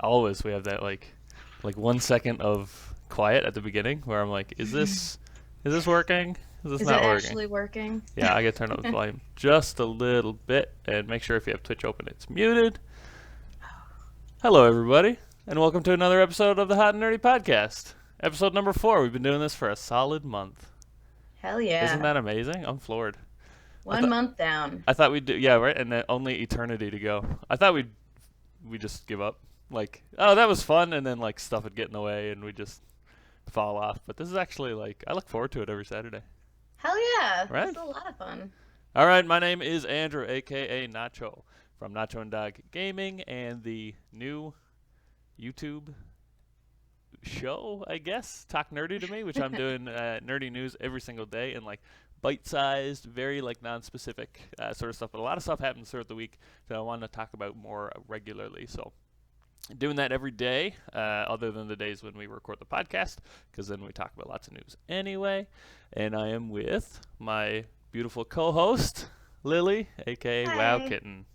always we have that like 1 second of quiet at the beginning where I'm like, is this working? Is this Is it not working? actually working? Yeah, I gotta turn up the volume just a little bit and make sure if you have Twitch open, it's muted. Hello, everybody, and welcome to another episode of the Hot and Nerdy Podcast. Episode number 4. We've been doing this for a solid month. Hell Isn't yeah. that amazing? I'm floored. I One thought month down. I thought we'd do, yeah, right, and then only eternity to go. I thought we just give up. Like, oh, that was fun, and then like stuff would get in the way, and we just fall off. But this is actually like I look forward to it every Saturday. Hell yeah. This Right? is a lot of fun. All right, my name is Andrew, aka Nacho, from Nacho and Dog Gaming, and the new YouTube show, I guess, Talk Nerdy to Me, which I'm doing nerdy news every single day and like bite-sized, very like non-specific sort of stuff. But a lot of stuff happens throughout the week that I want to talk about more regularly. So doing that every day, other than the days when we record the podcast, because then we talk about lots of news anyway. And I am with my beautiful co-host, Lily, aka Wow Hi. Kitten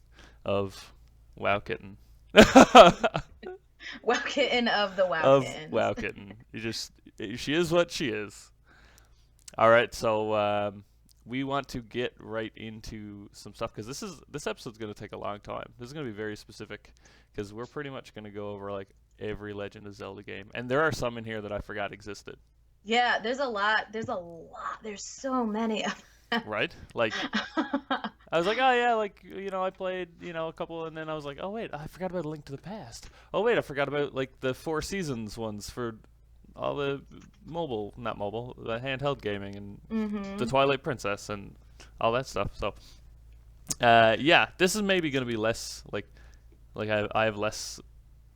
of Wow Kitten. Wow kitten of the wow of kittens. Wow Kitten. She is what she is. All right, so we want to get right into some stuff because this episode's going to take a long time. This is going to be very specific because we're pretty much going to go over like every Legend of Zelda game, and there are some in here that I forgot existed. Yeah, there's a lot. There's a lot. There's so many of Right? Like them. I was like, oh yeah, like I played a couple, and then I was like, oh wait, I forgot about A Link to the Past. Oh wait, I forgot about like the Four Seasons ones for all the not mobile, the handheld gaming, and the hmm Twilight Princess and all that stuff. So, yeah, this is maybe going to be less like I have less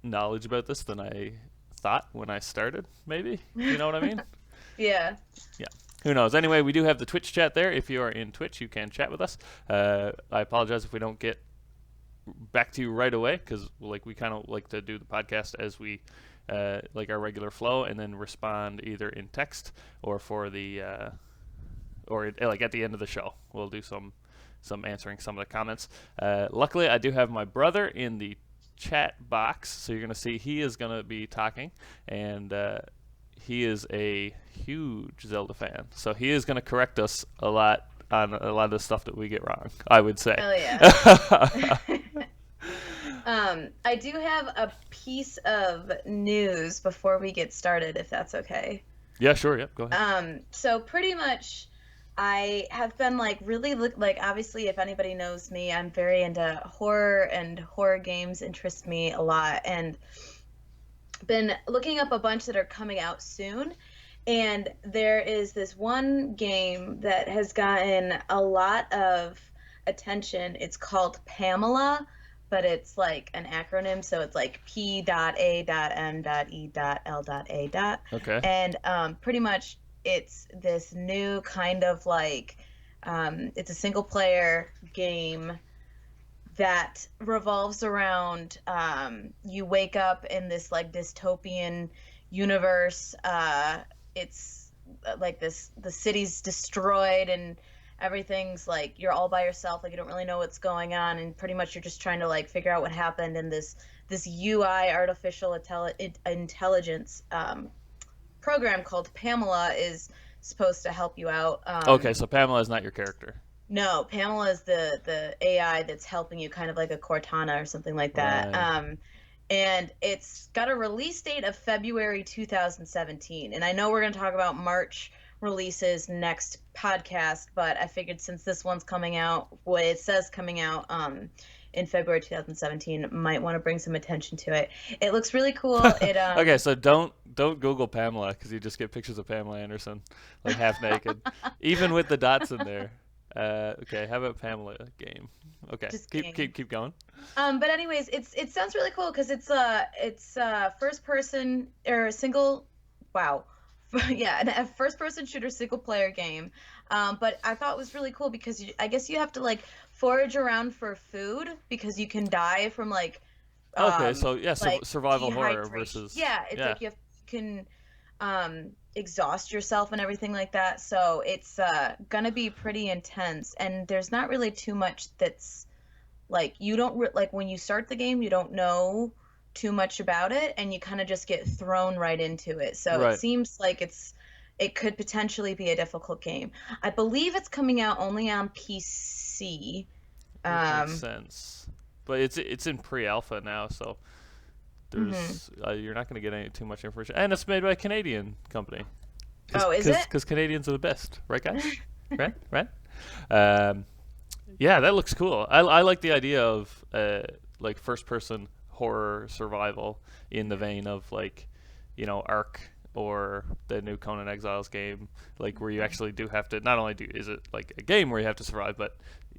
knowledge about this than I thought when I started. Maybe you know what I mean? Yeah. Yeah. Who knows? Anyway, we do have the Twitch chat there. If you are in Twitch, you can chat with us. I apologize if we don't get back to you right away because like we kind of like to do the podcast as we like our regular flow and then respond either in text or for the like at the end of the show we'll do some answering some of the comments. Luckily, I do have my brother in the chat box, so you're gonna see he is gonna be talking, and he is a huge Zelda fan, so he is gonna correct us a lot on a lot of the stuff that we get wrong, I would say. Hell yeah. I do have a piece of news before we get started, if that's okay. Yeah, sure. Yep. Go ahead. So pretty much I have been like really like obviously if anybody knows me, I'm very into horror and horror games interest me a lot and been looking up a bunch that are coming out soon. And there is this one game that has gotten a lot of attention. It's called Pamela, but it's like an acronym, so it's like P.M.E.L.A. Okay. And pretty much it's this new kind of like it's a single player game that revolves around you wake up in this like dystopian universe. It's like the city's destroyed and everything's like you're all by yourself, like you don't really know what's going on, and pretty much you're just trying to like figure out what happened. And this UI artificial intelligence program called Pamela is supposed to help you out. Okay, so Pamela is not your character. No, Pamela is the AI that's helping you, kind of like a Cortana or something like that. Right. And it's got a release date of February 2017. And I know we're going to talk about March releases next podcast, but I figured since this one's coming out, what it says coming out in February 2017, might want to bring some attention to it. It looks really cool. It Okay, so don't Google Pamela because you just get pictures of Pamela Anderson like half naked, even with the dots in there. Okay, how about Pamela game? Okay, just keep going. But anyways, it sounds really cool because it's first person or a single, wow, yeah, a first person shooter single player game. But I thought it was really cool because I guess you have to like forage around for food because you can die from like Okay, so yeah, like survival horror dehydration. versus Yeah, it's like you can exhaust yourself and everything like that. So it's gonna be pretty intense, and there's not really too much that's like you don't like when you start the game, you don't know too much about it, and you kind of just get thrown right into it. So it Right. seems like it could potentially be a difficult game. I believe it's coming out only on PC. Would make Um, sense. But it's in pre-alpha now, so hmm there's you're not going to get any too much information. And it's made by a Canadian company. Oh, is it? Because Canadians are the best, right, guys? Right, right. Um, yeah, that looks cool. I like the idea of like first-person horror survival in the vein of like, Ark or the new Conan Exiles game, like where you actually do have to not only do is it like a game where you have to survive, but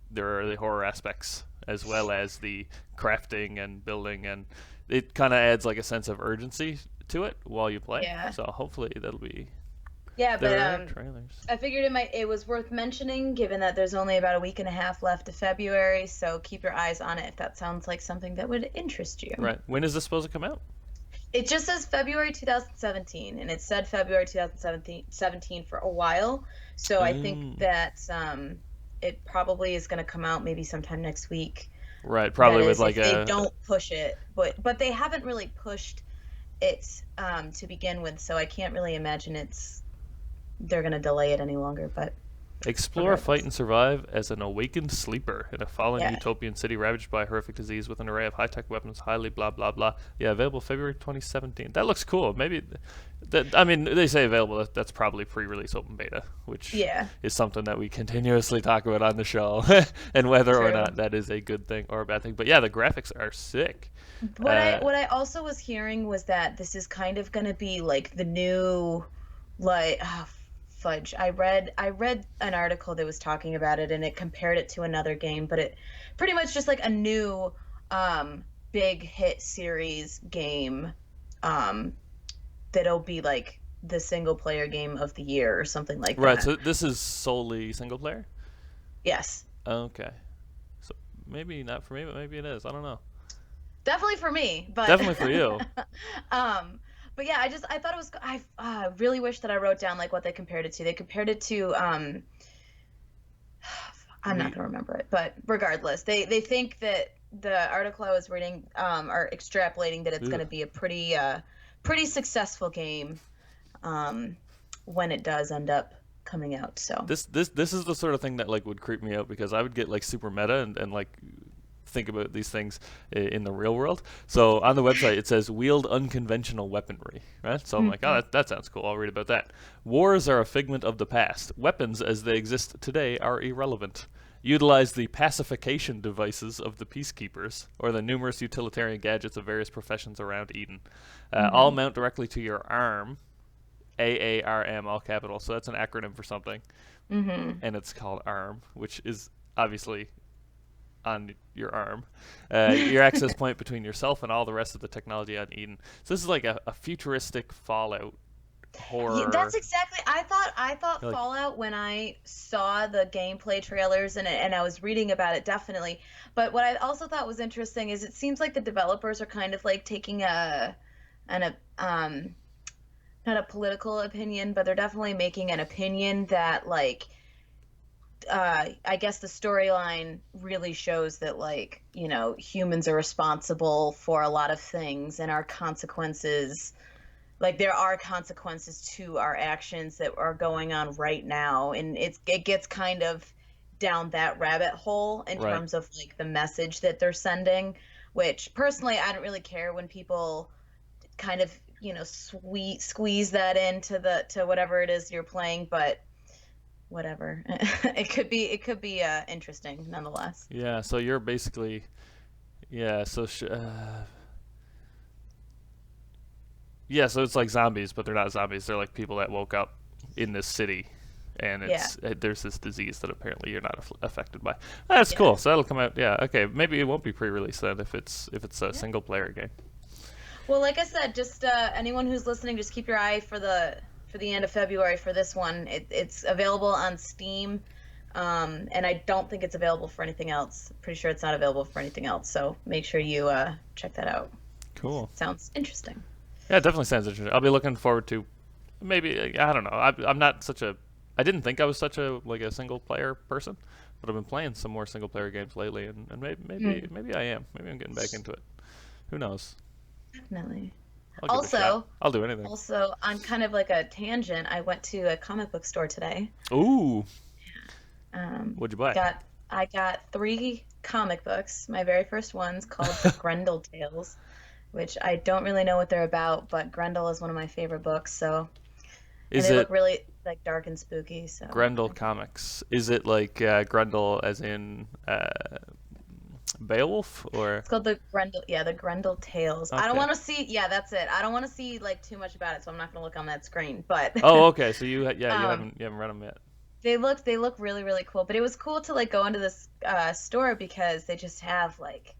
there are the horror aspects as well as the crafting and building, and it kind of adds like a sense of urgency to it while you play. Yeah. So hopefully that'll be. Yeah, but There are trailers. I figured it was worth mentioning given that there's only about a week and a half left of February, so keep your eyes on it if that sounds like something that would interest you. Right. When is this supposed to come out? It just says February 2017, and it said February 2017 for a while. So I think that it probably is going to come out maybe sometime next week. Right, probably That with is, like if they don't push it, but they haven't really pushed it to begin with, so I can't really imagine they're going to delay it any longer. But explore, regardless. fight, and survive as an awakened sleeper in a fallen Yeah. utopian city ravaged by horrific disease with an array of high-tech weapons, highly blah blah blah. Yeah, available February 2017. That looks cool. Maybe I mean, they say available. That's probably pre-release open beta, which Yeah. is something that we continuously talk about on the show, and whether or True. not that is a good thing or a bad thing. But yeah, the graphics are sick. What I also was hearing was that this is kind of going to be like the new, like, fudge. I read an article that was talking about it, and it compared it to another game, but it pretty much just like a new big hit series game that'll be like the single player game of the year or something like Right. that. So this is solely single player. Yes. Okay. So maybe not for me, but maybe it is. I don't know. Definitely for me, but Definitely for you. But yeah, I thought it was. I really wish that I wrote down like what they compared it to. They compared it to. I'm not gonna remember it, but regardless, they think that the article I was reading are extrapolating that it's gonna be a pretty successful game when it does end up coming out. So This is the sort of thing that like would creep me out because I would get like super meta and like think about these things in the real world. So on the website it says wield unconventional weaponry, right? So I'm like, oh, that sounds cool. I'll read about that. Wars are a figment of the past. Weapons as they exist today are irrelevant. Utilize the pacification devices of the peacekeepers or the numerous utilitarian gadgets of various professions around Eden. All mount directly to your arm. AARM, all capital. So that's an acronym for something. And it's called ARM, which is obviously on your arm. Your access point between yourself and all the rest of the technology on Eden. So this is like a futuristic Fallout horror. yeah, that's exactly. I thought Like- Fallout when I saw the gameplay trailers and I was reading about it definitely. But what I also thought was interesting is it seems like the developers are kind of like taking not a political opinion, but they're definitely making an opinion that like I guess the storyline really shows that like, humans are responsible for a lot of things and our consequences, like there are consequences to our actions that are going on right now, and it gets kind of down that rabbit hole in Right. terms of like the message that they're sending, which personally I don't really care when people kind of squeeze that into to whatever it is you're playing, but whatever. It could be interesting nonetheless. Yeah, so you're basically, yeah, so yeah, so it's like zombies, but they're not zombies. They're like people that woke up in this city, and there's this disease that apparently you're not affected by. That's Yeah. cool. So that'll come out. Yeah, okay. Maybe it won't be pre-release then if it's a single player game. Well, like I said, just anyone who's listening, just keep your eye for the end of February for this one. It's available on Steam, and I don't think it's available for anything else. Pretty sure it's not available for anything else. So make sure you check that out. Cool. Sounds interesting. Yeah, it definitely sounds interesting. I'll be looking forward to maybe, I don't know. I'm not such a I didn't think I was such a single player person, but I've been playing some more single player games lately, and maybe I am. Maybe I'm getting back into it. Who knows? Definitely. I'll give it a shot. Also, I'll do anything. also on kind of like a tangent, I went to a comic book store today. Ooh, Um, what'd you I buy? got I got three comic books. My very first one's called The Grendel Tales, which I don't really know what they're about, but Grendel is one of my favorite books, so and Is they look it really like dark and spooky, so Grendel Comics? Is it like Grendel as in Beowulf or? it's called the Grendel, yeah, the Grendel Tales. I don't Okay. want to see, yeah, that's it. I don't want to see like too much about it, so I'm not gonna look on that screen. But Oh, okay. So yeah, you um, haven't read them yet. they look really really cool. But it was cool to like go into this store because they just have like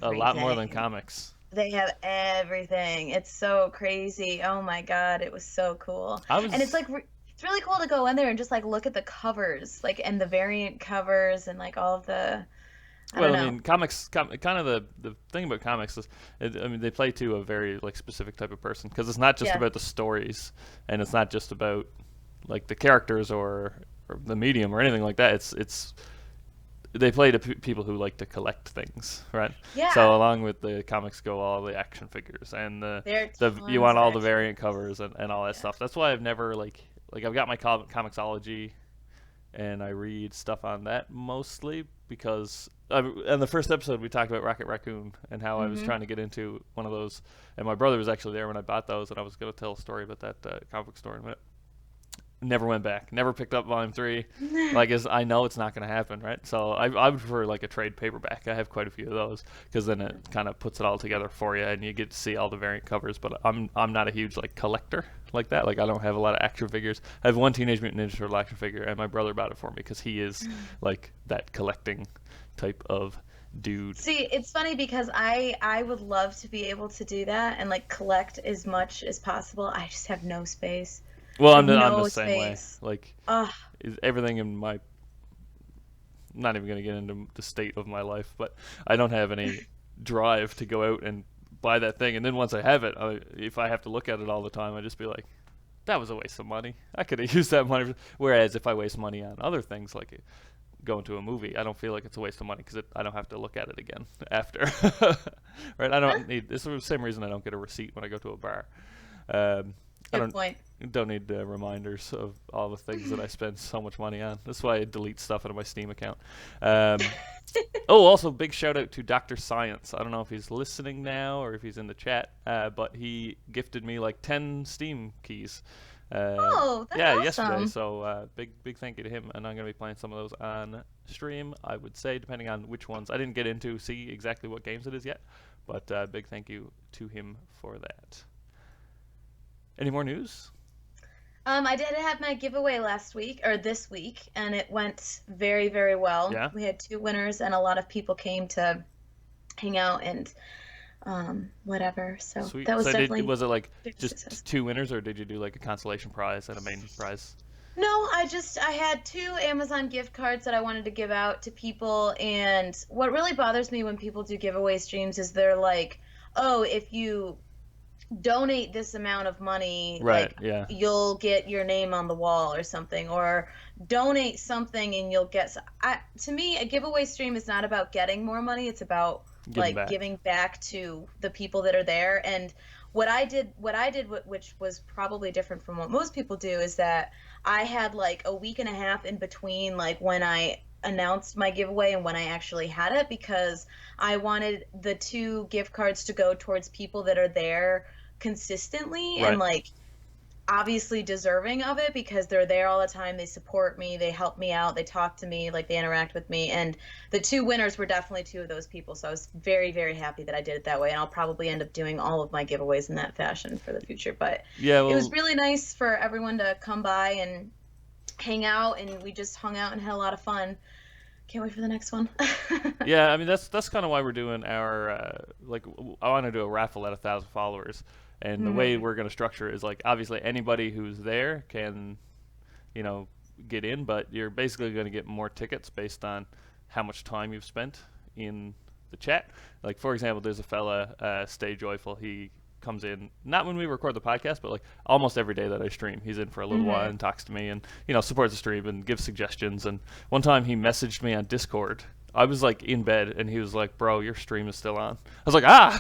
A lot more than everything. comics. They have everything. It's so crazy. Oh my God, it was so cool. I And it's was like it's really cool to go in there and just like look at the covers, like and the variant covers and like all of the I don't Well, I know. mean, kind of the thing about comics is, I mean, they play to a very like specific type of person because it's not just Yeah. about the stories, and it's not just about like the characters or the medium or anything like that. It's they play to people who like to collect things, right? So Yeah. along with the comics go all the action figures and There are the you tons want of all the action variant figures. covers and all that Yeah. stuff. That's why I've never like I've got my comicsology and I read stuff on that mostly because in the first episode we talked about Rocket Raccoon and how I was Hmm. trying to get into one of those, and my brother was actually there when I bought those, and I was going to tell a story about that comic book store in a minute. Never went back. Never picked up Volume 3. Like, as I know it's not going to happen, right? So I would prefer like a trade paperback. I have quite a few of those because then it kind of puts it all together for you and you get to see all the variant covers. But I'm not a huge like collector like that. Like I don't have a lot of action figures. I have one Teenage Mutant Ninja Turtle action figure, and my brother bought it for me because he is like that collecting type of dude. See, it's funny because I would love to be able to do that and like collect as much as possible. I just have no space. Well, I have I'm the no same way. space. Like Ugh. everything in my not even going to get into the state of my life, but I don't have any drive to go out and buy that thing. And then once I have it, if I have to look at it all the time, I just be like, that was a waste of money. I could have used that money. Whereas if I waste money on other things like going to a movie, I don't feel like it's a waste of money because I don't have to look at it again after. Right? I don't need. This is the same reason I don't get a receipt when I go to a bar. Um, I Good don't point. don't need reminders of all the things that I spend so much money on. That's why I delete stuff out of my Steam account. Um, oh, also big shout out to Dr. Science. I don't know if he's listening now or if he's in the chat, but he gifted me like 10 Steam keys. Oh, that's Yeah, yesterday. awesome. So big thank you to him, and I'm gonna be playing some of those on stream. I would say depending on which ones. I didn't get into see exactly what games it is yet, but big thank you to him for that. Any more news? I did have my giveaway last week or this week, and it went very, very well. Yeah. We had two winners, and a lot of people came to hang out and whatever. So that Sweet. was So definitely was it like very just successful. two winners, or did you do like a consolation prize and a main prize? No, I had two Amazon gift cards that I wanted to give out to people, and what really bothers me when people do giveaway streams is they're like, "Oh, if you donate this amount of money, Right. like Yeah. you'll get your name on the wall or something, or donate something and you'll get to me, a giveaway stream is not about getting more money, it's about Giving like back. giving back to the people that are there. And what I did, which was probably different from what most people do, is that I had like a week and a half in between like when I announced my giveaway and when I actually had it, because I wanted the two gift cards to go towards people that are there consistently and Right. like obviously deserving of it because they're there all the time. They support me, they help me out, they talk to me, like they interact with me. And the two winners were definitely two of those people. So I was very, very happy that I did it that way. And I'll probably end up doing all of my giveaways in that fashion for the future. But Yeah. it was Well. really nice for everyone to come by and hang out. And we just hung out and had a lot of fun. Can't wait for the next one. Yeah. I mean, that's kind of why we're doing our I want to do a raffle at 1,000 followers, and the way Hmm. we're gonna structure it is like obviously anybody who's there can, you know, get in, but you're basically gonna get more tickets based on how much time you've spent in the chat. Like for example, there's a fella, Stay Joyful. He comes in not when we record the podcast, but like almost every day that I stream. He's in for a little while Hmm. and talks to me, and supports the stream and gives suggestions. And one time he messaged me on Discord I was like in bed, and he was like, "Bro, your stream is still on." I was like, "Ah!"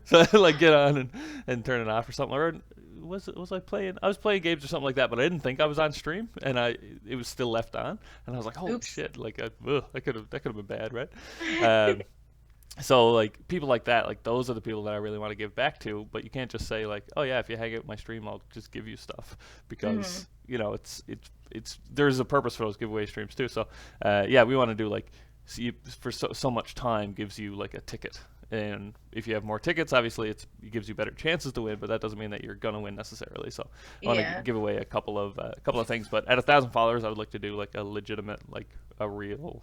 So I like get on and turn it off or something. Or was I playing? I was playing games or something like that, but I didn't think I was on stream, and it was still left on, and I was like, "Holy Oops. shit!" Like, that could have been bad, right? Um, so like people like that, like those are the people that I really want to give back to. But you can't just say like, "Oh yeah, if you hang out my stream, I'll just give you stuff," because it's there's a purpose for those giveaway streams too. So yeah, we want to do like for so much time gives you like a ticket. And if you have more tickets, obviously it gives you better chances to win, but that doesn't mean that you're gonna win necessarily. So I want to give away a couple of things. But at 1,000 followers, I would like to do like a legitimate, like a real,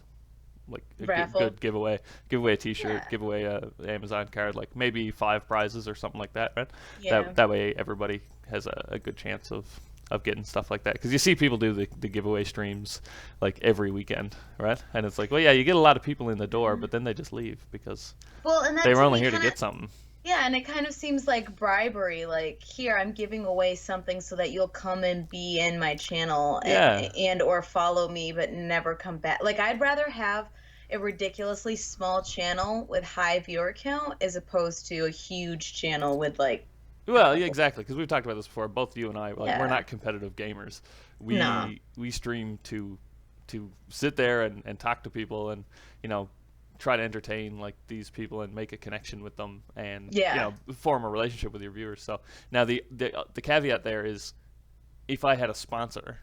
like a good giveaway. Give away a T-shirt, give away a Amazon card, like maybe 5 prizes or something like that, right? Yeah. That way everybody has a good chance of getting stuff like that, because you see people do the giveaway streams like every weekend, right? And it's like, well, yeah, you get a lot of people in the door, but then they just leave because and they were only here to get something. Yeah, and it kind of seems like bribery. Like, here, I'm giving away something so that you'll come and be in my channel and or follow me, but never come back. Like, I'd rather have a ridiculously small channel with high viewer count as opposed to a huge channel with like. Well, yeah, exactly, because we've talked about this before. Both you and I, like, we're not competitive gamers. We stream to sit there and talk to people and try to entertain like these people and make a connection with them and form a relationship with your viewers. So now the caveat there is, if I had a sponsor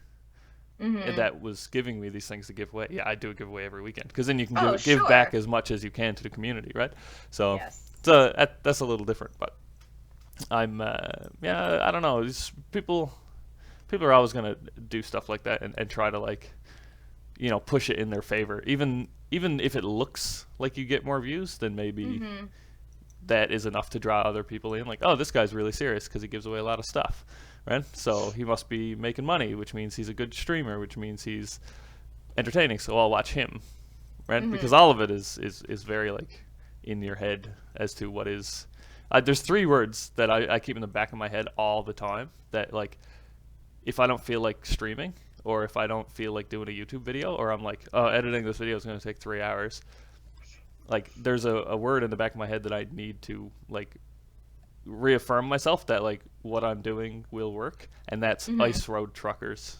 that was giving me these things to give away, I'd do a giveaway every weekend, because then you can give back as much as you can to the community, right? So that's a little different, but I don't know. People are always gonna do stuff like that and try to like push it in their favor, even if it looks like you get more views, then maybe that is enough to draw other people in. Like, oh, this guy's really serious because he gives away a lot of stuff, right? So he must be making money, which means he's a good streamer, which means he's entertaining. So I'll watch him, right? Because all of it is very like in your head as to what is. There's 3 words that I keep in the back of my head all the time that, like, if I don't feel like streaming, or if I don't feel like doing a YouTube video, or I'm like, oh, editing this video is going to take 3 hours, like, there's a word in the back of my head that I need to, like, reaffirm myself that, like, what I'm doing will work, and that's ice road truckers.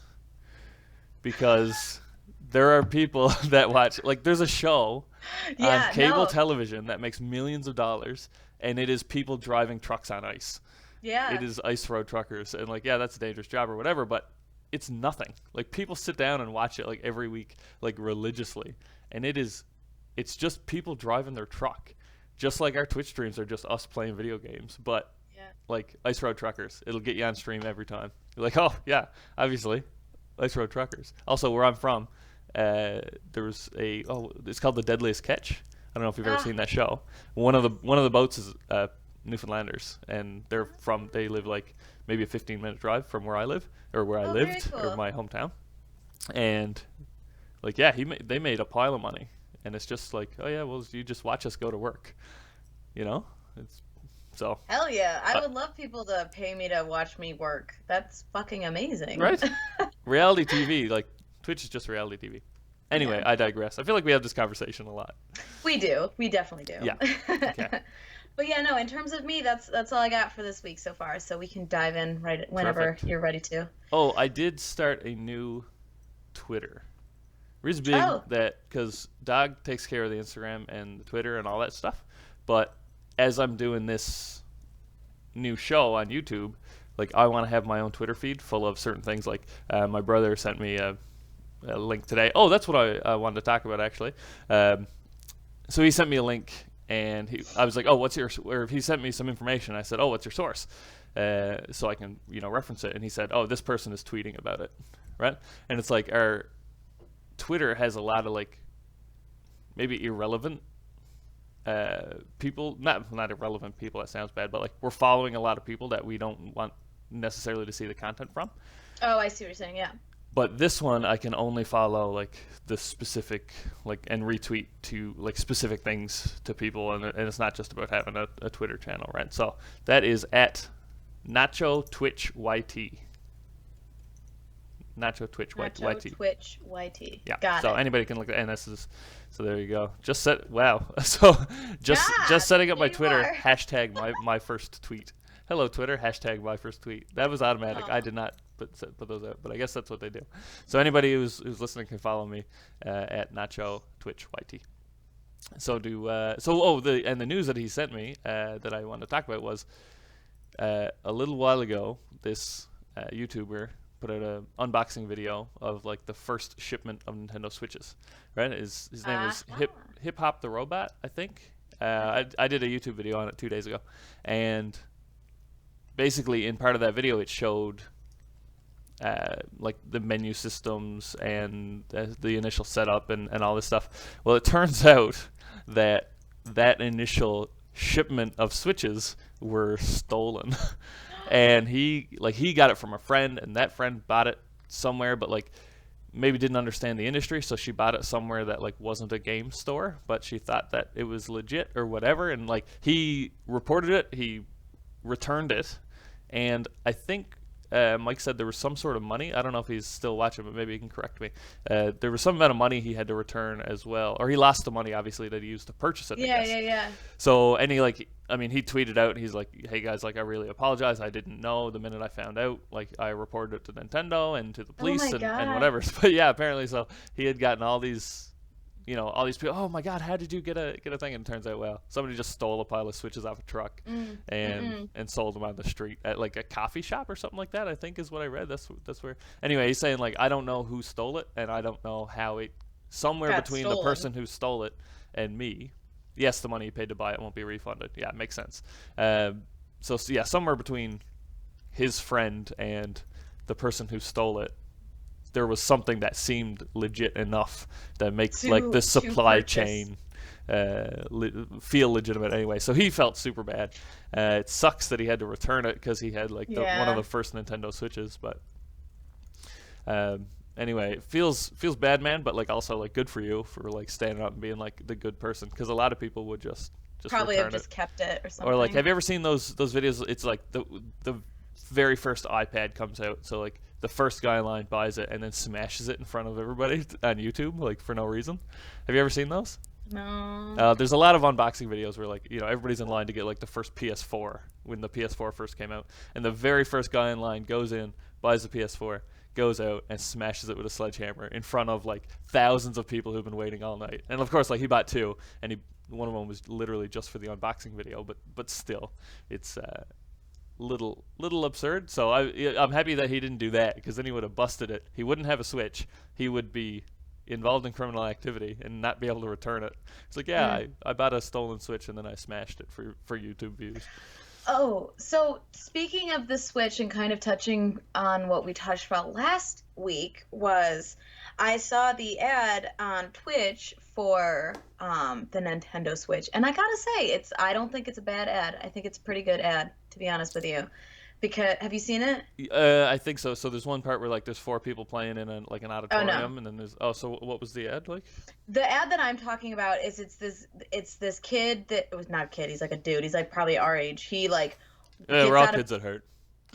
Because there are people that watch, like, there's a show on cable television that makes millions of dollars, and it is people driving trucks on ice. Yeah. It is ice road truckers. And, like, yeah, that's a dangerous job or whatever, but it's nothing. Like, people sit down and watch it, like, every week, like, religiously. And it's just people driving their truck. Just like our Twitch streams are just us playing video games. But, like, ice road truckers, it'll get you on stream every time. You're like, oh, yeah, obviously, ice road truckers. Also, where I'm from, there's it's called The Deadliest Catch. I don't know if you've ever seen that show. One of the boats is Newfoundlanders, and they live like maybe a 15-minute drive from where I live, or where I lived, or my hometown. And like, yeah, they made a pile of money, and it's just like, oh yeah, well, you just watch us go to work, It's so. Hell yeah, I would love people to pay me to watch me work. That's fucking amazing, right? Reality TV, like Twitch is just reality TV. Anyway, I digress. I feel like we have this conversation a lot. We do. We definitely do. Yeah. Okay. But yeah, no, in terms of me, that's all I got for this week so far. So we can dive in right whenever you're ready to. Oh, I did start a new Twitter. Reason being that because Dog takes care of the Instagram and the Twitter and all that stuff. But as I'm doing this new show on YouTube, like, I want to have my own Twitter feed full of certain things. Like, my brother sent me a link today. Oh, that's what I wanted to talk about, actually. So he sent me a link, and I was like, oh, or he sent me some information. I said, oh, what's your source? So I can, reference it. And he said, oh, this person is tweeting about it, right? And it's like, our Twitter has a lot of, like, maybe irrelevant people, not irrelevant people, that sounds bad, but, like, we're following a lot of people that we don't want necessarily to see the content from. Oh, I see what you're saying, yeah. But this one, I can only follow, like, the specific, like, and retweet to, like, specific things to people, and it's not just about having a Twitter channel, right? So that is at Nacho Twitch YT. Nacho Twitch YT. Twitch YT. Yeah. Got so it. Anybody can look at, and this is So there you go. Wow. So just setting up There my you Twitter are. hashtag my first tweet. Hello Twitter hashtag my first tweet. That was automatic. I Aw. did not put those out, but I guess that's what they do. So anybody who's listening can follow me at Nacho Twitch YT. The news that he sent me that I wanted to talk about was a little while ago. This YouTuber put out an unboxing video of like the first shipment of Nintendo Switches. Right? His name was Hip Hop the Robot, I think. I did a YouTube video on it 2 days ago, and basically in part of that video it showed like the menu systems and the initial setup and all this stuff. Well, it turns out that initial shipment of Switches were stolen. And he got it from a friend, and that friend bought it somewhere, but like maybe didn't understand the industry, so she bought it somewhere that like wasn't a game store, but she thought that it was legit or whatever, and like he reported it, he returned it, and I think Mike said there was some sort of money. I don't know if he's still watching, but maybe he can correct me. There was some amount of money he had to return as well, or he lost the money obviously that he used to purchase it. I Yeah, guess. yeah, yeah. So he tweeted out, he's like, "Hey guys, like I really apologize. I didn't know the minute I found out. Like I reported it to Nintendo and to the Oh police my and God. whatever." But yeah, apparently so he had gotten all these all these people. Oh my God, how did you get a thing? And it turns out, well, somebody just stole a pile of Switches off a truck and sold them on the street at like a coffee shop or something like that. I think is what I read. That's where. Anyway, he's saying like I don't know who stole it, and I don't know how it. Somewhere Got between stolen. the person who stole it and me. Yes, the money you paid to buy it won't be refunded. Yeah, it makes sense. Somewhere between his friend and the person who stole it, there was something that seemed legit enough that makes like the supply chain feel legitimate anyway. So he felt super bad. It sucks that he had to return it because he had like one of the first Nintendo Switches, but anyway, it feels bad, man, but like also like good for you for like standing up and being like the good person, because a lot of people would just Probably return have just it. kept it or something. Or like, have you ever seen those videos? It's like the very first iPad comes out, so like the first guy in line buys it and then smashes it in front of everybody on YouTube, like for no reason. Have you ever seen those? No. There's a lot of unboxing videos where like everybody's in line to get like the first PS4 when the PS4 first came out, and the very first guy in line goes in, buys the PS4, goes out and smashes it with a sledgehammer in front of like thousands of people who've been waiting all night. And of course, like he bought two, and one of them was literally just for the unboxing video, but still, it's little absurd. So I'm happy that he didn't do that, because then he would have busted it. He wouldn't have a Switch. He would be involved in criminal activity and not be able to return it. It's like, I bought a stolen Switch and then I smashed it for YouTube views. Oh, so speaking of the Switch and kind of touching on what we touched about last week, was I saw the ad on Twitch for the Nintendo Switch, and I gotta say, I don't think it's a bad ad. I think it's a pretty good ad, to be honest with you. Because have you seen it? I think so. So there's one part where like there's 4 people playing in an auditorium, and then there's so what was the ad like? The ad that I'm talking about is it's this kid that it was not a kid. He's like a dude. He's like probably our age. He like we're all kids at heart.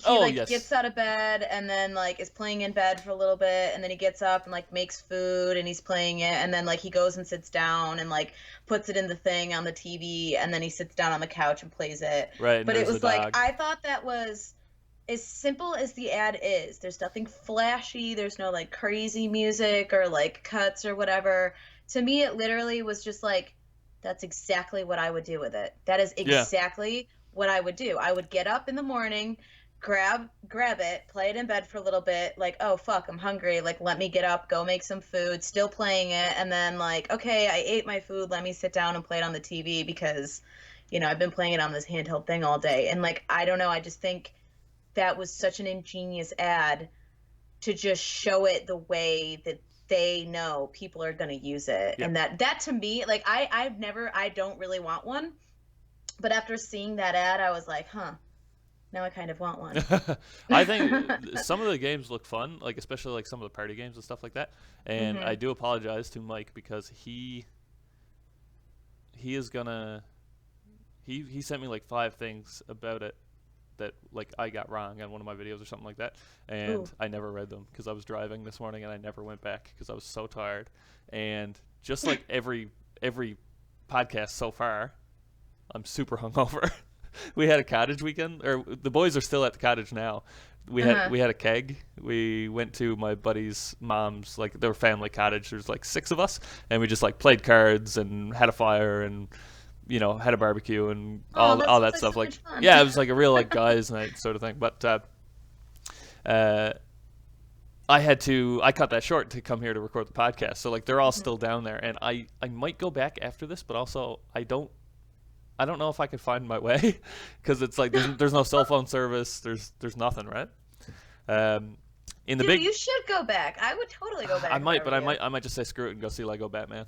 He gets out of bed and then like is playing in bed for a little bit, and then he gets up and like makes food and he's playing it, and then like he goes and sits down and like puts it in the thing on the TV, and then he sits down on the couch and plays it. Right. But it was like, I thought that was as simple as the ad is. There's nothing flashy. There's no like crazy music or like cuts or whatever. To me, it literally was just like, that's exactly what I would do with it. That is exactly what I would do. I would get up in the morning, grab it, play it in bed for a little bit, like, oh fuck, I'm hungry, like let me get up, go make some food, still playing it, and then like, okay, I ate my food, let me sit down and play it on the TV, because I've been playing it on this handheld thing all day. And like, I don't know, I just think that was such an ingenious ad to just show it the way that they know people are going to use it. And that to me, like I don't really want one, but after seeing that ad, I was like, now I kind of want one. I think some of the games look fun, like especially like some of the party games and stuff like that. And I do apologize to Mike, because he is gonna he sent me like 5 things about it that like I got wrong on one of my videos or something like that, and I never read them because I was driving this morning and I never went back because I was so tired. And just like every podcast so far, I'm super hungover. We had a cottage weekend, or the boys are still at the cottage now. Uh-huh. We had a keg. We went to my buddy's mom's, like their family cottage. There's like 6 of us, and we just like played cards and had a fire and had a barbecue and Oh, that all sounds that like stuff. so Like much fun. yeah, it was like a real like guys night sort of thing. But uh, I cut that short to come here to record the podcast. So like they're all Mhm. still down there, and I might go back after this, but also I don't know if I could find my way because it's like there's no cell phone service. There's nothing, right? Um, in the Dude, big, you should go back. I would totally go I back if I might, were but you. I might just say screw it and go see Lego Batman.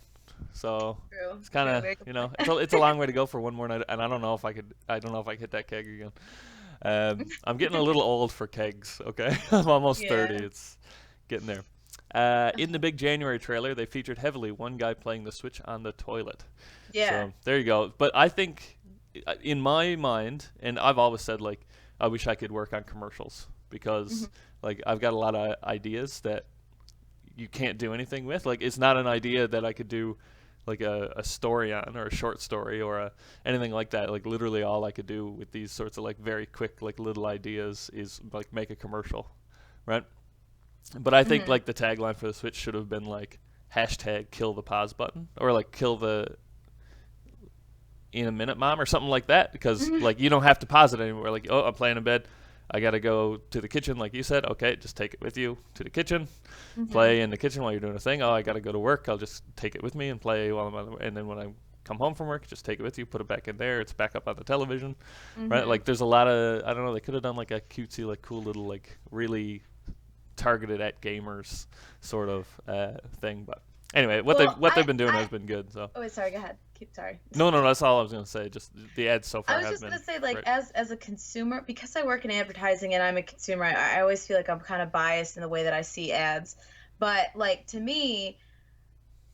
So True, it's kind true, of very good point. it's a long way to go for one more night, and I don't know if I don't know if I could hit that keg again. I'm getting a little old for kegs. Okay, I'm almost 30. Yeah. It's getting there. In the big January trailer, they featured heavily one guy playing the Switch on the toilet. Yeah. So there you go. But I think, in my mind, and I've always said like, I wish I could work on commercials because Mhm. like I've got a lot of ideas that you can't do anything with. Like it's not an idea that I could do like a story on or a short story or anything like that. Like literally all I could do with these sorts of like very quick like little ideas is like make a commercial, right? But I think Mhm. like the tagline for the Switch should have been like hashtag kill the pause button or like kill the in a minute mom or something like that because Mhm. like you don't have to pause it anymore. Like, oh, I'm playing in bed, I gotta go to the kitchen like you said. Okay, just take it with you to the kitchen, Mhm. play in the kitchen while you're doing a thing. Oh, I gotta go to work, I'll just take it with me and play while I'm on the, and then when I come home from work, just take it with you, put it back in there, it's back up on the television, right? Mhm. Like there's a lot of, I don't know, they could have done like a cutesy like cool little like really targeted at gamers sort of thing. But anyway, Well, what they've been doing has been good. So oh, wait, sorry, go ahead. Keep sorry. no, that's all I was gonna say. Just the ads so I far was have just been gonna say, like, great. as a consumer, because I work in advertising and I'm a consumer, I always feel like I'm kind of biased in the way that I see ads. But like to me,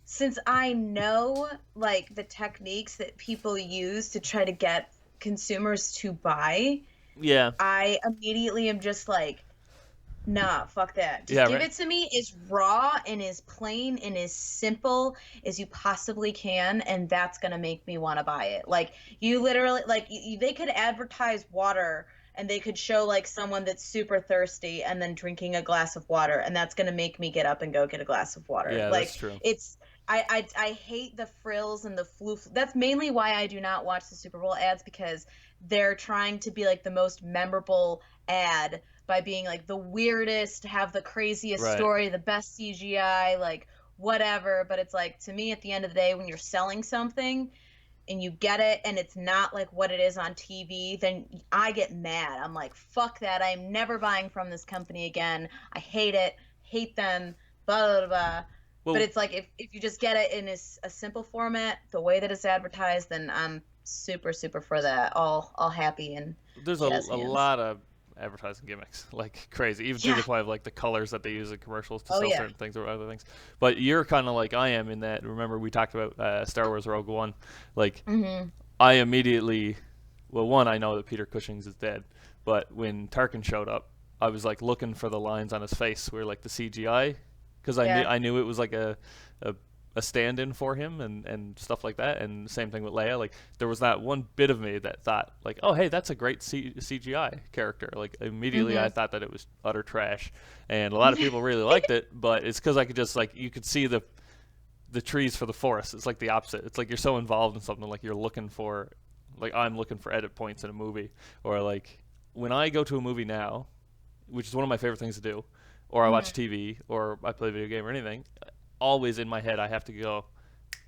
since I know like the techniques that people use to try to get consumers to buy, Yeah, I immediately am just like, nah, fuck that. Just yeah, give right. it to me as raw and as plain and as simple as you possibly can, and that's gonna make me want to buy it. Like you literally, like they could advertise water, and they could show like someone that's super thirsty and then drinking a glass of water, and that's gonna make me get up and go get a glass of water. Yeah, that's Like true. it's. I hate the frills and the floof. That's mainly why I do not watch the Super Bowl ads because they're trying to be like the most memorable ad by being like the weirdest, have the craziest Right. story, the best CGI, like whatever. But it's like to me at the end of the day, when you're selling something and you get it and it's not like what it is on TV, then I get mad. I'm like, fuck that. I'm never buying from this company again. I hate it, hate them, blah, blah, blah. But Well, it's like if you just get it in a simple format, the way that it's advertised, then I'm super, super for that. All happy and there's jazz a hands. lot of advertising gimmicks, like crazy, even to Yeah. the point of like the colors that they use in commercials to Oh sell yeah. certain things or other things. But you're kind of like I am in that. Remember we talked about Star Wars Rogue One. Like Mhm. I immediately, well, one I know that Peter Cushing's is dead, but when Tarkin showed up, I was like looking for the lines on his face where like the CGI, because Yeah. I knew it was like a a stand-in for him and stuff like that. And same thing with Leia. Like there was not one bit of me that thought like, oh hey, that's a great CGI character. Like immediately I Mhm. thought that it was utter trash, and a lot of people really liked it. But it's because I could just like you could see the trees for the forest. It's like the opposite. It's like you're so involved in something like you're looking for like I'm looking for edit points in a movie or like when I go to a movie now, which is one of my favorite things to do, or I watch Mhm. TV or I play a video game or anything, always in my head I have to go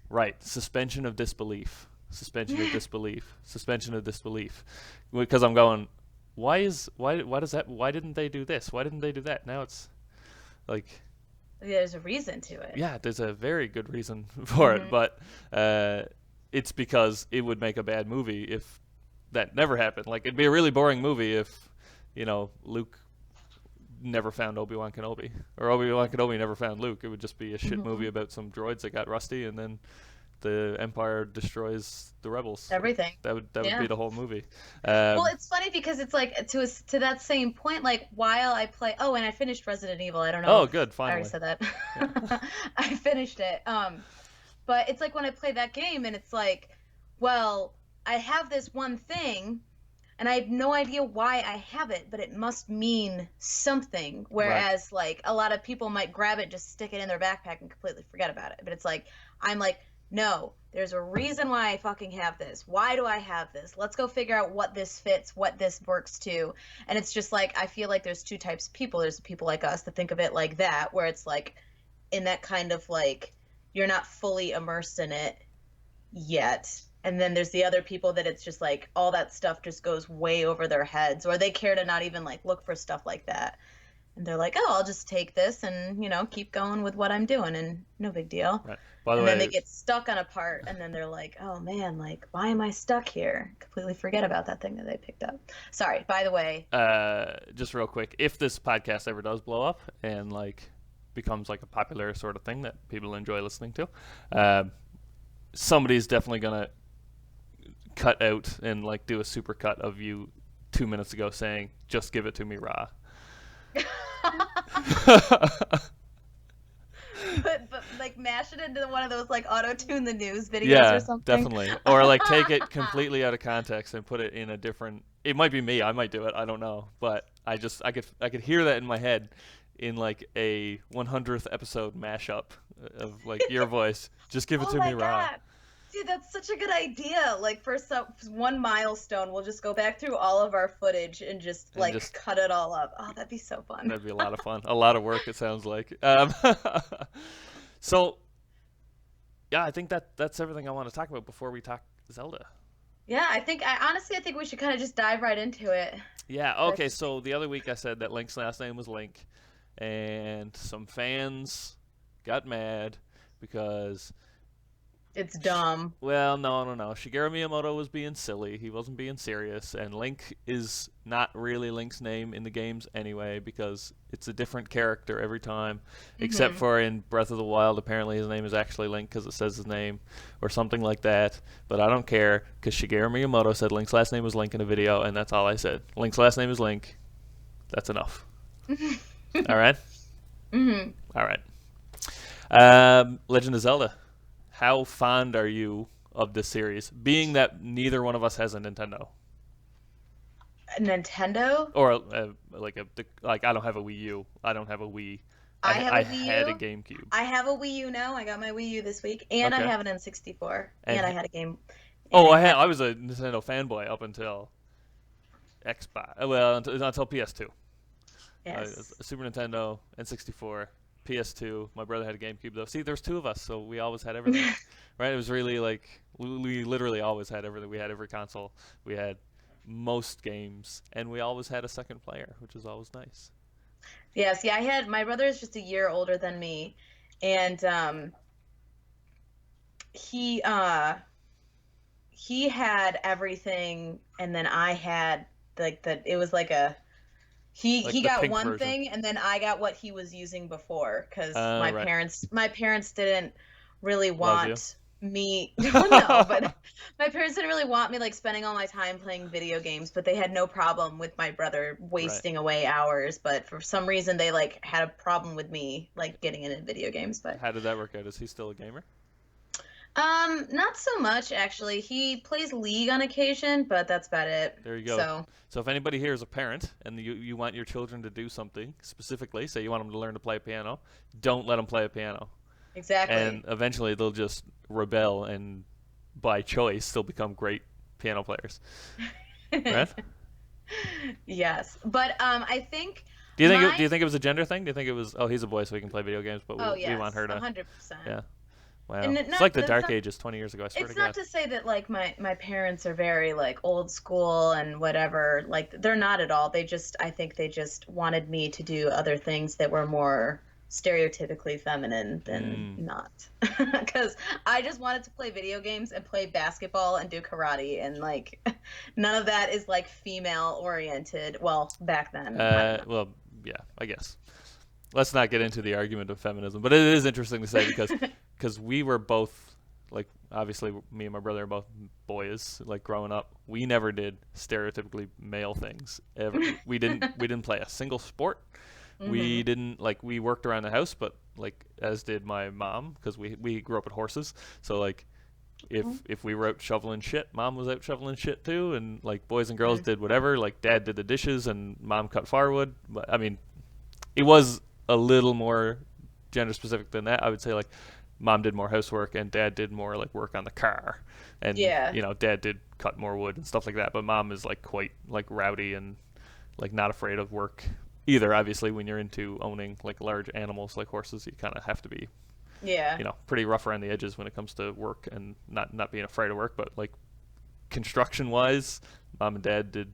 right, suspension of disbelief. Suspension of disbelief. Suspension of disbelief. Because I'm going why does that why didn't they do this? Why didn't they do that? Now it's like There's a reason to it. yeah, there's a very good reason for it, Mhm. but uh, it's because it would make a bad movie if that never happened. Like it'd be a really boring movie if, Luke never found Obi-Wan Kenobi or Obi-Wan Kenobi never found Luke. It would just be a shit movie Mhm. about some droids that got rusty and then the Empire destroys the rebels. Like Everything. that would be Yeah. the whole movie. Well, Um, it's funny because it's like to that same point. Like while I play, oh, and I finished Resident Evil. I don't know oh, if good, I already finally. said that. Yeah. I finished it. But it's like when I play that game and it's like, well, I have this one thing and I have no idea why I have it, but it must mean something. Right. Whereas like a lot of people might grab it, just stick it in their backpack and completely forget about it. But it's like, I'm like, no, there's a reason why I fucking have this. Why do I have this? Let's go figure out what this fits, what this works to. And it's just like, I feel like there's two types of people. There's the people like us that think of it like that, where it's like in that kind of like, you're not fully immersed in it yet. And then there's the other people that it's just like all that stuff just goes way over their heads, or they care to not even like look for stuff like that. And they're like, oh, I'll just take this and, keep going with what I'm doing and no big deal. Right. By the And way, then they get stuck on a part and then they're like, oh man, like, why am I stuck here? Completely forget about that thing that they picked up. Sorry, by the way. just real quick, if this podcast ever does blow up and like becomes like a popular sort of thing that people enjoy listening to, somebody's definitely gonna cut out and like do a super cut of you 2 minutes ago saying, just give it to me raw. but like mash it into one of those like auto-tune the news videos or something. Definitely. Or like take it completely out of context and put it in a different, it might be me, I might do it, I don't know, but I could hear that in my head in like a 100th episode mashup of like your voice. Just give it to me raw. God. Dude, that's such a good idea. Like for one milestone, we'll just go back through all of our footage and just cut it all up. Oh, that'd be so fun. That'd be a lot of fun. A lot of work, it sounds like. So, yeah, I think that's everything I want to talk about before we talk Zelda. Yeah, I think we should kind of just dive right into it. Yeah. Okay. So the other week I said that Link's last name was Link, and some fans got mad because it's dumb. Well, no. Shigeru Miyamoto was being silly. He wasn't being serious. And Link is not really Link's name in the games anyway because it's a different character every time. Except for in Breath of the Wild, apparently his name is actually Link because it says his name or something like that. But I don't care because Shigeru Miyamoto said Link's last name was Link in a video, and that's all I said. Link's last name is Link. That's enough. All right? Mm-hmm. All right. Legend of Zelda. How fond are you of this series, being that neither one of us has a Nintendo? A Nintendo? Or like I don't have a Wii U. I don't have a Wii. I have a Wii U. I had a GameCube. I have a Wii U now. I got my Wii U this week, and I have an N64, and I had a game. I was a Nintendo fanboy up until Xbox. Well, until PS2. Yes. Super Nintendo, N64. PS2. My brother had a GameCube though. See, there's two of us, so we always had everything. Right? It was really like we literally always had everything. We had every console. We had most games, and we always had a second player, which was always nice. Yeah, see, my brother is just a year older than me, and he had everything, and then I had it was like a. He got one version. thing, and then I got what he was using before, because my parents didn't really want me. No, but my parents didn't really want me like spending all my time playing video games. But they had no problem with my brother wasting away hours. But for some reason, they like had a problem with me like getting into video games. But how did that work out? Is he still a gamer? Not so much actually. He plays League on occasion, but that's about it. There you go. So if anybody here is a parent and you want your children to do something specifically, say you want them to learn to play piano, don't let them play a piano. Exactly. And eventually they'll just rebel and by choice they'll become great piano players. Right? Yes. But I think Do you think it was a gender thing? Do you think it was he's a boy so he can play video games, but we want her to 100%. Yeah. Wow. And it's like the dark ages 20 years ago, I swear to God. It's not to say that like my parents are very like old school and whatever. Like they're not at all. I think they just wanted me to do other things that were more stereotypically feminine than not. Because I just wanted to play video games and play basketball and do karate, and like none of that is like female oriented. Well, back then. Well, yeah, I guess. Let's not get into the argument of feminism, but it is interesting to say because we were both, like, obviously me and my brother are both boys, like, growing up. We never did stereotypically male things ever. We didn't play a single sport. We Mhm. didn't like we worked around the house, but like as did my mom because we grew up with horses. So like if we were out shoveling shit, mom was out shoveling shit too, and like boys and girls Mhm. did whatever. Like dad did the dishes and mom cut firewood. But I mean, it was a little more gender specific than that. I would say like mom did more housework and dad did more like work on the car, and Yeah. dad did cut more wood and stuff like that. But mom is like quite like rowdy and like not afraid of work either. Obviously, when you're into owning like large animals like horses, you kind of have to be Yeah. pretty rough around the edges when it comes to work and not being afraid of work. But like construction wise, mom and dad did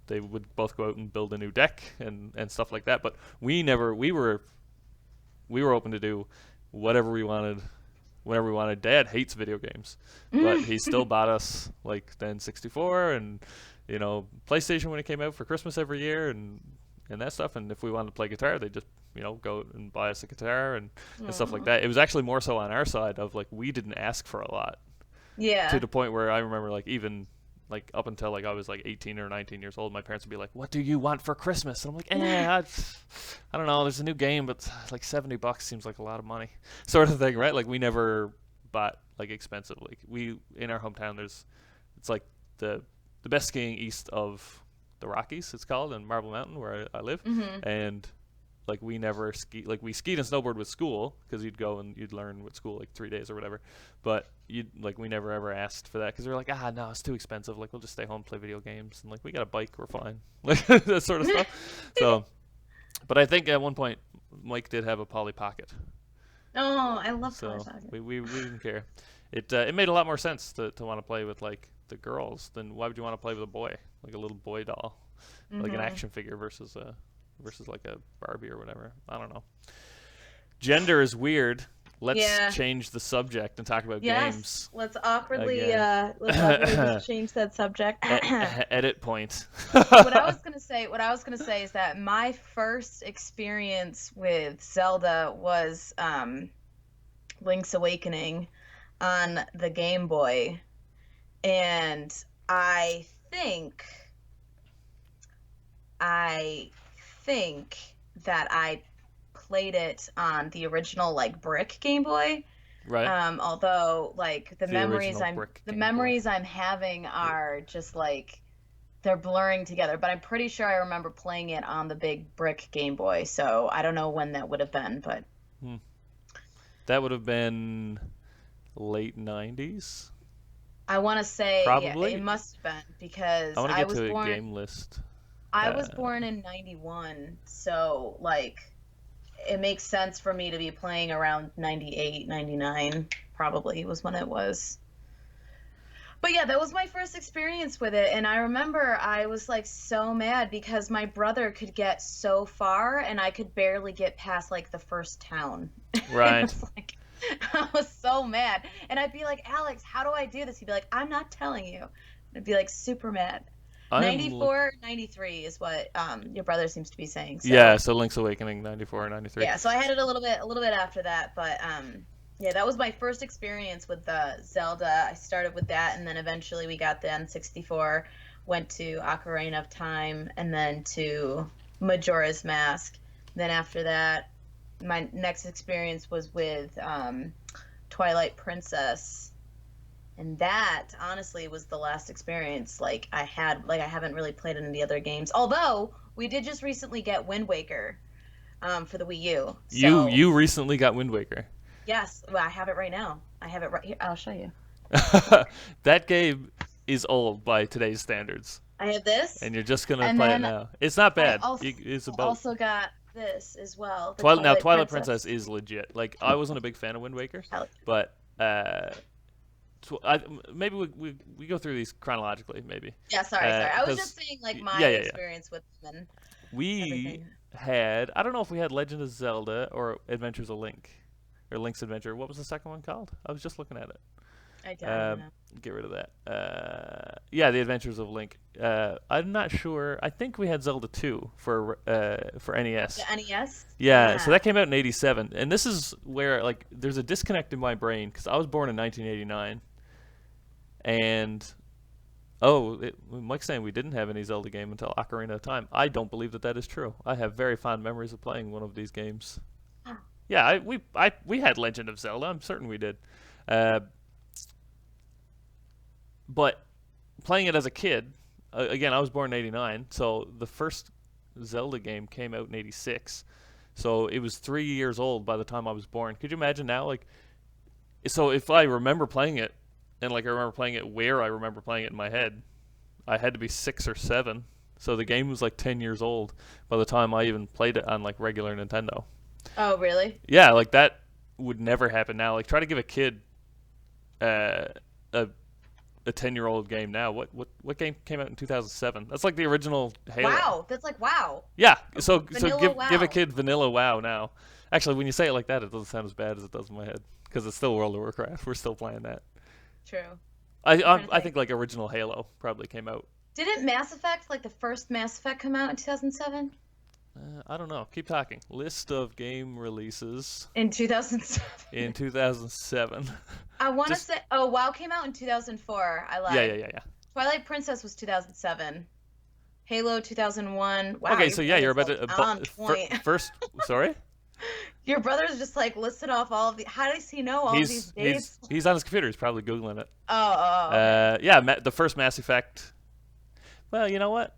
they would both go out and build a new deck and stuff like that. But we were open to do whatever we wanted whenever we wanted. Dad hates video games, but he still bought us like the N64 and PlayStation when it came out for Christmas every year and that stuff. And if we wanted to play guitar, they just go and buy us a guitar and stuff like Aw. that. It was actually more so on our side of like we didn't ask for a lot to Yeah. the point where I remember like even like up until like I was like 18 or 19 years old, my parents would be like, "What do you want for Christmas?" And I'm like, I don't know. There's a new game, but like $70 seems like a lot of money, sort of thing, right? Like we never bought like expensive. Like we in our hometown, it's like the the best skiing east of the Rockies. It's called in Marble Mountain where I live, Mhm. and like we never ski like we skied and snowboard with school because you'd go and you'd learn with school like 3 days or whatever, but you like we never ever asked for that because we were like, no, it's too expensive, like we'll just stay home and play video games, and like we got a bike, we're fine, like that sort of stuff. So but I think at one point Mike did have a Polly Pocket, Oh, I love Polly so Pocket. we didn't care. It made a lot more sense to want to play with like the girls than why would you want to play with a boy, like a little boy doll, like an Mhm. action figure versus like a Barbie or whatever. I don't know. Gender is weird. Let's Yeah. change the subject and talk about Yes. games Let's awkwardly again. just change that subject. Edit point. What I was gonna say is that my first experience with Zelda was Link's Awakening on the Game Boy, and I think I think that I played it on the original like brick Game Boy. Right. Although like the The memories original I'm brick the Game Boy. memories I'm having are just like they're blurring together, but I'm pretty sure I remember playing it on the big brick Game Boy. So I don't know when that would have been, but Hmm. That would have been late 90s, I want to say yeah, it probably. must have been I because want to I get was to a born game list. I Uh, was born in 91, so like it makes sense for me to be playing around 98, 99 probably was when it was. But yeah, that was my first experience with it, and I remember I was like so mad because my brother could get so far and I could barely get past like the first town. It right. was like I was so mad. And I'd be like, "Alex, how do I do this?" He'd be like, "I'm not telling you." I'd be like super mad. I'm look. 94, 93 is what your brother seems to be saying. Yeah, So so Link's Awakening 94 or 93. yeah, so I had it a little bit after that, but yeah, that was my first experience with the Zelda. I started with that, and then eventually we got the N64, went to Ocarina of Time, and then to Majora's Mask. Then after that, my next experience was with Twilight Princess, and that honestly was the last experience like I had. Like I haven't really played any other games, although we did just recently get Wind Waker for the Wii U. So You recently got Wind Waker. yes, well, I have it right now. I have it right here. I'll show you. That game is old by today's standards, I have this, and you're just gonna and play it then now. It's not I bad. also It's about also got this as well, the Twilight. Now, Twilight Twilight Princess Princess. is legit. Like I wasn't a big fan of Wind Waker, I like- but maybe we go through these chronologically. Maybe Yeah, sorry. I was 'cause just saying like my yeah. experience with them and We everything. had I don't know if we had Legend of Zelda or Adventures of Link or Link's Adventure. What was the second one called? I was just looking at it. I don't even Um, know. get rid of that. Yeah, The Adventures of Link. I'm not sure. I think we had Zelda 2 for NES. The NES? Yeah, so Yeah. that came out in '87, and this is where like there's a disconnect in my brain because I was born in 1989, and Oh, Mike's saying we didn't have any Zelda game until Ocarina of Time. I don't believe that is true. I have very fond memories of playing one of these games. Yeah, we had Legend of Zelda. I'm certain we did. Uh, but playing it as a kid, again, I was born in '89, so the first Zelda game came out in '86. So it was 3 years old by the time I was born. Could you imagine now? Like, so if I remember playing it, and like I remember playing it where I remember playing it in my head, I had to be 6 or 7. So the game was like 10 years old by the time I even played it on like regular Nintendo. Oh, really? Yeah, like that would never happen now. Like try to give a kid uh, a 10-year-old game now. What game came out in 2007? That's like the original Halo. Wow, that's like wow. Yeah. So Vanilla give a WoW. kid vanilla WoW now. Actually, when you say it like that, it doesn't sound as bad as it does in my head because it's still World of Warcraft. We're still playing that. True. I think like original Halo probably came out. Didn't Mass Effect, like the first Mass Effect, come out in 2007? I don't know. Keep talking. List of game releases In 2007. in 2007. I want to Just- say, oh, WoW came out in 2004. I lied. Yeah. Twilight Princess was 2007. Halo 2001. Wow. Okay, your so yeah, you're about brother's, to like, on point. first. Sorry, Your brother's just like listed off all of the. How does he know all of these dates? he's on his computer. He's probably googling it. Okay. Yeah, the first Mass Effect. Well, you know what?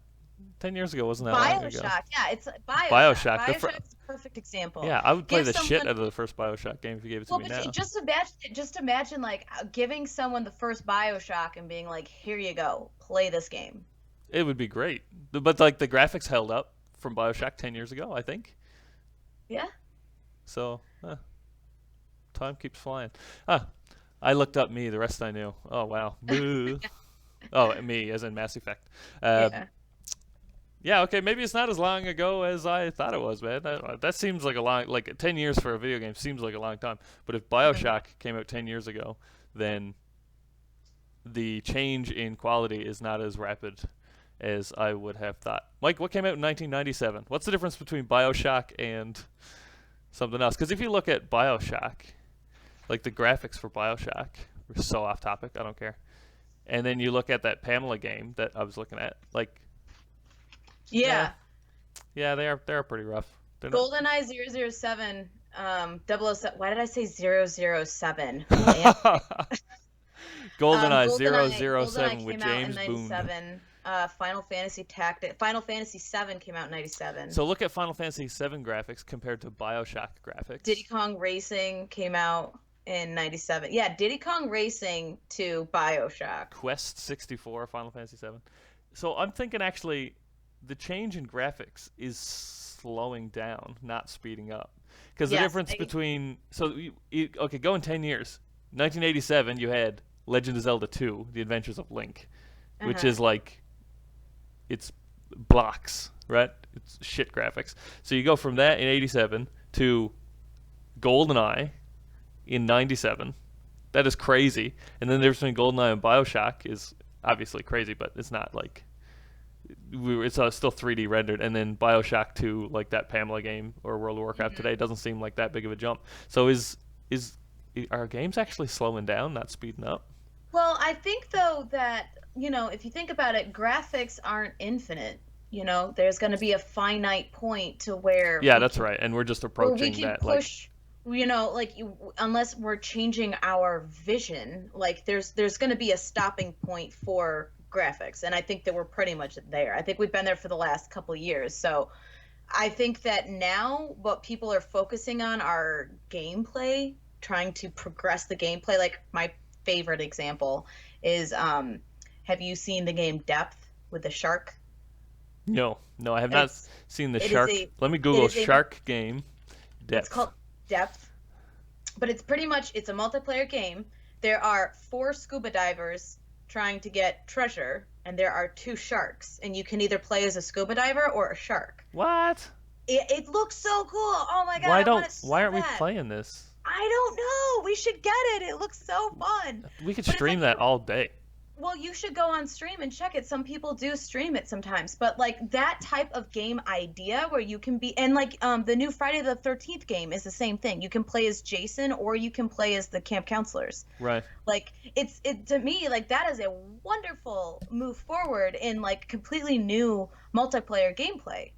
10 years ago wasn't that long ago. Bioshock. Yeah, it's Bioshock. Bioshock, Bioshock's a perfect example. Yeah, I would play Give the shit someone- out of the first Bioshock game if you gave it to Well, me but now. just imagine like giving someone the first Bioshock and being like, "Here you go, play this game." It would be great, but like the graphics held up from Bioshock 10 years ago, I think. Yeah. So, time keeps flying. I looked up me. The rest I knew. Oh wow. Boo. Oh, me as in Mass Effect. Yeah. Yeah, okay, maybe it's not as long ago as I thought it was, man. That seems like a long, like 10 years for a video game seems like a long time. But if Bioshock came out 10 years ago, then the change in quality is not as rapid as I would have thought. Mike, what came out in 1997? What's the difference between Bioshock and something else? Because if you look at Bioshock, like the graphics for Bioshock, we're so off topic, I don't care. And then you look at that Pamela game that I was looking at, like, Yeah. yeah, they're pretty rough. They're not- GoldenEye 007, 007. Why did I say 007? GoldenEye GoldenEye 007 with came out in James Boone. 97. Final Fantasy Final Fantasy 7 came out in 97. So look at Final Fantasy 7 graphics compared to Bioshock graphics. Diddy Kong Racing came out in 97. Yeah, Diddy Kong Racing to Bioshock. Quest 64, Final Fantasy 7. So I'm thinking actually the change in graphics is slowing down, not speeding up. Because the Yes, difference between okay, going 10 years. 1987, you had Legend of Zelda 2: The Adventures of Link, which Uh-huh. is like it's blocks, right? It's shit graphics. So you go from that in 87 to GoldenEye in 97. That is crazy. And then the difference between GoldenEye and BioShock is obviously crazy, but it's not like it's still 3D rendered. And then BioShock 2, like that Pamela game or World of Warcraft today, doesn't seem like that big of a jump. So are games actually slowing down, not speeding up? Well, I think though that, if you think about it, graphics aren't infinite. There's going to be a finite point to where Yeah, that's right. And we're just where approaching we can that. push, unless we're changing our vision, like there's going to be a stopping point for graphics. And I think that we're pretty much there. I think we've been there for the last couple of years. So I think that now what people are focusing on are gameplay, trying to progress the gameplay. Like my favorite example is, have you seen the game Depth with the shark? No, I have not seen the shark. Let me it Google is a- shark game. Depth. It's called Depth, but it's a multiplayer game. There are 4 scuba divers trying to get treasure, and there are 2 sharks, and you can either play as a scuba diver or a shark. What? It looks so cool. Oh my god! Why aren't we bad. playing this? I don't know. We should get it. It looks so fun. We could But it's stream like- that all day. Well, you should go on stream and check it. Some people do stream it sometimes, but like that type of game idea where you can be, and like the new Friday the 13th game is the same thing. You can play as Jason or you can play as the camp counselors. Right. Like it to me, like that is a wonderful move forward in like completely new multiplayer gameplay.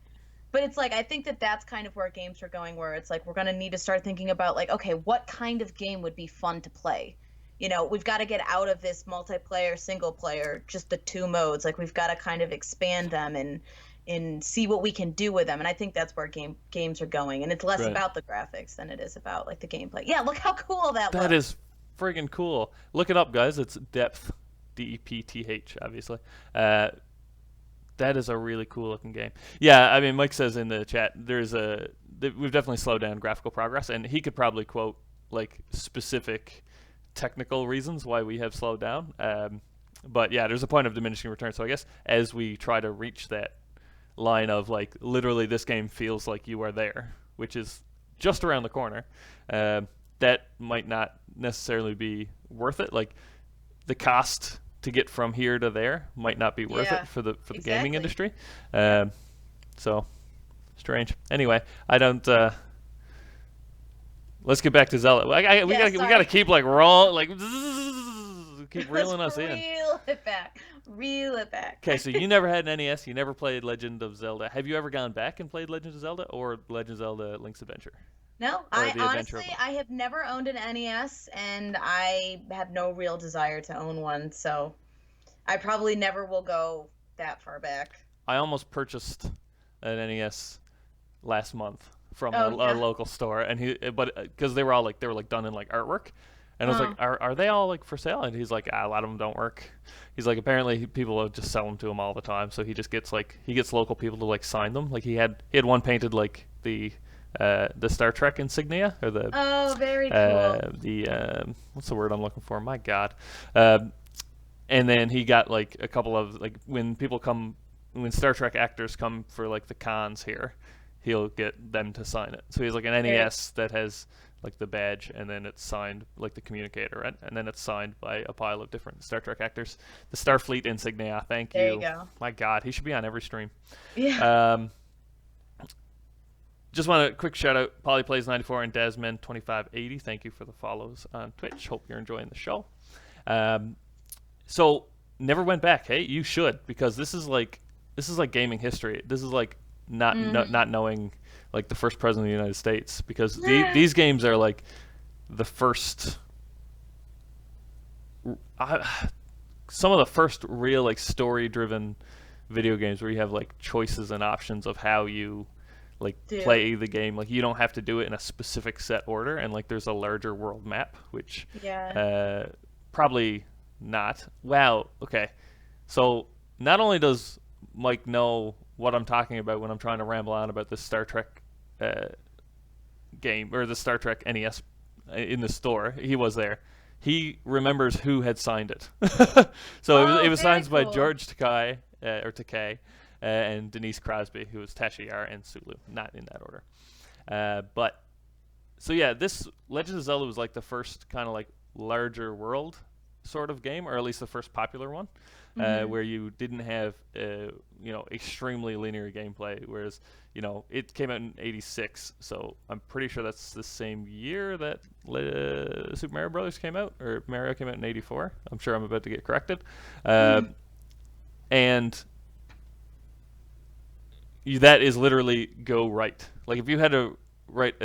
But it's like I think that that's kind of where games are going, where it's like we're going to need to start thinking about like, okay, what kind of game would be fun to play? You know, we've got to get out of this multiplayer, single player, just the two modes. Like we've got to kind of expand them and see what we can do with them. And I think that's where games are going. And it's less Right. about the graphics than it is about like the gameplay. Yeah, look how cool that looks. That is friggin' cool. Look it up, guys. It's Depth, Depth, obviously. That is a really cool looking game. Yeah, I mean, Mike says in the chat, we've definitely slowed down graphical progress, and he could probably quote like specific technical reasons why we have slowed down. But yeah, there's a point of diminishing return. So I guess as we try to reach that line of like literally this game feels like you are there, which is just around the corner, that might not necessarily be worth it. Like the cost to get from here to there might not be worth Yeah, it for the gaming exactly. industry. So strange. Anyway, I don't. Let's get back to Zelda. We gotta keep like keep reeling us in. Reel it back. Reel it back. Okay, so you never had an NES. You never played Legend of Zelda. Have you ever gone back and played Legend of Zelda or Legend of Zelda: Link's Adventure? No, Or I the Adventure of honestly I have never owned an NES and I have no real desire to own one, so I probably never will go that far back. I almost purchased an NES last month from Oh a yeah. local store, and but because they were like done in like artwork, and I was Uh, like, are they all like for sale? And he's like, a lot of them don't work. He's like, apparently people just sell them to him all the time, so he just gets local people to like sign them. Like he had one painted like the Star Trek insignia or oh, very cool. what's the word I'm looking for? My God. And then he got like a couple of like when Star Trek actors come for like the cons here, he'll get them to sign it. So he's like an Very, NES that has like the badge, and then it's signed like the communicator, right? And then it's signed by a pile of different Star Trek actors. The Starfleet insignia, thank there you you. go. My God, he should be on every stream. Yeah. Just want a quick shout out, Polyplays94 and Desmond2580. Thank you for the follows on Twitch. Hope you're enjoying the show. So never went back. Hey, you should, because this is like gaming history. This is like not knowing like the first president of the United States, because these games are like the first some of the first real like story driven video games where you have like choices and options of how you like Dude. play the game. Like you don't have to do it in a specific set order, and like there's a larger world map, which Yeah. probably not. Wow. Okay. So not only does Mike know what I'm talking about when I'm trying to ramble on about this Star Trek game or the Star Trek NES in the store, he was there. He remembers who had signed it. So Oh, it was very signed by cool. George Takei, and Denise Crosby, who was Tashiar and Sulu, not in that order. But so yeah, this Legend of Zelda was like the first kind of like larger world sort of game, or at least the first popular one, where you didn't have extremely linear gameplay. Whereas it came out in '86, so I'm pretty sure that's the same year that Super Mario Brothers came out, or Mario came out in '84. I'm sure I'm about to get corrected, and that is literally go right. Like if you had to write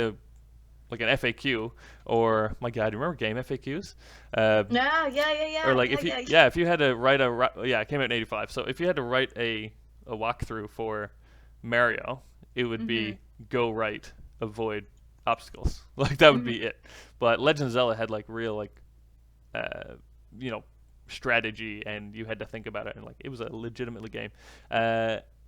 like an FAQ, or my God, you remember game FAQs? Yeah. Or like Yeah. if you had to write it came out in '85. So if you had to write a walkthrough for Mario, it would be go right, avoid obstacles. Like that would be it. But Legend of Zelda had like real like strategy, and you had to think about it, and like it was a legitimately game.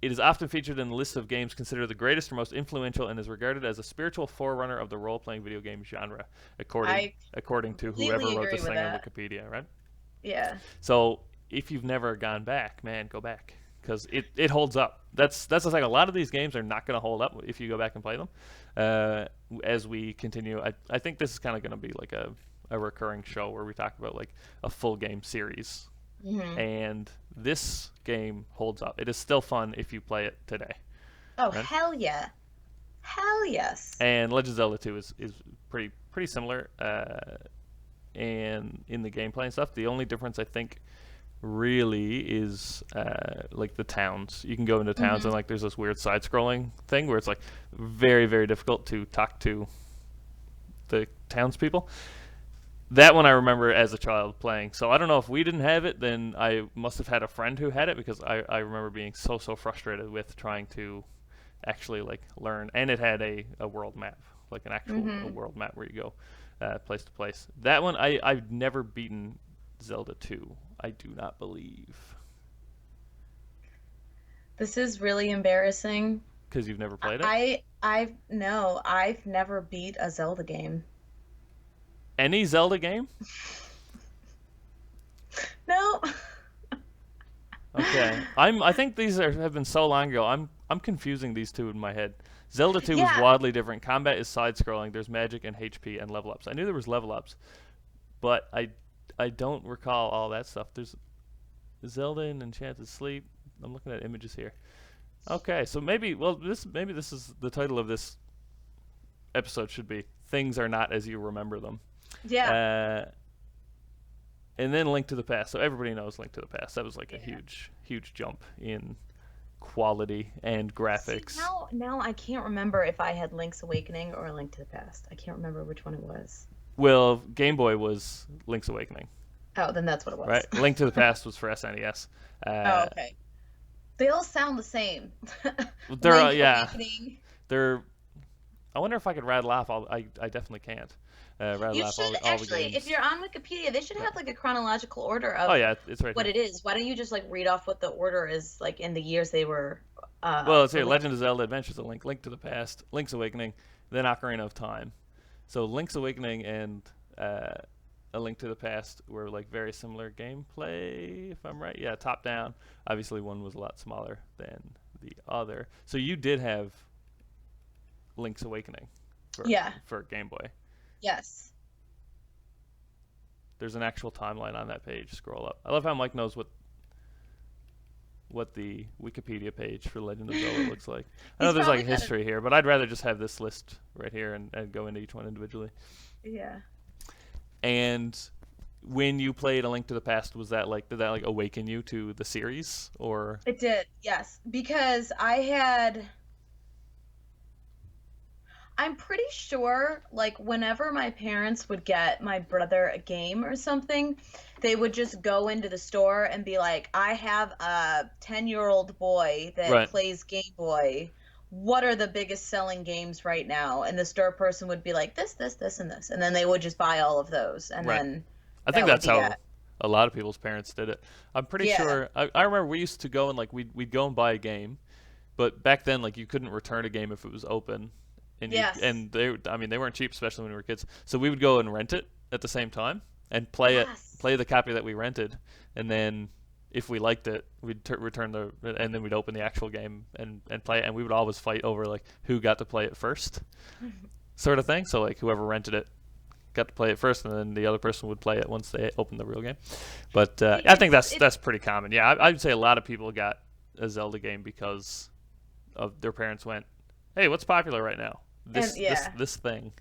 It is often featured in the list of games considered the greatest or most influential, and is regarded as a spiritual forerunner of the role-playing video game genre, according to whoever completely wrote agree this with thing on that. Wikipedia, right? Yeah. So if you've never gone back, man, go back, because it holds up. That's the thing. A lot of these games are not going to hold up if you go back and play them. As we continue, I think this is kind of going to be like a recurring show where we talk about like a full game series Hmm. and this game holds up. It is still fun if you play it today. Oh, Right? hell yeah. Hell yes. And Legend of Zelda 2 is pretty similar, and in the gameplay and stuff. The only difference I think really is like the towns. You can go into towns and Hmm. like there's this weird side-scrolling thing where it's like very difficult to talk to the townspeople. That one I remember as a child playing. So I don't know if we didn't have it, then I must have had a friend who had it because I remember being so frustrated with trying to actually like learn. And it had a world map, like an actual a Hmm. world map where you go place to place. That one I've never beaten Zelda 2. I do not believe This is really embarrassing. because you've never played it. I've no, I've never beat a Zelda game. Any Zelda game? No. Okay. I think have been so long ago. I'm confusing these two in my head. Zelda 2 is Yeah. wildly different. Combat is side scrolling. There's magic and HP and level ups. I knew there was level ups, but I don't recall all that stuff. There's Zelda and Enchanted Sleep. I'm looking at images here. Okay, so maybe this is the title of this episode should be Things Are Not As You Remember Them. Yeah. Uh and then Link to the Past. So everybody knows Link to the Past. That was like a Yeah. huge jump in quality and See, graphics. now I can't remember if I had Link's Awakening or Link to the Past. I can't remember which one it was. Well, Game Boy was Link's Awakening, Oh, then that's what it right? was. Link to the Past was for SNES. Oh, Uh, okay. They all sound the same. they're Link yeah, Awakening. they're. I wonder if I could rattle off all. I definitely can't rattle You off should all the actually, if games. you're on Wikipedia, they should Yeah. have like a chronological order Oh of yeah, it's right what here. it is. Why don't you just like read off what the order is like in the years they were Well, it's here: released? Legend of Zelda: Adventures of Link, Link to the Past, Link's Awakening, then Ocarina of Time. So Link's Awakening and A Link to the Past were like very similar gameplay, if I'm right. Yeah, top down. Obviously, one was a lot smaller than the other. So you did have Link's Awakening Yeah. for Game Boy. Yes. There's an actual timeline on that page. Scroll up. I love how Mike knows what the Wikipedia page for Legend of Zelda looks like. I know He's there's like probably a got history here, but I'd rather just have this list right here and go into each one individually. Yeah. And when you played A Link to the Past, was that like did that like awaken you to the series or It did. Yes, because I'm pretty sure, like, whenever my parents would get my brother a game or something, they would just go into the store and be like, I have a 10-year-old boy that right? plays Game Boy. What are the biggest selling games right now? And the store person would be like, this, and this. And then they would just buy all of those. And Right. then I think that would that's be how that. a lot of people's parents did it. I'm pretty Yeah. sure. I remember we used to go and like we'd go and buy a game, but back then like you couldn't return a game if it was open, Yes. they weren't cheap, especially when we were kids. So we would go and rent it at the same time and Yes. play the copy that we rented, and then if we liked it, we'd return and then we'd open the actual game and play it, and we would always fight over like who got to play it first, sort of thing. So like whoever rented it got to play it first, and then the other person would play it once they opened the real game. But See, I think it's that's pretty common. Yeah, I'd say a lot of people got a Zelda game because of their parents went, "Hey, what's popular right now? and yeah. This thing."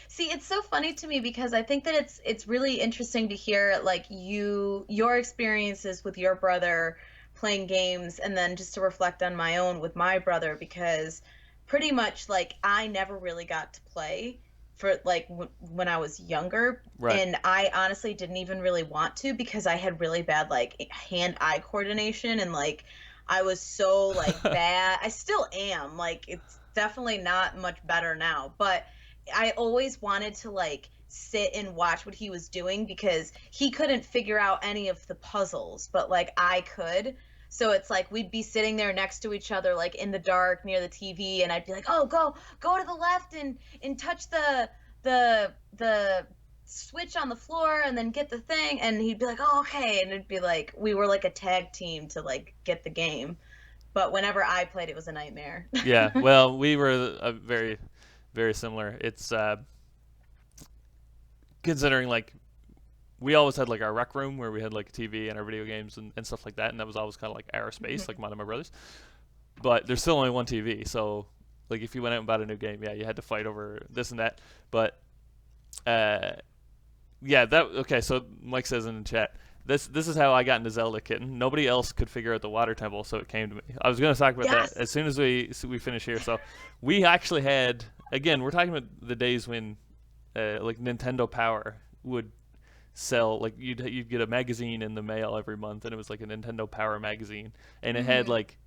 See, it's so funny to me because I think that it's really interesting to hear like your experiences with your brother playing games and then just to reflect on my own with my brother because pretty much like I never really got to play for like when I was younger Right. and I honestly didn't even really want to because I had really bad like hand-eye coordination and like I was so like bad. I still am. Like it's definitely not much better now, but I always wanted to like sit and watch what he was doing because he couldn't figure out any of the puzzles, but like I could. So it's like we'd be sitting there next to each other like in the dark near the TV and I'd be like, "Oh, go to the left and touch the switch on the floor and then get the thing." And he'd be like, "Oh, okay." And it'd be like we were like a tag team to like get the game. But whenever I played it was a nightmare. Yeah. Well, we were very similar. It's considering like we always had like our rec room where we had like a TV and our video games and stuff like that, and that was always kind of like our space, like mine and my brother's. But there's still only one TV, so like if you went out and bought a new game, yeah, you had to fight over this and that. But uh, yeah, that okay. So Mike says in the chat, this is how I got into Zelda, kitten. Nobody else could figure out the water temple, so it came to me. I was going to talk about Yes. that as soon as we finish here. So we actually had, again, we're talking about the days when like Nintendo Power would sell, like you'd get a magazine in the mail every month, and it was like a Nintendo Power magazine, and it had like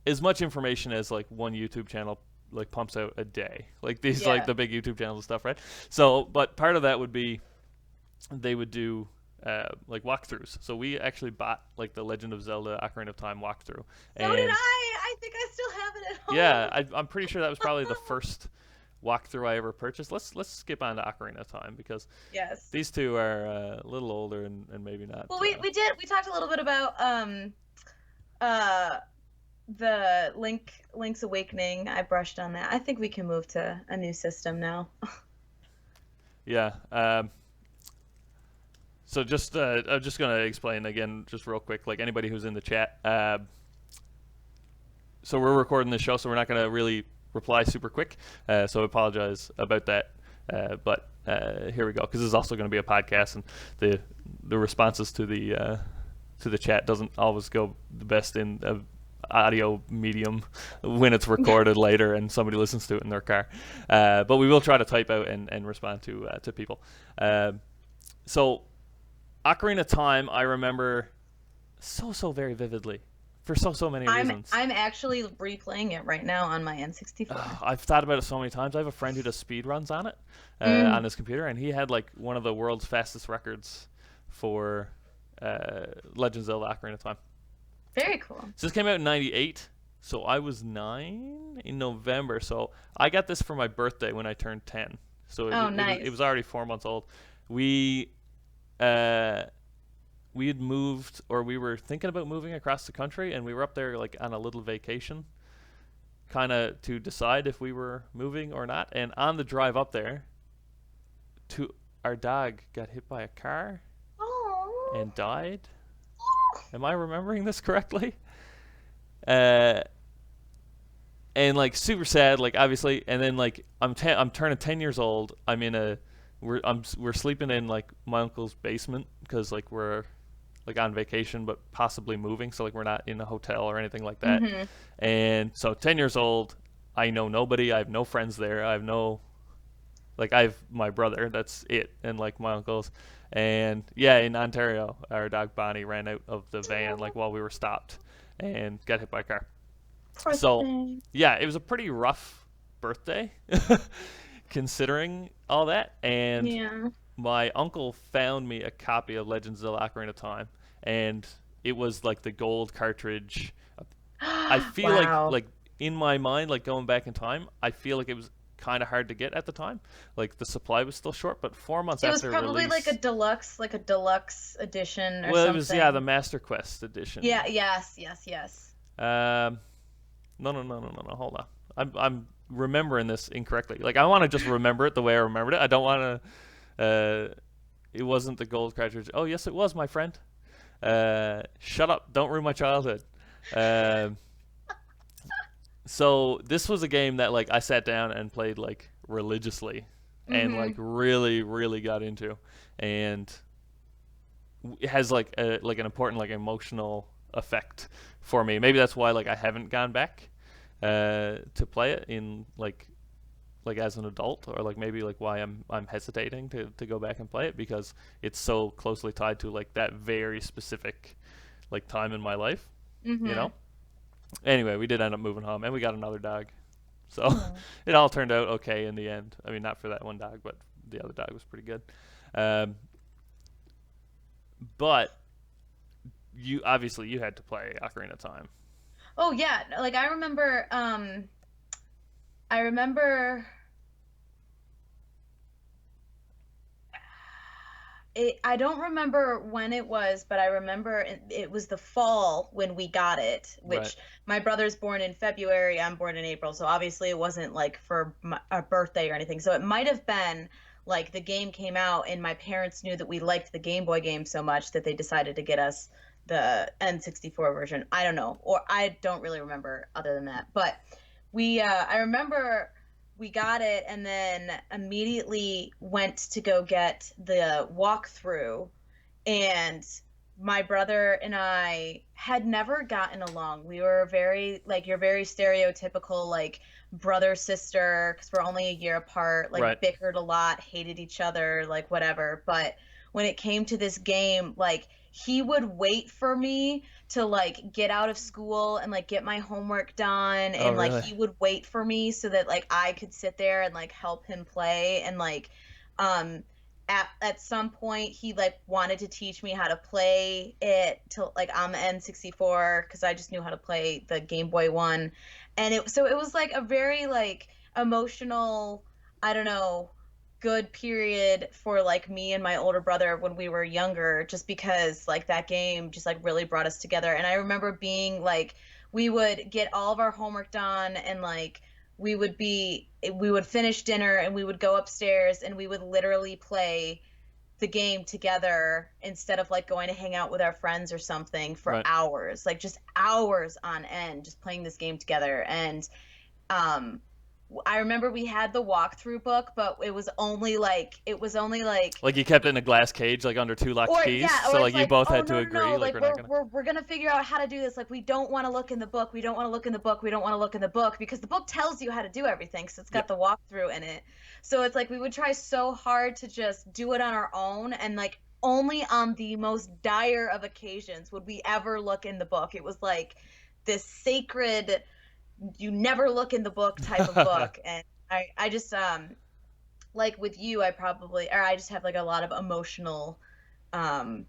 as much information as like one YouTube channel like pumps out a day, like these like Yeah. the big YouTube channels and stuff, right? So, but part of that would be they would do like walkthroughs. So we actually bought like the Legend of Zelda Ocarina of Time walkthrough, So did and I. I think I still have it at home. yeah, I'm pretty sure that was probably the first walkthrough I ever purchased. Let's skip on to Ocarina of Time because Yes. these two are a little older and maybe not. Well, we we talked a little bit about uh the Link's Awakening. I brushed on that. I think we can move to a new system now. Yeah. So just I'm just gonna explain again, just real quick, like anybody who's in the chat. So we're recording this show, so we're not gonna really reply super quick. So I apologize about that. But here we go, because this is also going to be a podcast, and the responses to the chat doesn't always go the best in a audio medium when it's recorded later and somebody listens to it in their car. But we will try to type out and respond to people. So Ocarina of Time, I remember so very vividly for so many reasons. I'm actually replaying it right now on my N64. I've thought about it so many times. I have a friend who does speed runs on it on his computer, and he had like one of the world's fastest records for Legend of Zelda Ocarina of Time. Very cool. So this came out in '98, so I was 9 in November. So I got this for my birthday when I turned 10. So Nice. it was already 4 months old. We had moved, or we were thinking about moving across the country, and we were up there like on a little vacation, kind of to decide if we were moving or not. And on the drive up there, our dog got hit by a car Oh. and died. Am I remembering this correctly? And like super sad, like obviously. And then like I'm turning 10 years old. We're sleeping in like my uncle's basement because like we're like on vacation but possibly moving, so like we're not in a hotel or anything like that. And so 10 years old, I know nobody, I have no friends there, I have my brother, that's it, and like my uncles. And yeah, in Ontario, our dog Bonnie ran out of the van like while we were stopped and got hit by a car. Poor So thing. yeah, it was a pretty rough birthday considering all that. And Yeah. my uncle found me a copy of Legend of Zelda Ocarina of Time, and it was like the gold cartridge. I feel Wow. like in my mind, like going back in time, I feel like it was kind of hard to get at the time. Like the supply was still short, but 4 months It was after probably release, like a deluxe edition or well, something. it was the Master Quest edition. Yeah. Yes. No, hold on. I'm remembering this incorrectly. Like I want to just remember it the way I remembered it. I don't want to. It wasn't the gold cartridge. Oh yes, it was, my friend. Shut up! Don't ruin my childhood. So this was a game that like I sat down and played like religiously, and like really got into, and it has like an important like emotional effect for me. Maybe that's why like I haven't gone back to play it in like as an adult, or like maybe like why I'm hesitating to go back and play it, because it's so closely tied to like that very specific like time in my life, you know. Anyway, we did end up moving home, and we got another dog, so it all turned out okay in the end. I mean, not for that one dog, but the other dog was pretty good. But you obviously you had to play Ocarina of Time. Oh yeah, like I remember I don't remember when it was, but I remember it was the fall when we got it, which Right. my brother's born in February, I'm born in April, so obviously it wasn't like for a birthday or anything. So it might have been like the game came out and my parents knew that we liked the Game Boy game so much that they decided to get us the N64 version. I don't know, or I don't really remember other than that. But I remember we got it and then immediately went to go get the walkthrough, and my brother and I had never gotten along. We were very, like, you're very stereotypical, like, brother sister, because we're only a year apart, like, Right. bickered a lot, hated each other, like, whatever. But when it came to this game, like, he would wait for me to, like, get out of school and, like, get my homework done. Oh, And, like, really? he would wait for me so that, like, I could sit there and, like, help him play. And, like, um, at some point he like wanted to teach me how to play it to like on the N64 because I just knew how to play the Game Boy one. And it was like a very like emotional, I don't know, good period for like me and my older brother when we were younger, just because like that game just like really brought us together. And I remember being like, we would get all of our homework done, and like we would finish dinner and we would go upstairs and we would literally play the game together instead of like going to hang out with our friends or something for Right. hours, like just hours on end, just playing this game together. And um I remember we had the walkthrough book, but it was only like Like you kept it in a glass cage, like under two locked or keys. yeah, So or like it's you like, both oh had to no, no, agree, no, like like we're not we're gonna. we're we're gonna figure out how to do this. Like we don't want to look in the book. We don't want to look in the book. We don't want to look in the book because the book tells you how to do everything. So it's got Yep. the walkthrough in it. So it's like we would try so hard to just do it on our own, and like only on the most dire of occasions would we ever look in the book. It was like this sacred, you never look in the book type of book. And I just like with you, I just have like a lot of emotional um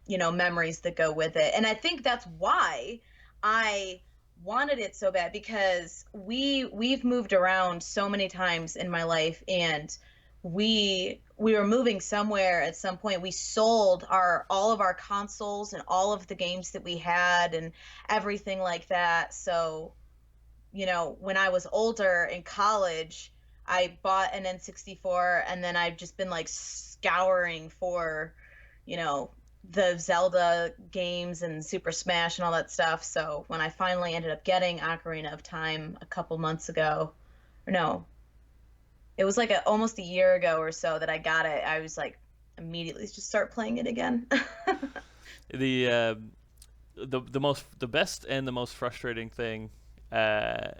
memories that go with it. And I think that's why I wanted it so bad, because we've moved around so many times in my life, and we were moving somewhere at some point. We sold our all of our consoles and all of the games that we had and everything like that. So when I was older in college, I bought an N64, and then I've just been like scouring for, you know, the Zelda games and Super Smash and all that stuff. So when I finally ended up getting Ocarina of Time a couple months ago, or no, it was like almost a year ago or so that I got it, I was like immediately just start playing it again. The the best and the most frustrating thing uh,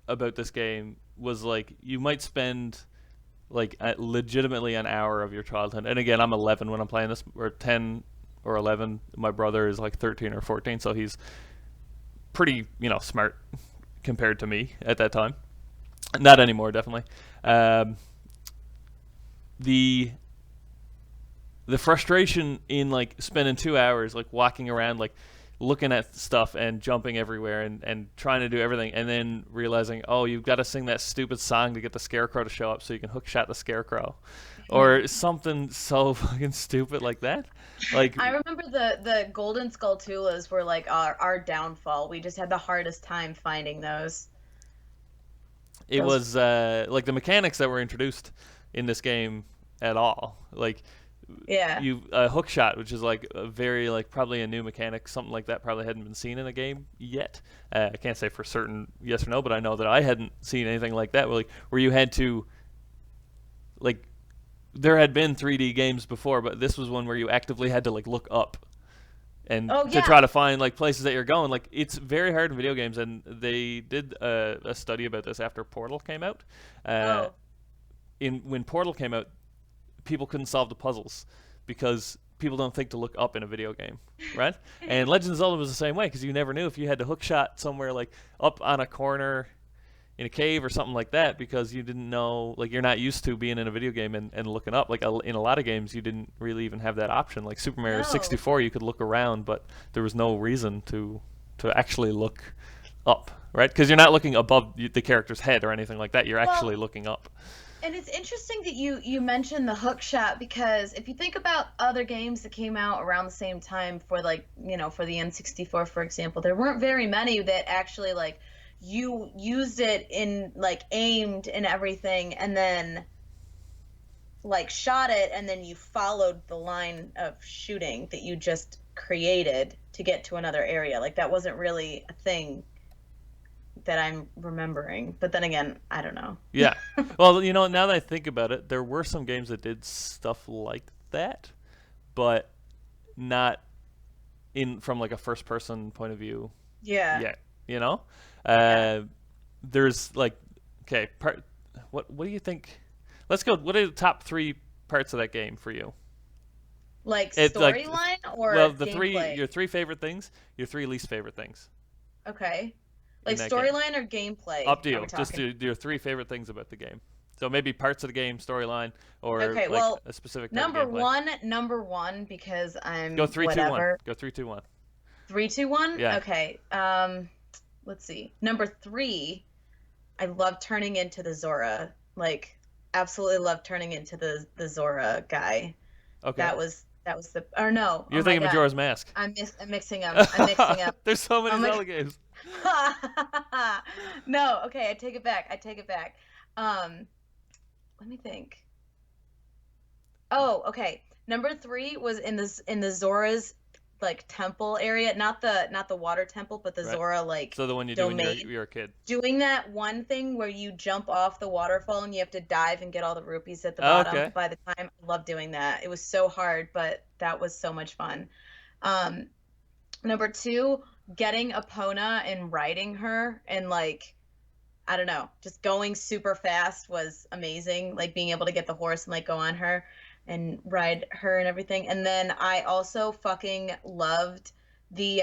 about this game was like you might spend like legitimately an hour of your childhood. And again, I'm 11 when I'm playing this, or 10 or 11. My brother is like 13 or 14, so he's pretty smart compared to me at that time. Not anymore, definitely. Um, the the frustration in like spending 2 hours like walking around like looking at stuff and jumping everywhere and trying to do everything, and then realizing, oh, you've got to sing that stupid song to get the scarecrow to show up so you can hook shot the scarecrow, or something so fucking stupid like that. Like I remember the Golden Skulltulas were like our downfall. We just had the hardest time finding those. it Those was like the mechanics that were introduced in this game at all. Like Yeah. you hook shot, which is like a very like probably a new mechanic, something like that probably hadn't been seen in a game yet. I can't say for certain yes or no, but I know that I hadn't seen anything like that. Where you had to like there had been 3D games before, but this was one where you actively had to like look up and Oh to yeah. try to find like places that you're going. Like it's very hard in video games, and they did a study about this after Portal came out. Uh, Oh. in when Portal came out, people couldn't solve the puzzles because people don't think to look up in a video game, right? And Legend of Zelda was the same way because you never knew if you had to hook shot somewhere like up on a corner in a cave or something like that, because you didn't know, like you're not used to being in a video game and looking up. Like in a lot of games you didn't really even have that option. Like Super Mario No. 64, you could look around, but there was no reason to actually look up, right? Because you're not looking above the character's head or anything like that. You're actually Well, looking up. and it's interesting that you mentioned the hook shot, because if you think about other games that came out around the same time for like, for the N64, for example, there weren't very many that actually like you used it in like aimed and everything, and then like shot it and then you followed the line of shooting that you just created to get to another area. Like that wasn't really a thing that I'm remembering. But then again, I don't know. Yeah. Well, now that I think about it, there were some games that did stuff like that, but not in from like a first person point of view Yeah. yet. You know, Yeah. uh, there's like, okay, what do you think? Let's go. What are the top three parts of that game for you? Like It's like, storyline well, or the three gameplay? your three favorite things, your three least favorite things Okay. in Like that game. storyline or gameplay Up to are we you. Just talking? do your three favorite things about the game. So maybe parts of the game, storyline, or Okay, like well, a specific type of gameplay. number one, because Go I'm three, two, one. whatever. Go 3, 2, 1. 3, 2, 1? Yeah. Okay. Let's see. Number three, I love turning into the Zora. Like, absolutely love turning into the Zora guy. Okay. That was the, or no, oh You're my thinking God. Majora's Mask. I'm mixing them. I'm mixing up. There's so Oh many my Zelda games. No, okay, I take it back. I take it back. Um, Let me think. Oh, okay. Number three was in the Zora's like temple area, not the water temple, but the Right. Zora like So the one you do when you're domain. you're a kid. Doing that one thing where you jump off the waterfall and you have to dive and get all the rupees at the Oh, bottom. okay. By the time, I love doing that. It was so hard, but that was so much fun. Um, Number two, getting Epona and riding her and like I don't know, just going super fast was amazing. Like being able to get the horse and like go on her and ride her and everything. And then I also fucking loved the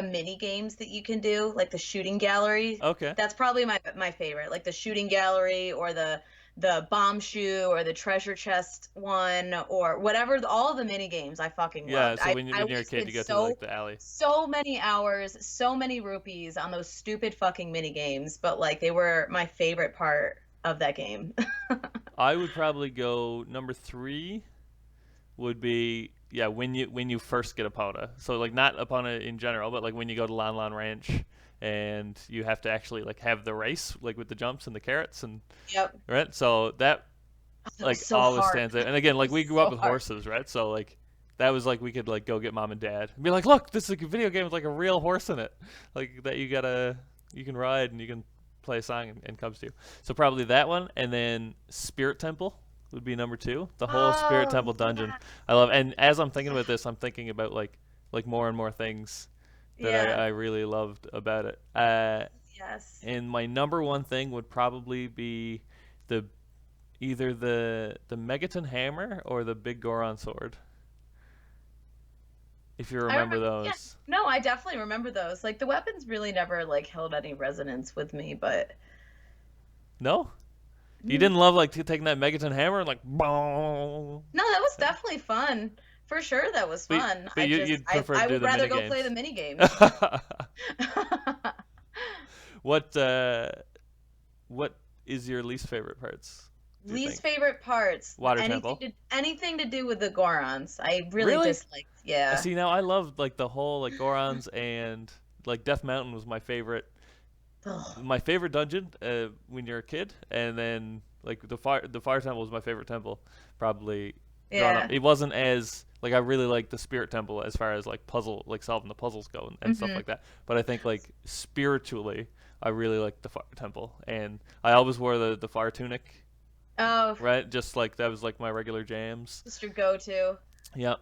mini games that you can do, like the shooting gallery. Okay. That's probably my favorite, like the shooting gallery or the bomb shoe or the treasure chest one or whatever. All the mini games I fucking Yeah. loved. So when I you're a kid, wasted you go to like the alley. so many hours, so many rupees on those stupid fucking mini games, but like they were my favorite part of that game. I would probably go number three. Would be, yeah, when you first get Epona. So like not Epona in general, but like when you go to Lon Lon Ranch and you have to actually like have the race like with the jumps and the carrots and Yep. right. So that Oh, that was like so always hard. stands out. And again, It like was we grew up so with hard. horses, right? So like that was like we could like go get mom and dad and be like, look, this is like a video game with like a real horse in it, like that you can ride and you can play a song and comes to you. So probably that one, and then Spirit Temple would be number two. The whole Spirit Oh Temple dungeon, yeah. I love. And as I'm thinking Yeah. about this, I'm thinking about like more and more things that Yeah. I really loved about it. Yes. And my number one thing would probably be the either the Megaton hammer or the big Goron sword. If you I remember remember, yeah. those. No, I definitely remember those. Like the weapons really never like held any resonance with me, but No? You mm, didn't love like taking that Megaton hammer and like boom. no, that was definitely fun. For sure that was But fun. but you'd prefer to I do would the rather mini go play games. the mini games. what what is your least favorite parts? Do you Least think? favorite parts. Water Temple. Anything to do with the Gorons. I really Really? disliked. Yeah. See, now I loved like the whole like Gorons and like Death Mountain was Ugh. my favorite dungeon when you're a kid, and then like the fire temple was my favorite temple probably growing up. Yeah. It wasn't as like I really like the spirit temple as far as like puzzle like solving the puzzles go and stuff Hmm. like that. But I think like spiritually, I really like the fire temple, and I always wore the fire tunic, Oh, right? Just like that was like my regular jams. just your go-to. Yep.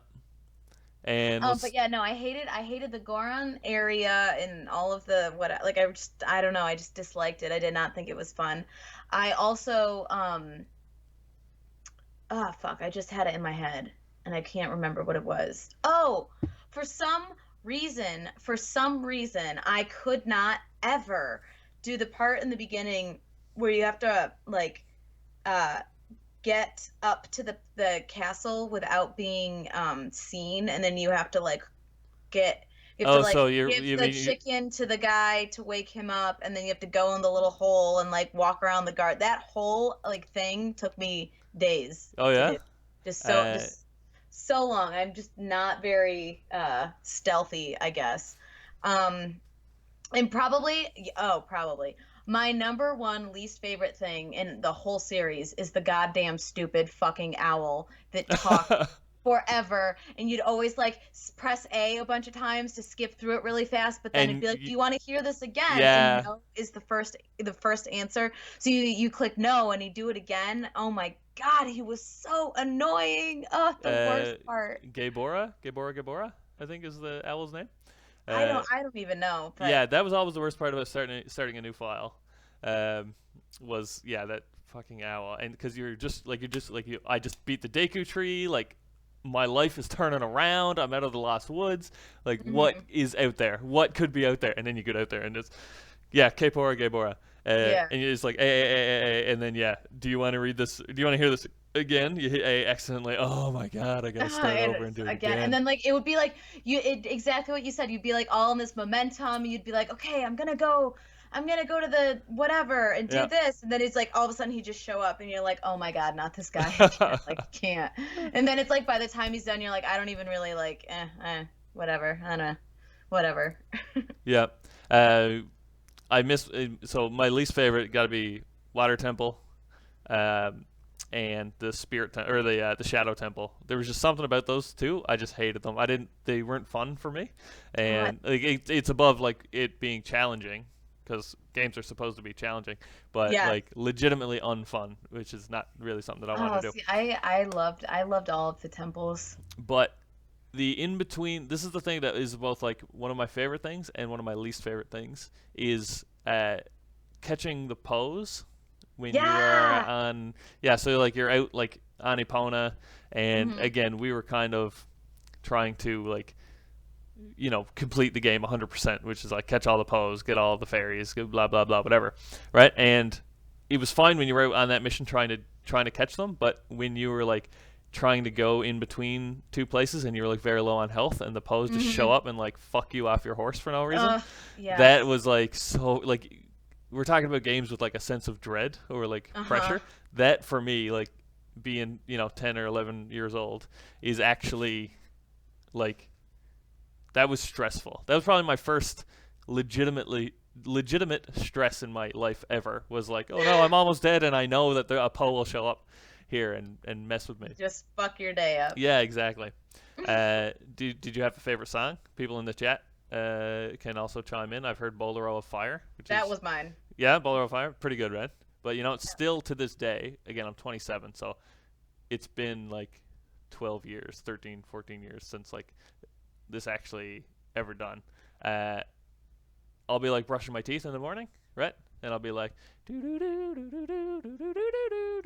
And was But yeah, no, I hated the Goron area and all of the what like I don't know, I just disliked it. I did not think it was fun. I also oh fuck, I just had it in my head and I can't remember what it was. Oh, for some reason I could not ever do the part in the beginning where you have to like uh get up to the castle without being seen, and then you have to oh, so like you're give you the mean chicken to the guy to wake him up, and then you have to go in the little hole and like walk around the guard. That whole like thing took me days oh to yeah. do. Uh, Just so long. I'm just not very stealthy, I guess. um and probably, oh, probably. My number one least favorite thing in the whole series is the goddamn stupid fucking owl that talks forever, and you'd always like press A bunch of times to skip through it really fast, but then it'd And be like, do you want to hear this again? And yeah, no is the first answer. So you click no and you do it again. Oh my God, he was so annoying. Oh, the uh, worst part. Gabora, I think is the owl's name. I Uh, don't I don't even know, but yeah, that was always the worst part about starting a new file. Um, was yeah that fucking owl, and because I just beat the Deku tree, like my life is turning around. I'm out of the Lost Woods. Like, what mhm. is out there? What could be out there? And then you get out there, and it's yeah, Kpora, Gabora, Yeah. and you're just like, and then yeah, do you want to read this? Do you want to hear this again? You hit A accidentally. Oh my god, I gotta start And over and do it again, and again. then like it would be like exactly what you said. You'd be like all in this momentum. You'd be like, okay, I'm gonna go to the whatever and do Yeah. this, and then it's like all of a sudden he just show up, and you're like, oh my God, not this guy again. Like, I can't. And then it's like by the time he's done, you're like, I don't even really like, whatever, I don't know, whatever. Yeah. I miss so my least favorite got to be Water Temple, um, and the or the Shadow Temple. There was just something about those two. I just hated them. I didn't. They weren't fun for me, Uh, and like it's above like it being challenging because games are supposed to be challenging, but yeah. like legitimately unfun, which is not really something that I want Oh, to do. see, I loved all of the temples. But the in between, this is the thing that is both like one of my favorite things and one of my least favorite things is catching the pose when you are Yeah. on. Yeah, so like you're out like on Epona, and Hmm. again we were kind of trying to like complete the game 100%, which is like catch all the pose, get all the fairies, blah blah blah, whatever, right? And it was fine when you were out on that mission trying to catch them, but when you were like trying to go in between two places and you were like very low on health and the pose just show Hmm. up and like fuck you off your horse for no reason, Uh, that yes. was like so like we're talking about games with like a sense of dread or like Uh-huh. pressure. That for me, like being 10 or 11 years old, is actually like that was stressful. That was probably my first legitimate stress in my life ever. Was like, oh no, I'm almost dead, and I know that a Poe will show up here and mess with me. Just fuck your day up. Yeah, exactly. Did you have a favorite song? People in the chat can also chime in. I've heard Bolero of Fire, which That is was mine. yeah, Bolero of Fire, pretty good, right? But it's still to this day. Again, I'm 27, so it's been like 12 years, 13, 14 years since like this actually ever done. Uh, I'll be like brushing my teeth in the morning, right? And I'll be like,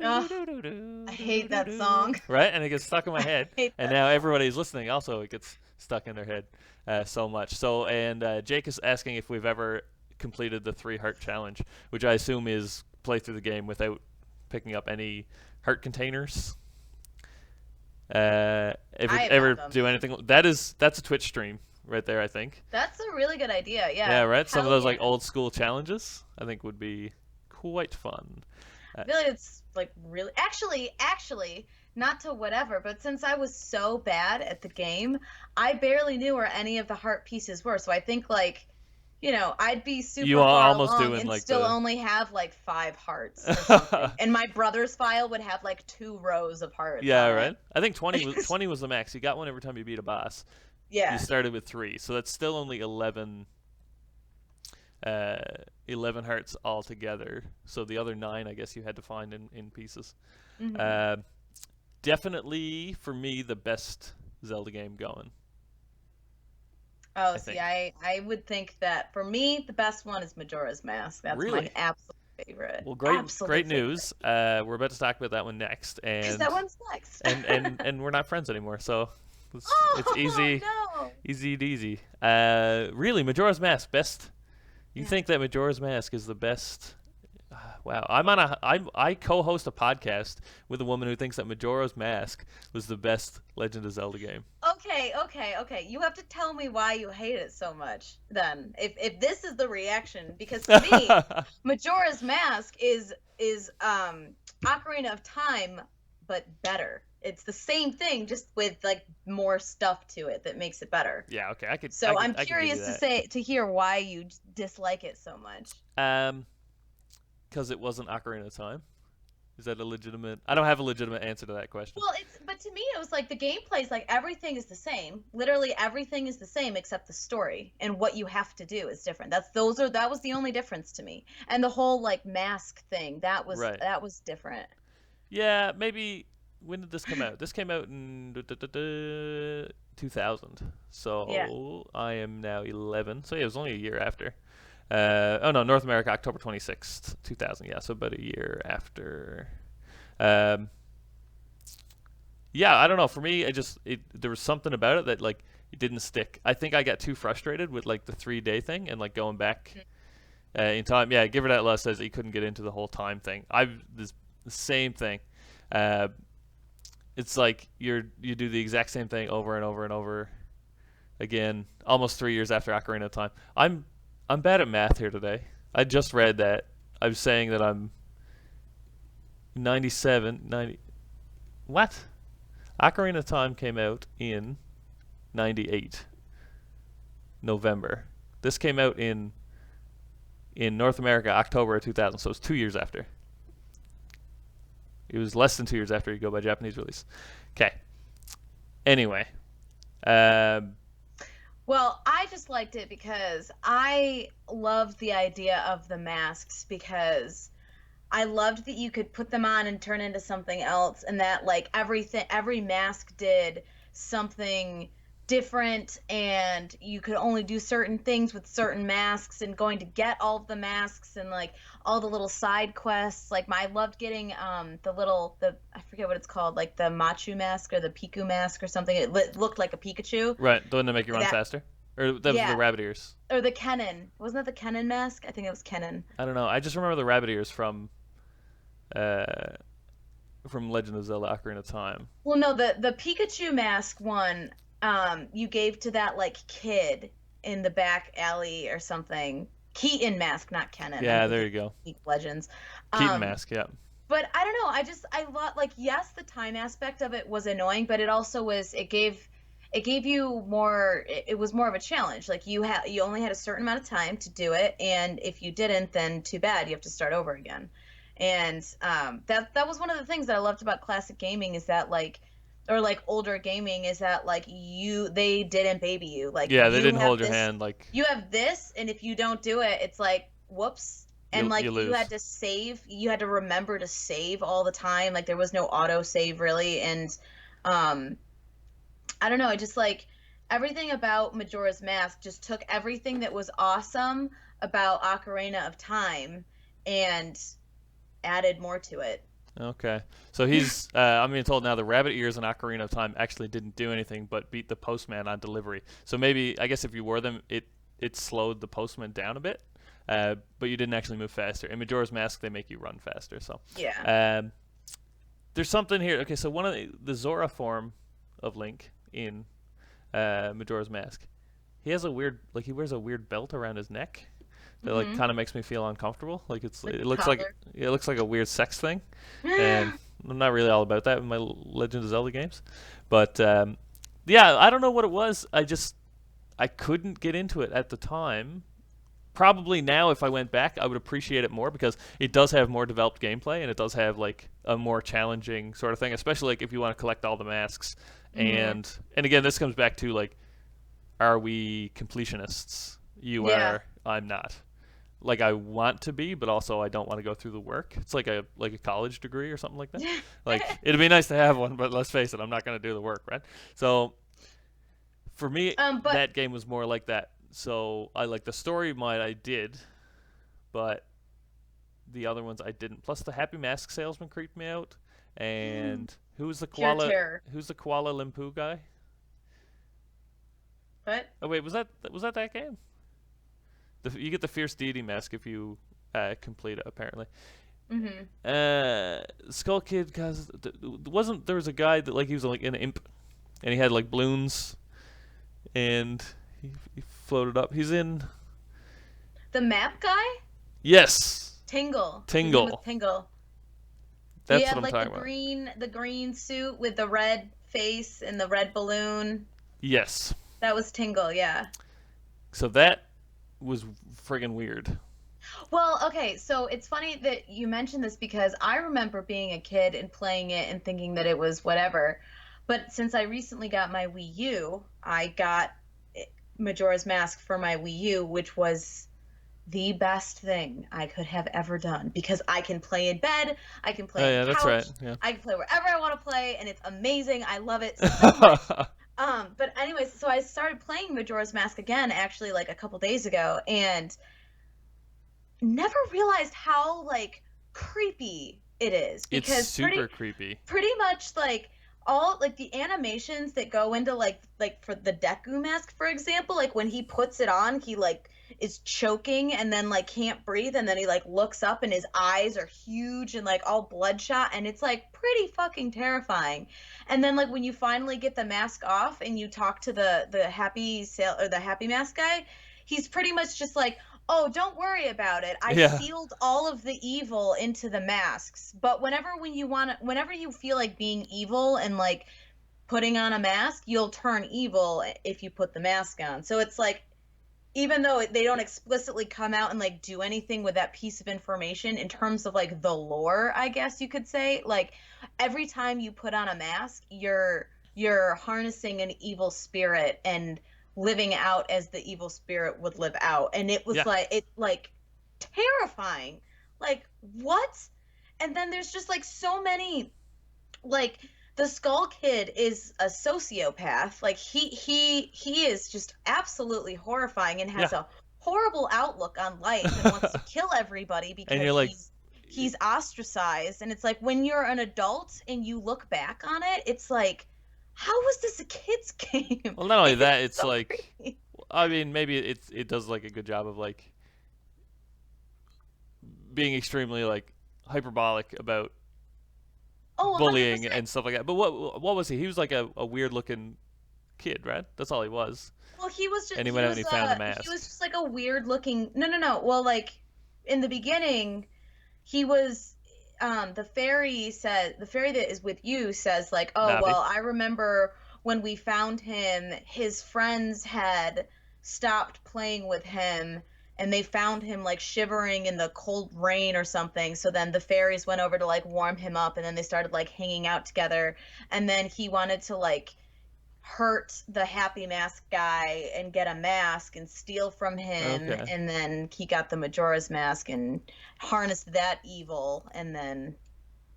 Ugh, I hate that song. right? And it gets stuck in my I head. hate And that now song. everybody's listening. Also, it gets stuck in their head so much. So, and Jake is asking if we've ever completed the 3 heart challenge, which I assume is play through the game without picking up any heart containers. Ever I have ever had them. do anything? That's a Twitch stream right there. I think. That's a really good idea. Yeah, Yeah. right. Some of Hell those yeah. like old school challenges, I think, would be quite fun. Uh, I feel like it's like really actually not to whatever, but since I was so bad at the game, I barely knew where any of the heart pieces were. So I think like, I'd be you super are far almost along doing and like still the. only have like 5 hearts or something. And my brother's file would have like 2 rows of hearts Yeah, on right. I think 20 was it. 20 was the max. You got one every time you beat a boss. You Yeah. started with 3, so that's still only uh, 11 hearts altogether. So the other 9, I guess, you had to find in pieces. Hmm. Uh, Definitely for me the best Zelda game going. Oh, I see, think. I would think that for me, the best one is Majora's Mask. That's my Really? absolute favorite. Well, great Absolute favorite. news. We're about to talk about that one next, Because and that one's next. and we're not friends anymore, so it's Oh easy, no. easy easy. Really, Majora's Mask best. You Yeah. think that Majora's Mask is the best? Wow, I co-host a podcast with a woman who thinks that Majora's Mask was the best Legend of Zelda game. Okay. You have to tell me why you hate it so much then. If this is the reaction, because to me, Majora's Mask is Ocarina of Time, but better. It's the same thing, just with like more stuff to it that makes it better. Yeah, okay, So I'm I could give you curious to hear why you dislike it so much. that. because it wasn't Ocarina of Time? Is that a legitimate? I don't have a legitimate answer to that question. Well, but to me it was like the gameplay's like everything is the same. Literally everything is the same except the story and what you have to do is different. That was the only difference to me. And the whole like mask thing, Right. that was different. Yeah, maybe. When did this come out? This came out in 2000. Yeah. So I am now 11. So yeah, it was only a year after. Oh no, North America, October 26th, 2000. Yeah, so about a year after. Um, yeah, I don't know. For me, there was something about it that like it didn't stick. I think I got too frustrated with like the 3 day thing and like going back in time. Yeah, Give Her That Love says that you couldn't get into the whole time thing. I've this the same thing. Uh, it's like you do the exact same thing over and over and over again, almost 3 years after Ocarina of Time. I'm bad at math here today. I just read that. I was saying that I'm 97, 90. What? Ocarina of Time came out in 98, November. This came out in North America, October of 2000, so it's 2 years after. It was less than 2 years after you go by Japanese release. Okay. Anyway. Um, Well, I just liked it because I loved the idea of the masks because I loved that you could put them on and turn into something else and that like every mask did something different and you could only do certain things with certain masks and going to get all of the masks and like all the little side quests. Like I loved getting the I forget what it's called, like the Machu mask or the Piku mask or something. It looked like a Pikachu. right, the one to make you run That faster? Or that was the yeah, rabbit ears? or the Kennen. Wasn't that the Kennen mask? I think it was Kennen. I don't know. I just remember the rabbit ears uh, from Legend of Zelda Ocarina of Time. Well, no, the Pikachu mask one, you gave to that like kid in the back alley or something. Keaton mask, not Kennen. I'm Yeah, there thinking you go. League of Legends. Keaton Um, mask, yeah. but I don't know. I love like yes, the time aspect of it was annoying, but it also was it gave you more. It was more of a challenge. Like you only had a certain amount of time to do it, and if you didn't, then too bad. You have to start over again. And that was one of the things that I loved about classic gaming is that like or like older gaming is that like they didn't baby you like Yeah, they you didn't have hold your this hand like you have this and if you don't do it it's like whoops and like you you lose. had to save you had to remember to save all the time like there was no auto save really and um I don't know I just like everything about Majora's Mask just took everything that was awesome about Ocarina of Time and added more to it. Okay. So I'm being told now the rabbit ears in Ocarina of Time actually didn't do anything but beat the postman on delivery. So maybe, I guess if you wore them, it slowed the postman down a bit, but you didn't actually move faster. In Majora's Mask, they make you run faster. So Yeah. there's something here. Okay, so one of the Zora form of Link in Majora's Mask, he has he wears a weird belt around his neck that like Hmm. kind of makes me feel uncomfortable. Like Like it the looks like collar. a weird sex thing, and I'm not really all about that in my Legend of Zelda games. But yeah, I don't know what it was. I couldn't get into it at the time. Probably now, if I went back, I would appreciate it more because it does have more developed gameplay and it does have like a more challenging sort of thing, especially like if you want to collect all the masks. Hmm. And again, this comes back to like, are we completionists? You Yeah. are. I'm not. Like I want to be, but also I don't want to go through the work. It's like a college degree or something like that. Like it'd be nice to have one, but let's face it, I'm not going to do the work, right? So for me, But that game was more like that. So I like the story mode I did, but the other ones I didn't. Plus the Happy Mask salesman creeped me out. And pure terror. Who's the Kuala Lumpur guy? But Oh wait, was that game? You get the fierce deity mask if you complete it. Apparently, hmm Skull Kid. Cause wasn't there was a guy that like he was like an imp, and he had like balloons, and he floated up. He's in the map guy, yes, Tingle. His name was Tingle. Tingle. He That's what had I'm like talking about. the green suit with the red face and the red balloon. Yes. That was Tingle. Yeah. So that was friggin' weird. Well, okay, so it's funny that you mentioned this because I remember being a kid and playing it and thinking that it was whatever. But since I recently got my Wii U, I got Majora's Mask for my Wii U, which was the best thing I could have ever done because I can play in bed, I can Oh play on the yeah, that's couch, right. Yeah. I can play wherever I want to play, and it's amazing. I love it so much. But anyways, so I started playing Majora's Mask again actually like a couple days ago, and never realized how like creepy it is It's because super creepy. pretty much like all like the animations that go into like for the Deku mask, for example, like when he puts it on, he like is choking and then like can't breathe, and then he like looks up and his eyes are huge and like all bloodshot, and it's like pretty fucking terrifying. And then like when you finally get the mask off and you talk to the happy sail or the happy mask guy, he's pretty much just like, oh, don't worry about it. I Yeah. sealed all of the evil into the masks. But whenever you feel like being evil and like putting on a mask, you'll turn evil if you put the mask on. So it's like, even though they don't explicitly come out and like do anything with that piece of information in terms of like the lore, I guess you could say, like every time you put on a mask, you're harnessing an evil spirit and living out as the evil spirit would live out. And it was Yeah. like it like terrifying. Like what? And then there's just like so many like the Skull Kid is a sociopath. Like he is just absolutely horrifying and Yeah. has a horrible outlook on life and wants to kill everybody And because you're like, he's ostracized. And it's like when you're an adult and you look back on it, it's like, how was this a kid's game? well, not only that, It's it's so like, creepy. I mean, maybe it does like a good job of like being extremely like hyperbolic about Oh, bullying 100%. and stuff like that. But what was he? He was like a weird looking kid, right? That's all he was. Well, he was just And he went out and he found the he was mask. just like a weird looking. No, no, no. Well, like in the beginning, he was the fairy that is with you says like, oh Navi. well, I remember when we found him, his friends had stopped playing with him and they found him like shivering in the cold rain or something. So then the fairies went over to like warm him up, and then they started like hanging out together, and then he wanted to like hurt the happy mask guy and get a mask and steal from him, Okay. and then he got the Majora's mask and harnessed that evil, and then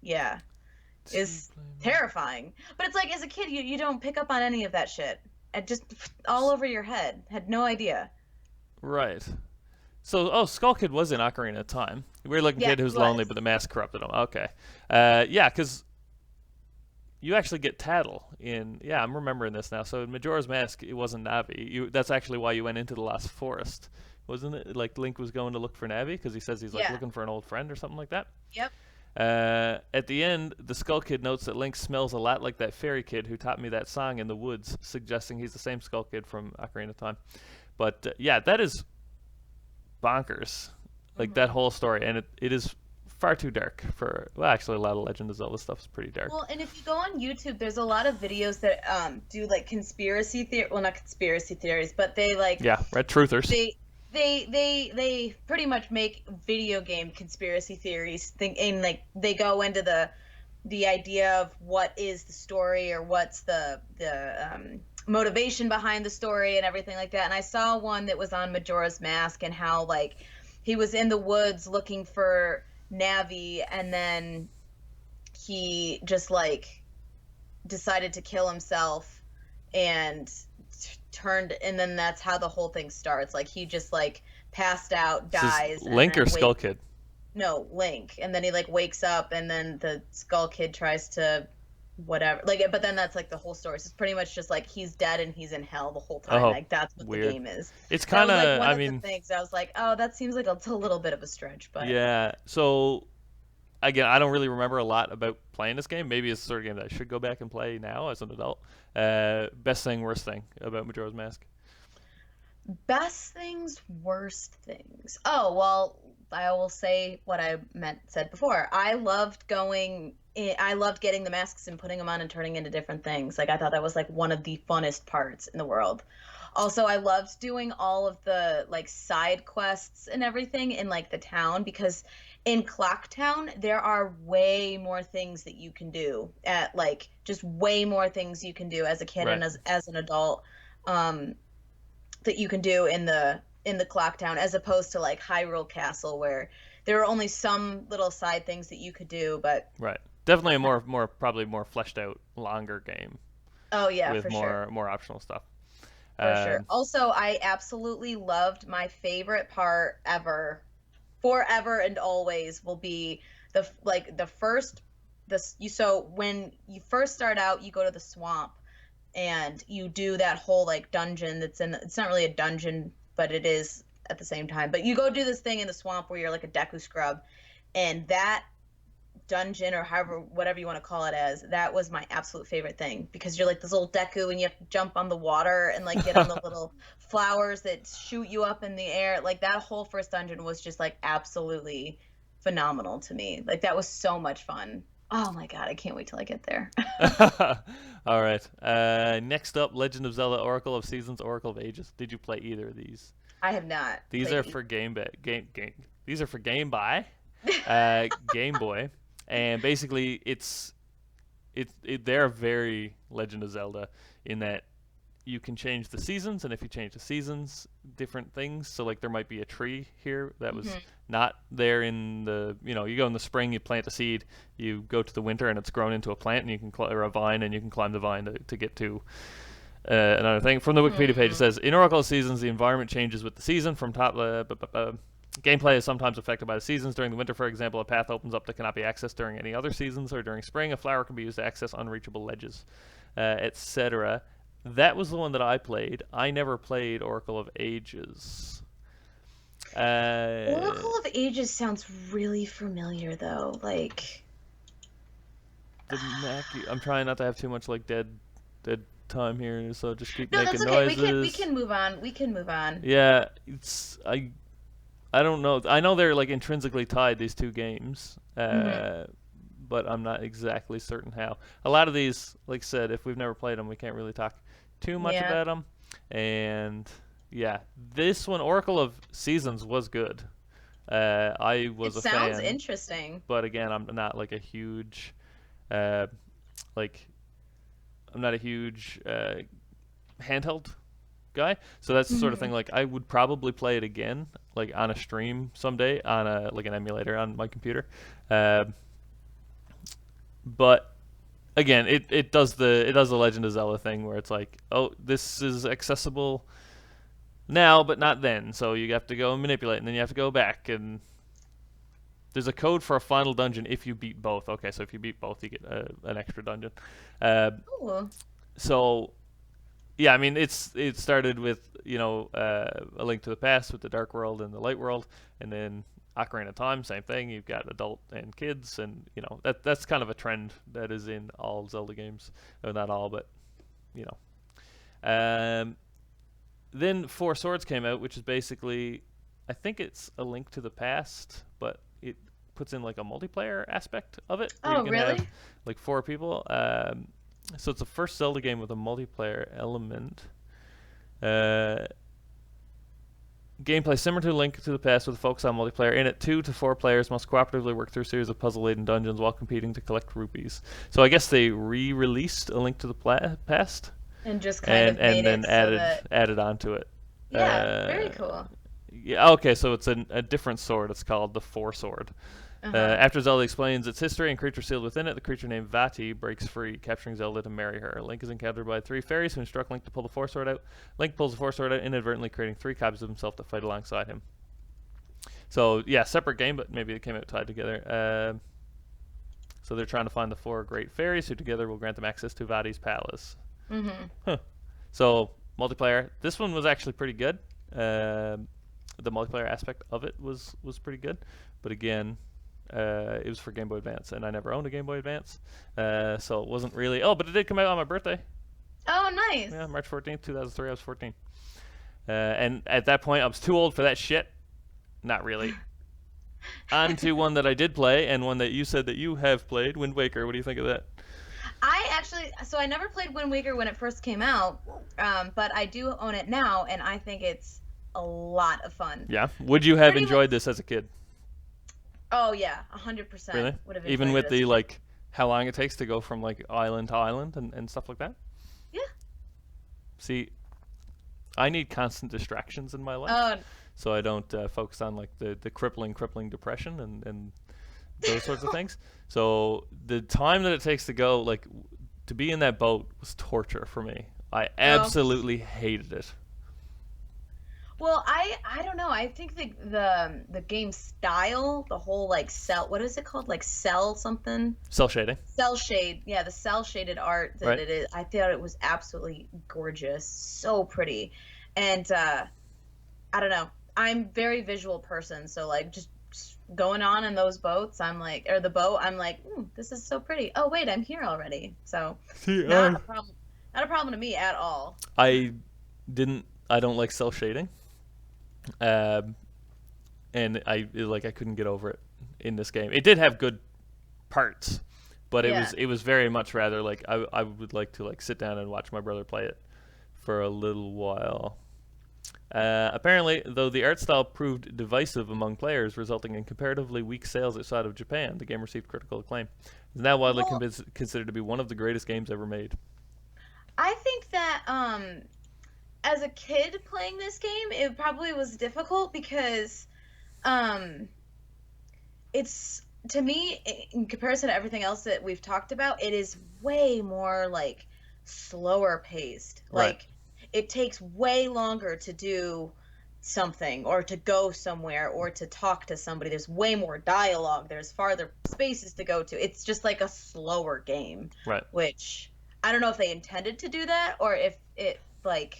yeah, is terrifying. But it's like as a kid you don't pick up on any of that shit. It just all over your head. Had no idea. Right. So, oh, Skull Kid was in Ocarina of Time. Weird looking Yeah, kid who's he lonely, was. but the mask corrupted him. Okay. Yeah, because you actually get Tattle in. Yeah, I'm remembering this now. So in Majora's Mask, it wasn't Navi. That's actually why you went into the Lost Forest, wasn't it? Like Link was going to look for Navi because he says he's like Yeah. looking for an old friend or something like that. Yep. At the end, the Skull Kid notes that Link smells a lot like that fairy kid who taught me that song in the woods, suggesting he's the same Skull Kid from Ocarina of Time. But yeah, that is bonkers. Like that Mhm. whole story, and it is far too dark for. Well, actually, a lot of Legend of Zelda stuff is pretty dark. Well, and if you go on YouTube, there's a lot of videos that do like conspiracy theory, well, not conspiracy theories, but they like Yeah, red truthers. they pretty much make video game conspiracy theories think, and like they go into the idea of what is the story or what's the motivation behind the story and everything like that. And I saw one that was on Majora's Mask and how like he was in the woods looking for Navi, and then he just like decided to kill himself and turned, and then that's how the whole thing starts. Like he just like passed out, This is dies, and Link or then Skull Kid. no, Link, and then he like wakes up, and then the Skull Kid tries to whatever, like, but then that's like the whole story. So it's pretty much just like he's dead and he's in hell the whole time. Oh, Like that's what the weird. game is. It's That kind was like of. one I of the mean, things I was like, oh, that seems like a little bit of a stretch, but yeah. So again, I don't really remember a lot about playing this game. Maybe it's the sort of game that I should go back and play now as an adult. Best thing, worst thing about Majora's Mask. best things, worst things. Oh, well, I will say what I said before. I loved getting the masks and putting them on and turning into different things. Like I thought that was like one of the funnest parts in the world. Also, I loved doing all of the like side quests and everything in like the town because in Clocktown there are way more things that you can do at like just way more things you can do as a kid and Right. as an adult um that you can do in the Clocktown as opposed to like Hyrule Castle where there are only some little side things that you could do, but Right. Definitely a more probably more fleshed out, longer game oh yeah, with for sure. more optional stuff. For sure. Um, Also, I absolutely loved my favorite part ever, forever and always will be the first this you so when you first start out, you go to the swamp and you do that whole like dungeon that's in it's not really a dungeon, but it is at the same time. But you go do this thing in the swamp where you're like a Deku scrub, and that dungeon or however whatever you want to call it as that was my absolute favorite thing because you're like this little Deku and you have to jump on the water and like get on the little flowers that shoot you up in the air. Like that whole first dungeon was just like absolutely phenomenal to me. Like that was so much fun. Oh my god, I can't wait till I get there. all right. Next up, Legend of Zelda: Oracle of Seasons, Oracle of Ages. Did you play either of these? I have not These played are it. for game. These are for Game Boy, Game Boy, and basically they're very Legend of Zelda in that you can change the seasons, and if you change the seasons, different things. So like there might be a tree here that was Mhm. not there in the you go in the spring, you plant a seed, you go to the winter, and it's grown into a plant, and you can or a vine, and you can climb the vine to get to another thing. From the Wikipedia page, it Hmm. says in Oracle Seasons, the environment changes with the season. From top, gameplay is sometimes affected by the seasons. During the winter, for example, a path opens up that cannot be accessed during any other seasons, or during spring, a flower can be used to access unreachable ledges, etc. That was the one that I played. I never played Oracle of Ages. Uh, Oracle of Ages sounds really familiar though. Like the Mac. I'm trying not to have too much like dead time here, so just keep no, that's making okay. We noises. can move on. We can move on. Yeah, it's I don't know. I know they're like intrinsically tied, these two games, Hmm. but I'm not exactly certain how. A lot of these, like I said, if we've never played them, we can't really talk too much Yeah. about them. And yeah, this one, Oracle of Seasons, was good. I It was a sounds fan, interesting. but again, I'm not like a huge, uh, like I'm not a huge handheld guy. So that's the sort of thing Hmm. like I would probably play it again, like on a stream someday on a like an emulator on my computer. Uh, but again, it does the Legend of Zelda thing where it's like, oh, this is accessible now, but not then. So you have to go and manipulate, and then you have to go back and. There's a code for a final dungeon if you beat both. Okay, so if you beat both, you get an extra dungeon. Uh, Ooh. so yeah, I mean, it started with A Link to the Past with the Dark World and the Light World, and then Ocarina of Time, same thing. You've got adult and kids, and that's kind of a trend that is in all Zelda games, or not all, but you know. Um, then Four Swords came out, which is basically, I think it's A Link to the Past, but it puts in like a multiplayer aspect of it where you Oh, can have really? like four people. So it's the first Zelda game with a multiplayer element. Uh, Gameplay similar to Link to the Past with a focus on multiplayer. In it, 2 to 4 players must cooperatively work through a series of puzzle-laden dungeons while competing to collect rupees. So I guess they re-released A Link to the Past And just kind and of made then it so that added onto it. yeah, very Uh, cool. yeah, okay, so it's a different sword. It's called the Four Sword. Uh-huh. After Zelda explains its history and creature sealed within it, the creature named Vati breaks free, capturing Zelda to marry her. Link is encountered by 3 fairies who instruct Link to pull the Four Sword out. Link pulls the Four Sword out, inadvertently creating 3 copies of himself to fight alongside him. So, yeah, separate game, but maybe it came out tied together. So they're trying to find the 4 great fairies who together will grant them access to Vati's palace. Hmm. Huh. So, multiplayer. This one was actually pretty good. The multiplayer aspect of it was pretty good. But again, it was for Game Boy Advance, and I never owned a Game Boy Advance, so it wasn't really. Oh, but it did come out on my birthday. Oh, nice. Yeah, March 14th, 2003. I was 14, and at that point, I was too old for that shit. Not really. On to one that I did play, and one that you said that you have played, Wind Waker. What do you think of that? I never played Wind Waker when it first came out, but I do own it now, and I think it's a lot of fun. Yeah. Would you have Pretty much. enjoyed this as a kid? Oh yeah, 100% Really? would have Even enjoyed it with as a the kid. like how long it takes to go from like island to island and stuff like that? Yeah. See, I need constant distractions in my life, Oh, so I don't focus on like the crippling depression and those sorts of things. So the time that it takes to go, like, to be in that boat was torture for me. I oh. absolutely hated it. Well, I don't know. I think the game style, the whole like cell, what is it called? Like cell something? Cell shading, Cell shade. Yeah, the cell shaded art that right? it is. I thought it was absolutely gorgeous, so pretty. And I don't know. I'm very visual person, so like just going on in those boats, I'm like, or the boat, I'm like, this is so pretty. Oh wait, I'm here already. So See, not a problem. Not a problem to me at all. I didn't. I don't like cell shading, um, and I couldn't get over it in this game. It did have good parts, but it Yeah. was it was very much rather like I would like to like sit down and watch my brother play it for a little while. Apparently, though the art style proved divisive among players, resulting in comparatively weak sales outside of Japan, the game received critical acclaim. It's now widely Well, considered to be one of the greatest games ever made. I think that as a kid playing this game, it probably was difficult because um it's to me in comparison to everything else that we've talked about, it is way more like slower paced. Right. Like it takes way longer to do something or to go somewhere or to talk to somebody. There's way more dialogue. There's farther spaces to go to. It's just like a slower game, Right. which I don't know if they intended to do that or if it like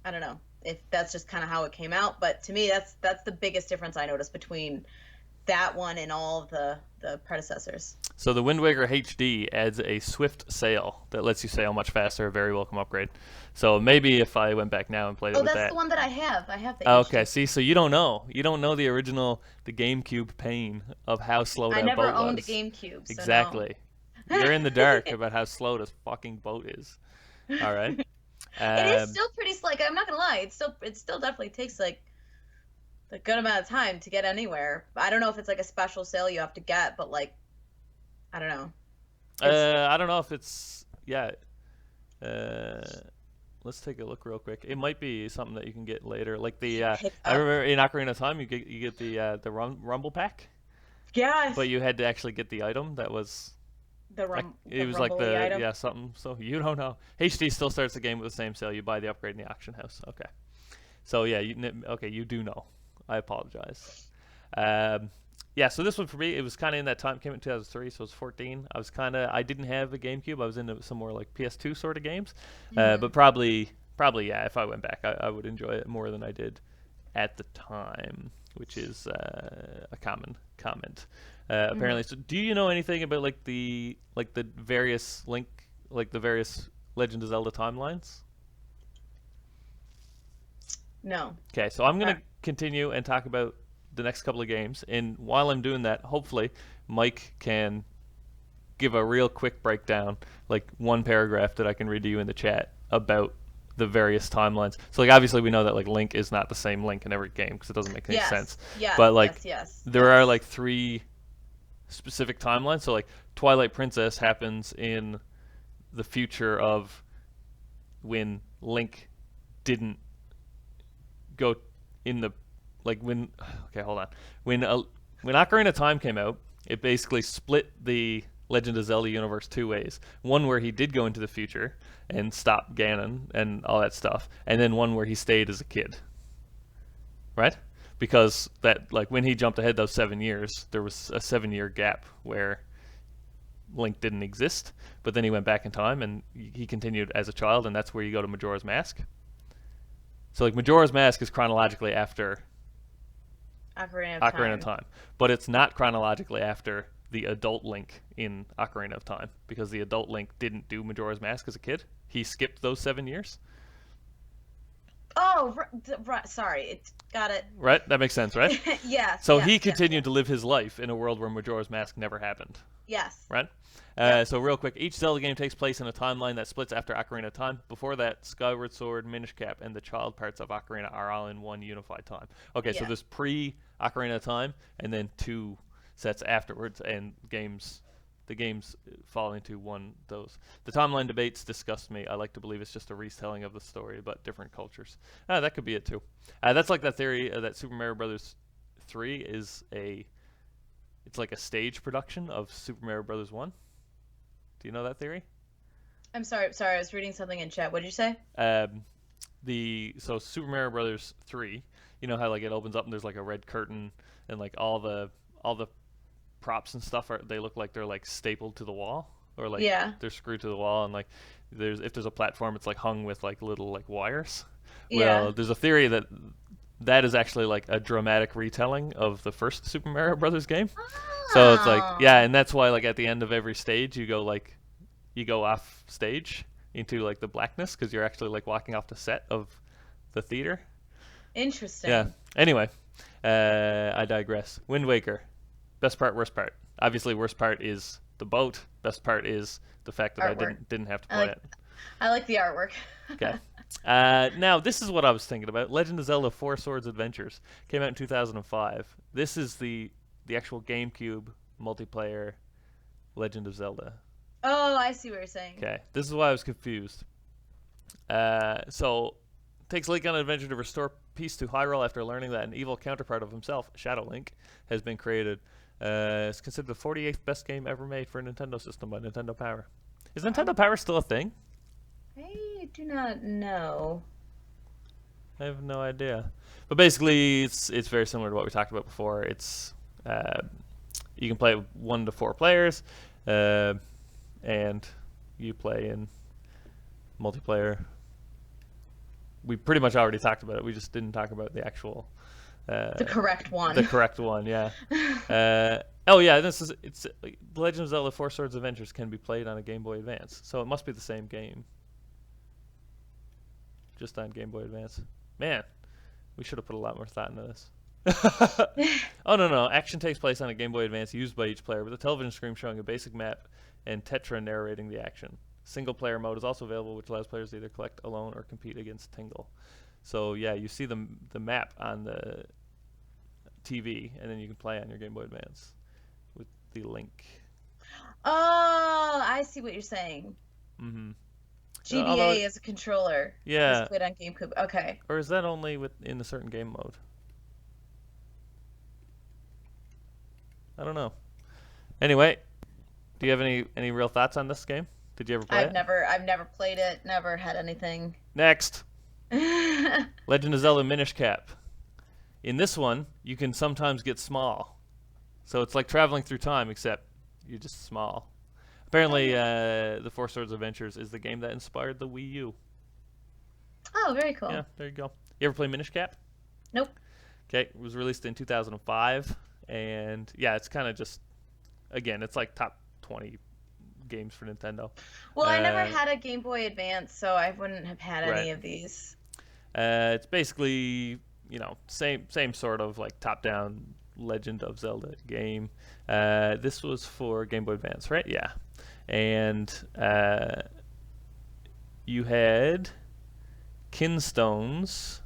I don't know if that's just kind of how it came out. But to me, that's the biggest difference I noticed between that one and all of the predecessors. So the Wind Waker HD adds a swift sail that lets you sail much faster, a very welcome upgrade. So maybe if I went back now and played it Oh, with that's the that. one that I have. I have the Okay, HD. see, so you don't know. You don't know the original, the GameCube pain of how slow I that never boat owned a was. GameCube, so no. Exactly. You're in the dark about how slow this fucking boat is. All right. It is Um, still pretty like I'm not gonna lie, it still definitely takes like a good amount of time to get anywhere. I don't know if it's like a special sale you have to get, but like I don't know. It's I don't know if it's yeah. Uh, let's take a look real quick. It might be something that you can get later. Like the pick I up. remember in Ocarina of Time you get the Rumble pack, but Yes, you had to actually get the item that was like the it was like rumbly the item. yeah something. So you don't know. HD still starts the game with the same sale. You buy the upgrade in the auction house. Okay. So yeah, okay, you do know. I apologize. Um, yeah, so this one for me, it was kind of in that time. Came in 2003, so I was 14. I didn't have a GameCube. I was into some more like PS2 sort of games, Hmm. but probably yeah. If I went back, I would enjoy it more than I did at the time, which is a common comment. Hmm. Apparently, so do you know anything about like the various the various Legend of Zelda timelines? No. Okay, so I'm Uh, gonna continue and talk about the next couple of games, and while I'm doing that, hopefully Mike can give a real quick breakdown, like one paragraph that I can read to you in the chat about the various timelines. So like obviously we know that like Link is not the same Link in every game because it doesn't make any yes. sense. Yes. But like Yes. Yes. there are Yes. like three specific timelines. So like Twilight Princess happens in the future of when Link didn't go in the like when okay hold on when Ocarina of Time came out, it basically split the Legend of Zelda universe two ways. One where he did go into the future and stop Ganon and all that stuff, and then one where he stayed as a kid, right? Because that like when he jumped ahead those 7 years, there was a 7 year gap where Link didn't exist, but then he went back in time and he continued as a child, and that's where you go to Majora's Mask. So like Majora's Mask is chronologically after Ocarina of Ocarina of Time. Time, but it's not chronologically after the adult Link in Ocarina of Time because the adult Link didn't do Majora's Mask as a kid. He skipped those 7 years. Oh, sorry. Got it. Right? That makes sense, right? Yes, So he yes, yes, continued yes. to live his life in a world where Majora's Mask never happened. Yes. Right? Yep. So real quick, each Zelda game takes place in a timeline that splits after Ocarina of Time. Before that, Skyward Sword, Minish Cap, and the child parts of Ocarina are all in one unified time. Okay, so Yeah. there's pre-Ocarina of Time, and then 2 sets afterwards, and the games fall into one of those. The timeline debates disgust me. I like to believe it's just a retelling of the story, but different cultures. That could be it too. That's like that theory that Super Mario Brothers 3 it's like a stage production of Super Mario Brothers 1. Do you know that theory? I'm sorry. Sorry, I was reading something in chat. What did you say? So Super Mario Brothers 3, you know how like it opens up and there's like a red curtain and like all the props and stuff they look like they're like stapled to the wall or like Yeah. they're screwed to the wall and like if there's a platform it's like hung with like little like wires. Yeah. Well, there's a theory that that is actually like a dramatic retelling of the first Super Mario Brothers game. So it's like, Oh, yeah, and that's why like at the end of every stage you go off stage into like the blackness because you're actually like walking off the set of the theater. Yeah. interesting. Anyway, I digress. Wind Waker, best part, worst part. Obviously, worst part is the boat. Best part is the fact that I Artwork. didn't have to I play like it. I like the artwork. Okay. Now this is what I was thinking about. Legend of Zelda: Four Swords Adventures came out in 2005. This is the actual GameCube multiplayer Legend of Zelda. Oh, I see what you're saying. Okay, this is why I was confused. So, takes Link on an adventure to restore peace to Hyrule after learning that an evil counterpart of himself, Shadow Link, has been created. It's considered the 48th best game ever made for a Nintendo system by Nintendo Power. Is Nintendo Power still a thing? I do not know. I have no idea. But basically, it's very similar to what we talked about before. It's you can play 1 to 4 players, and you play in multiplayer. We pretty much already talked about it. We just didn't talk about the actual The correct one. the correct one. Yeah. Oh yeah, it's Legend of Zelda: Four Swords Adventures can be played on a Game Boy Advance, so it must be the same game, just on Game Boy Advance. Man, we should have put a lot more thought into this. Oh no, action takes place on a Game Boy Advance used by each player with a television screen showing a basic map and Tetra narrating the action. Single player mode is also available, which allows players to either collect alone or compete against Tingle. So yeah, you see the map on the TV, and then you can play on your Game Boy Advance with the link. Oh, I see what you're saying. Mm-hmm. GBA as a controller. Yeah. Is played on GameCube. Okay. Or is that only in a certain game mode? I don't know. Anyway, do you have any real thoughts on this game? Did you ever play it? I've never played it. Never had anything. Next, Legend of Zelda Minish Cap. In this one, you can sometimes get small. So it's like traveling through time, except you're just small. Apparently, the Four Swords Adventures is the game that inspired the Wii U. Oh, very cool. Yeah, there you go. You ever play Minish Cap? Nope. Okay, it was released in 2005, and yeah, it's kind of just, again, it's like top 20 games for Nintendo. Well, I never had a Game Boy Advance, so I wouldn't have had Right. any of these. It's basically, same sort of like top-down Legend of Zelda game. This was for Game Boy Advance, right? Yeah. And you had Kinstones.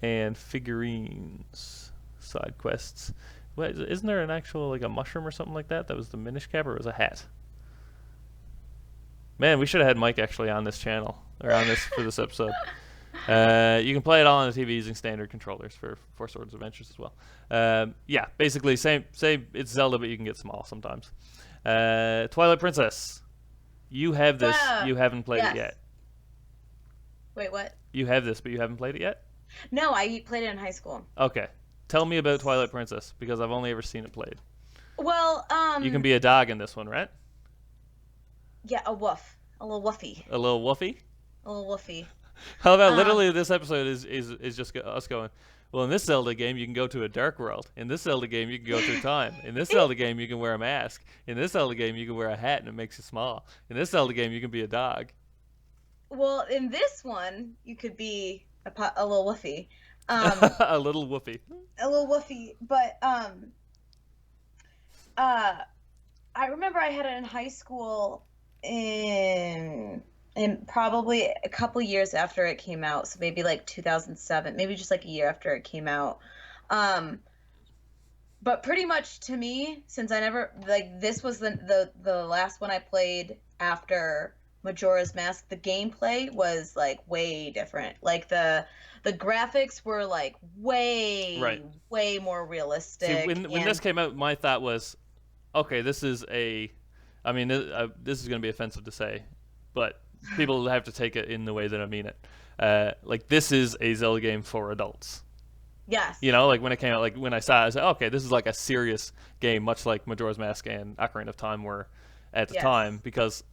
And figurines, side quests. What, isn't there an actual like a mushroom or something like that? That was the Minish Cap, or it was a hat? Man, we should have had Mike actually on this channel or on this for this episode. You can play it all on the TV using standard controllers for Four Swords Adventures as well. Yeah, basically same. It's Zelda, but you can get small sometimes. Twilight Princess. You have this. You haven't played it yet. Wait, what? You have this, but you haven't played it yet? No, I played it in high school. Okay. Tell me about Twilight Princess, because I've only ever seen it played. Well, You can be a dog in this one, right? Yeah, a woof. A little woofy. A little woofy? A little woofy. How about literally this episode is just us going, Well, in this Zelda game, you can go to a dark world. In this Zelda game, you can go through time. In this Zelda game, you can wear a mask. In this Zelda game, you can wear a hat and it makes you small. In this Zelda game, you can be a dog. Well, in this one, you could be a little woofy. A little whoopee. A little woofy, but uh I remember I had it in high school in probably a couple years after it came out, so maybe like 2007, maybe just like a year after it came out. Um, but pretty much to me, since I never like this was the last one I played after Majora's Mask, the gameplay was like way different. Like the graphics were like Right. way more See, realistic when this and came out, my thought was, okay, this is a. I mean, this is going to be offensive to say, but people have to take it in the way that I mean it. Like, this is a Zelda game for adults. yes. You know, like when it came out, like when I saw it, I said, okay, this is like a serious game, much like Majora's Mask and Ocarina of Time were at the Yes. time, because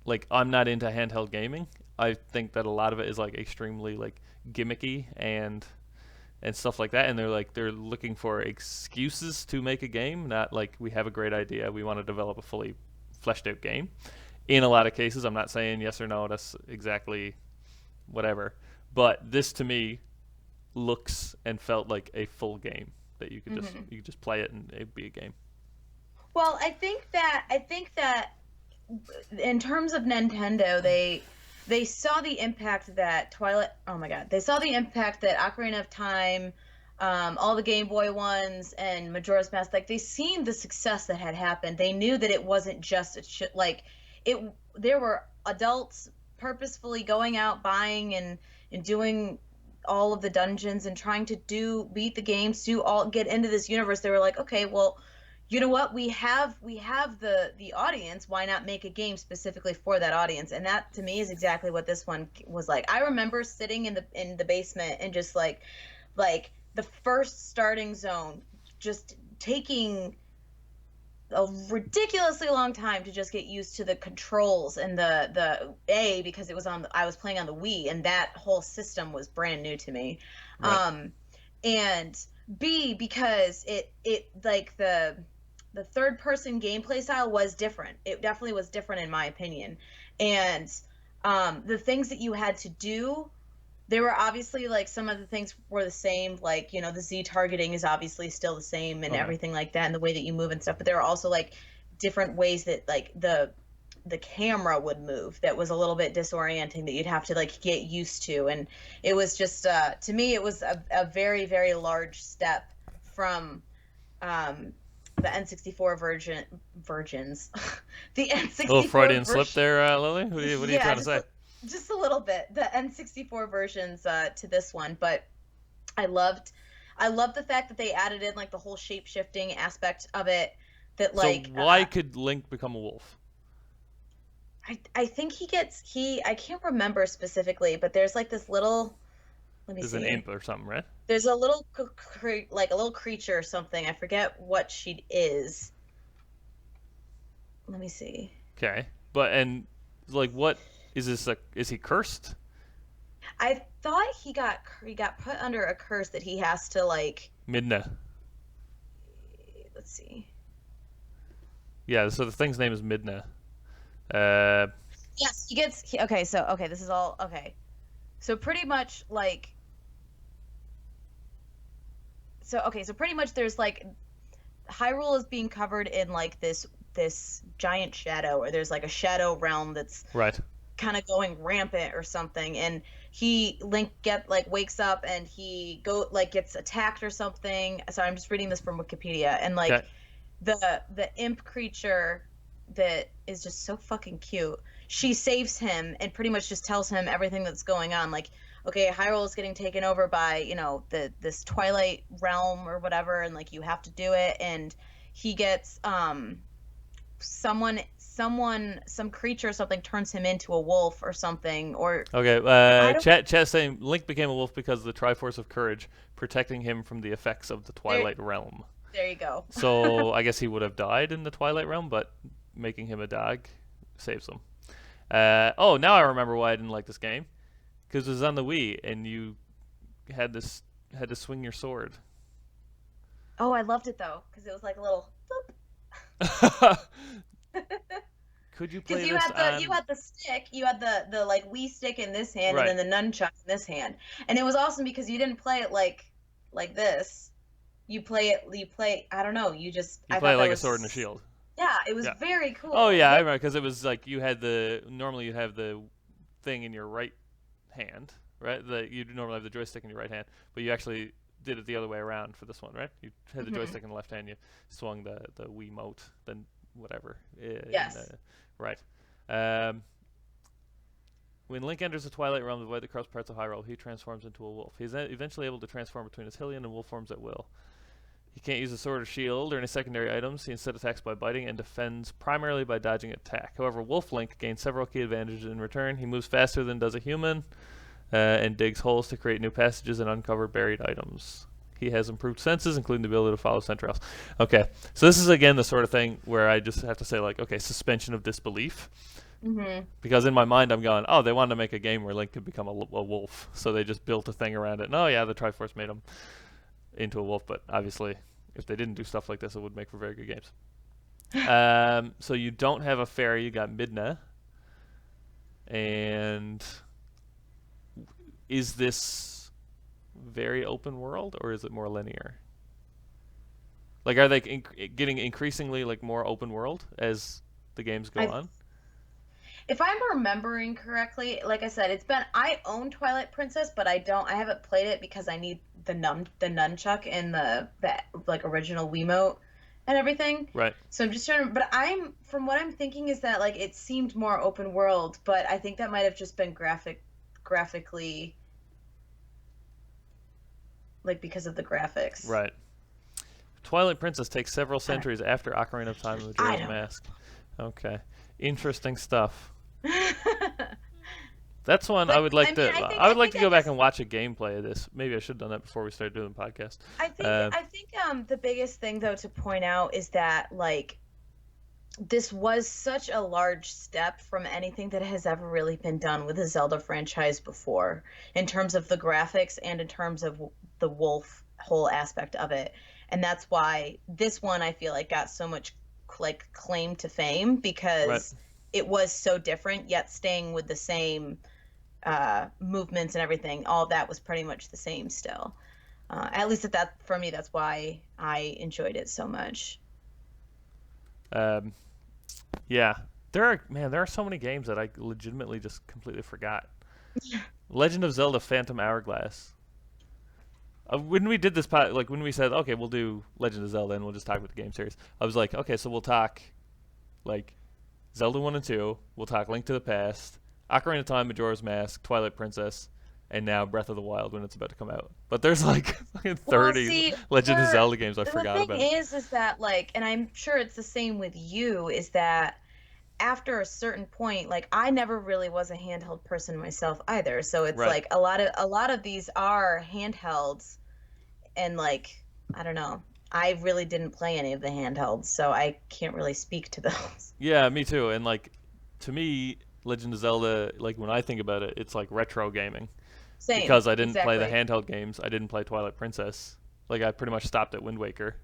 like I'm not into handheld gaming. I think that a lot of it is like extremely like gimmicky and stuff like that, and they're looking for excuses to make a game, not like we have a great idea, we want to develop a fully fleshed out game. In a lot of cases, I'm not saying yes or no, that's exactly whatever, but this to me looks and felt like a full game that Hmm. you could just play it and it'd be a game. Well, I think that in terms of Nintendo, they saw the impact that Twilight. Oh my God, they saw the impact that Ocarina of Time, all the Game Boy ones, and Majora's Mask. Like they seen the success that had happened. They knew that it wasn't just like it. There were adults purposefully going out buying and doing all of the dungeons and trying to do beat the games to all get into this universe. They were like, okay, well, you know what, we have the audience, why not make a game specifically for that audience? And that to me is exactly what this one was like. I remember sitting in the basement and just like the first starting zone just taking a ridiculously long time to just get used to the controls and the A, because it was on I was playing on the Wii and that whole system was brand new to me. Right. And B, because it like the third person gameplay style was different. It definitely was different in my opinion. And the things that you had to do, there were obviously like some of the things were the same, like, you know, the Z targeting is obviously still the same and Okay. everything like that, and the way that you move and stuff, but there were also like different ways that like the camera would move that was a little bit disorienting that you'd have to like get used to. And it was just to me it was a very very large step from um the N64 versions the Oh, N64 Freudian slip version. there, Lily. What are you Yeah, trying to say? just a little bit, the N64 versions to this one. But I loved I loved the fact that they added in like the whole shape shifting aspect of it, that So like why could Link become a wolf? I think he I can't remember specifically, but there's like this little, let me Is an see. imp or something, right? There's a little like a little creature or something. I forget what she is. Let me see. Okay, but and like, what is this? Is he cursed? I thought he got put under a curse that he has to like, Midna. let's see. Yeah. So the thing's name is Midna. Uh, Yes, okay, so okay, this is all okay. So pretty much like so pretty much there's like Hyrule is being covered in like this giant shadow, or there's like a shadow realm that's right. kind of going rampant or something. And Link get like wakes up and he go like gets attacked or something. Sorry, I'm just reading this from Wikipedia. And like Okay. the imp creature that is just so fucking cute, she saves him and pretty much just tells him everything that's going on. Like, okay, Hyrule is getting taken over by, you know, this Twilight realm or whatever, and like you have to do it. And he gets some creature or something turns him into a wolf or something, or Okay. I don't. Chat saying Link became a wolf because of the Triforce of Courage protecting him from the effects of the There, Twilight Realm. there you go. So I guess he would have died in the Twilight Realm, but making him a dog saves him. Oh, now I remember why I didn't like this game. Because it was on the Wii, and you had this had to swing your sword. Oh, I loved it though, because it was like a little. Could you Because play this on? you had the stick, you had the like Wii stick in this hand, and Right. then the nunchuck in this hand, and it was awesome because you didn't play it like this. You play. I don't know. You I play thought it that like a was. sword and a shield. Yeah, it was Yeah. very Oh cool. yeah, I Very, remember because it was like you had the normally you have the thing in your right hand, right? You normally have the joystick in your right hand, but you actually did it the other way around for this one, right? You had the mhm. joystick in the left hand, you swung the Wiimote, then whatever. Yes. Right. Um, when Link enters the Twilight Realm, the void that corrupts parts of Hyrule, he transforms into a wolf. He's eventually able to transform between his Hylian and wolf forms at will. He can't use a sword or shield or any secondary items. He instead attacks by biting and defends primarily by dodging attack. However, Wolf Link gains several key advantages in return. He moves faster than does a human and digs holes to create new passages and uncover buried items. He has improved senses, including the ability to follow scent trails. Okay, so this is again the sort of thing where I just have to say, like, okay, suspension of disbelief. Mhm. Because in my mind, I'm going, oh, they wanted to make a game where Link could become a wolf. So they just built a thing around it. And oh, yeah, the Triforce made him into a wolf, but obviously, if they didn't do stuff like this, it would make for very good games. So you don't have a fairy, you got Midna. And is this very open world, or is it more linear? Like, are they getting increasingly like more open world as the games go I on? If I'm remembering correctly, like I said, I own Twilight Princess, but I haven't played it because I need the nunchuck and the like original Wiimote and everything. Right. So I'm just trying to, but I'm from what I'm thinking is that like it seemed more open world, but I think that might have just been graphically like because of the graphics. Right. Twilight Princess takes several I don't, centuries after Ocarina of Time and I Majora's don't Mask. Okay. Interesting stuff. know. That's one I But would like I mean, to. I I would like think to I go back guess and watch a gameplay of this. Maybe I should have done that before we started doing the podcast. Uh, I think the biggest thing though to point out is that like this was such a large step from anything that has ever really been done with the Zelda franchise before, in terms of the graphics and in terms of the wolf whole aspect of it. And that's why this one I feel like got so much like claim to fame right. because it was so different yet staying with the same movements and everything. All of that was pretty much the same still. At least at that for me, that's why I enjoyed it so much. Um, yeah. There are so many games that I legitimately just completely forgot. Legend of Zelda Phantom Hourglass. When we did this like when we said, okay, we'll do Legend of Zelda and we'll just talk about the game series. I was like, okay, so we'll talk like Zelda 1 and 2, we'll talk Link to the Past, Ocarina of Time, Majora's Mask, Twilight Princess, and now Breath of the Wild when it's about to come out. But there's like fucking Well, 30 see, Legend of for Zelda games I the forgot thing about. is that like, and I'm sure it's the same with you, is that after a certain point, like I never really was a handheld person myself either. So it's Right. like a lot of these are handhelds, and like I don't know, I really didn't play any of the handhelds, so I can't really speak to those. Yeah, me too. And like to me, Legend of Zelda, like when I think about it, it's like retro gaming. Same, Because I didn't play the exactly. handheld games, I didn't play Twilight Princess. Like I pretty much stopped at Wind Waker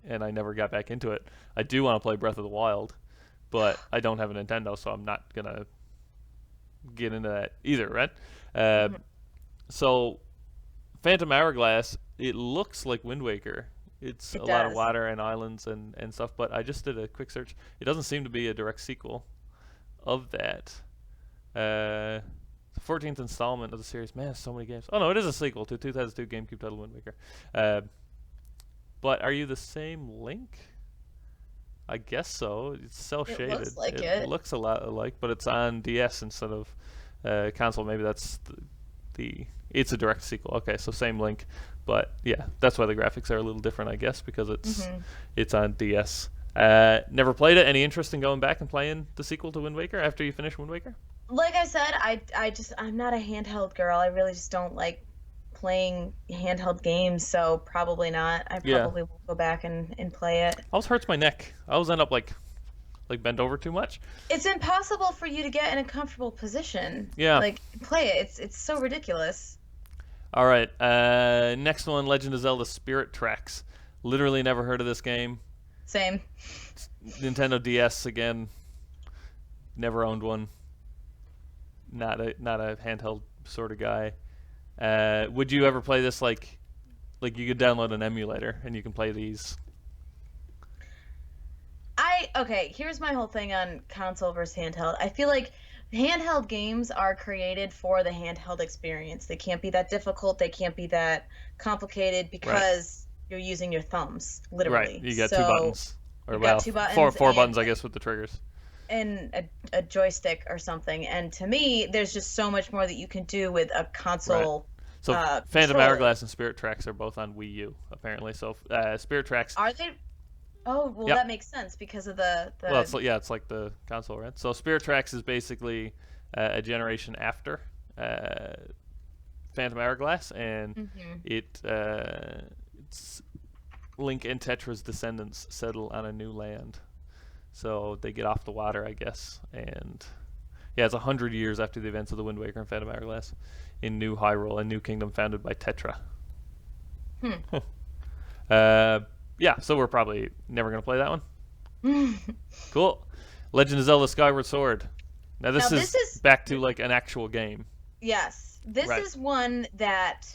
and I never got back into it. I do want to play Breath of the Wild, but I don't have a Nintendo, so I'm not gonna get into that either, right? Uh, Mhm. so Phantom Hourglass, it looks like Wind Waker. It's a It lot of does. water and islands and stuff, but I just did a quick search. It doesn't seem to be a direct sequel of that. Uh, 14th installment of the series. Man, so many games. Oh no, it is a sequel to 2002 GameCube title Wind Waker. Uh, but are you the same Link? I guess so. It's cell It looks shaded. like It it. looks a lot alike, but it's on DS instead of console. Maybe that's the it's a direct sequel. Okay, so same Link, but yeah, that's why the graphics are a little different, I guess, because Hmm. it's on DS. Never played it. Any interest in going back and playing the sequel to Wind Waker after you finish Wind Waker? Like I said, I'm not a handheld girl. I really just don't like playing handheld games, so probably not. I Yeah, probably will go back and play it. I always hurts my neck. I always end up like bent over too much. It's impossible for you to get in a comfortable position. Yeah, Like play it. It's so ridiculous. All right. Next one, Legend of Zelda Spirit Tracks. Literally never heard of this game. Same. Nintendo DS again. Never owned one. Not a handheld sort of guy. Would you ever play this like you could download an emulator and you can play these? Okay, here's my whole thing on console versus handheld. I feel like handheld games are created for the handheld experience. They can't be that difficult, they can't be that complicated because you're using your thumbs, literally. Right. You got two buttons. Or you've well, got two buttons four and- buttons I guess with the triggers. and a joystick or something. And to me, there's just so much more that you can do with a console. So Phantom controller. Hourglass and Spirit Tracks are both on Wii U apparently. So Spirit Tracks. Are they? Oh, well, Yep. that makes sense because of the. Well, it's like the console, right? So Spirit Tracks is basically a generation after Phantom Hourglass, and it's Link and Tetra's descendants settle on a new land, so they get off the water, I guess, and yeah, it's 100 years after the events of the Wind Waker and Phantom Hourglass in New Hyrule, a new kingdom founded by Tetra. Yeah, so we're probably never going to play that one. Cool. Legend of Zelda Skyward Sword. Now this is back to like an actual game. Yes. This Right. is one that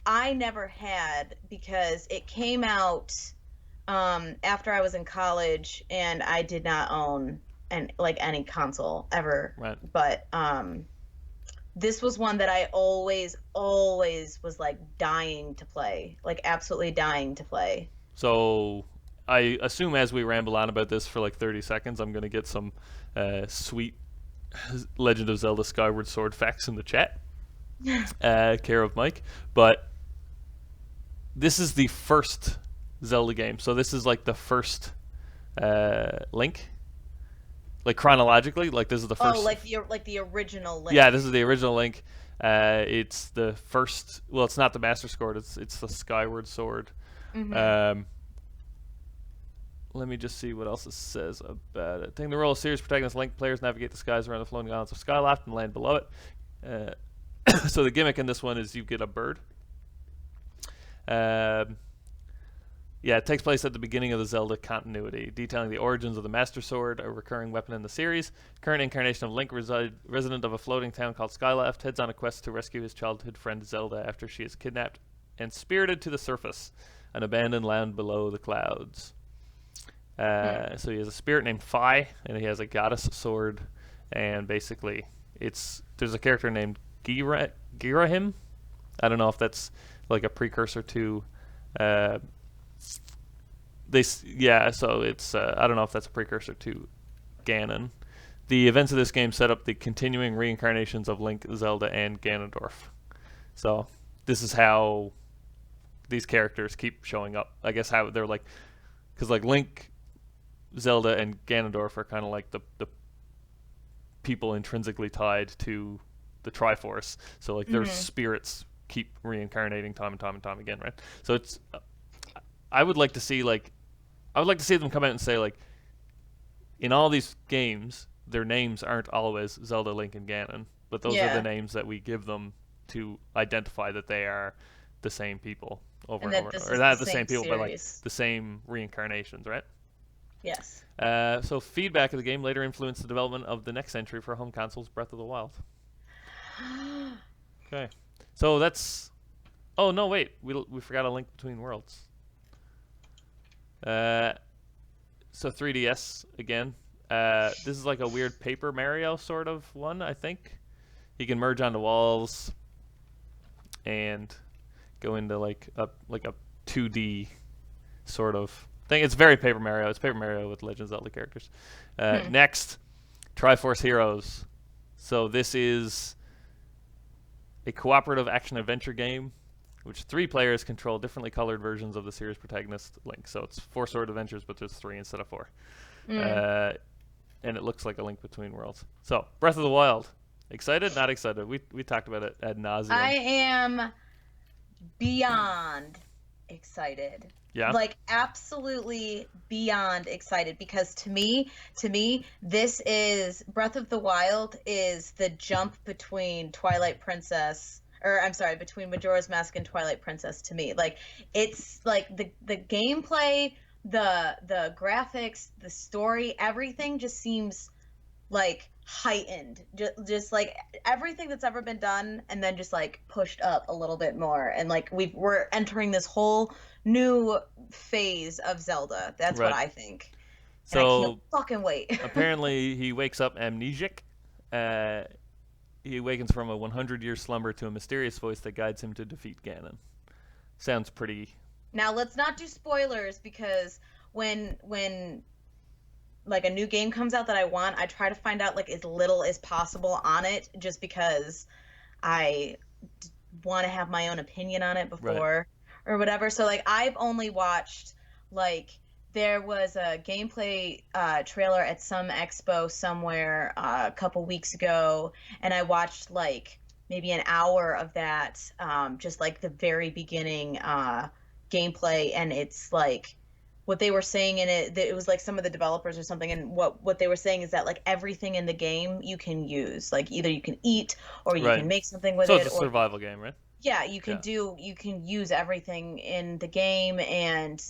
I never had because it came out after I was in college and I did not own any console ever. Right. But this was one that I always was like dying to play, like absolutely dying to play. So I assume as we ramble on about this for like 30 seconds, I'm going to get some sweet Legend of Zelda Skyward Sword facts in the chat, care of Mike. But this is the first Zelda game. So this is like the first Link. Like chronologically, like this is the first. Oh, like the original Link. Yeah, this is the original Link. It's the first. Well, it's not the Master Sword. It's the Skyward Sword. Let me just see what else it says about it. Taking the role of serious protagonist, Link players navigate the skies around the floating islands of Skyloft and land below it. So the gimmick in this one is you get a bird. Yeah, it takes place at the beginning of the Zelda continuity, detailing the origins of the Master Sword, a recurring weapon in the series. Current incarnation of Link, resident of a floating town called Skyloft, heads on a quest to rescue his childhood friend Zelda after she is kidnapped and spirited to the surface, an abandoned land below the clouds. So he has a spirit named Fi, and he has a goddess sword, and basically there's a character named Girahim. I don't know if that's like a precursor to so it's I don't know if that's a precursor to Ganon. The events of this game set up the continuing reincarnations of Link, Zelda, and Ganondorf. So this is how these characters keep showing up. I guess how they're like, because like Link, Zelda, and Ganondorf are kind of like the people intrinsically tied to the Triforce. So like their spirits keep reincarnating time and time and time again, right? So it's I would like to see them come out and say, like, in all these games, their names aren't always Zelda, Link, and Ganon, but those are the names that we give them to identify that they are the same people over and over. Or not the same people, but like the same reincarnations, right? Yes. So feedback of the game later influenced the development of the next entry for home consoles, Breath of the Wild. Okay. So that's... Oh, no, wait. We forgot A Link Between Worlds. So 3DS again. This is like a weird Paper Mario sort of one, I think. You can merge onto walls and go into like a 2D sort of thing. It's very Paper Mario. It's Paper Mario with Legend of Zelda characters. Next, Triforce Heroes. So this is a cooperative action-adventure game which 3 players control differently colored versions of the series protagonist Link. So it's 4 sword adventures, but there's 3 instead of 4. And it looks like A Link Between Worlds. So, Breath of the Wild. Excited? Not excited. We talked about it ad nauseum. I am beyond excited. Yeah. Like absolutely beyond excited because to me, this is Breath of the Wild is the jump between Twilight Princess or I'm sorry, between Majora's Mask and Twilight Princess to me. Like, it's like the gameplay, the graphics, the story, everything just seems like heightened, just like everything that's ever been done, and then just like pushed up a little bit more, and like we're entering this whole new phase of Zelda. That's what Right. I think, and I can't So fucking wait. apparently he wakes up amnesic. Uh, he awakens from a 100-year slumber to a mysterious voice that guides him to defeat Ganon. Sounds pretty. Now let's not do spoilers, because when like a new game comes out that I want, I try to find out like as little as possible on it, just because I want to have my own opinion on it before or whatever. So like I've only watched, like, there was a gameplay trailer at some expo somewhere a couple weeks ago, and I watched like maybe an hour of that, just like the very beginning gameplay, and it's like what they were saying in it, that it was like some of the developers or something, and what they were saying is that like everything in the game you can use, like either you can eat or you can Right. make something with So it, it's a or survival game, right? yeah, you can Yeah. you can use everything in the game. And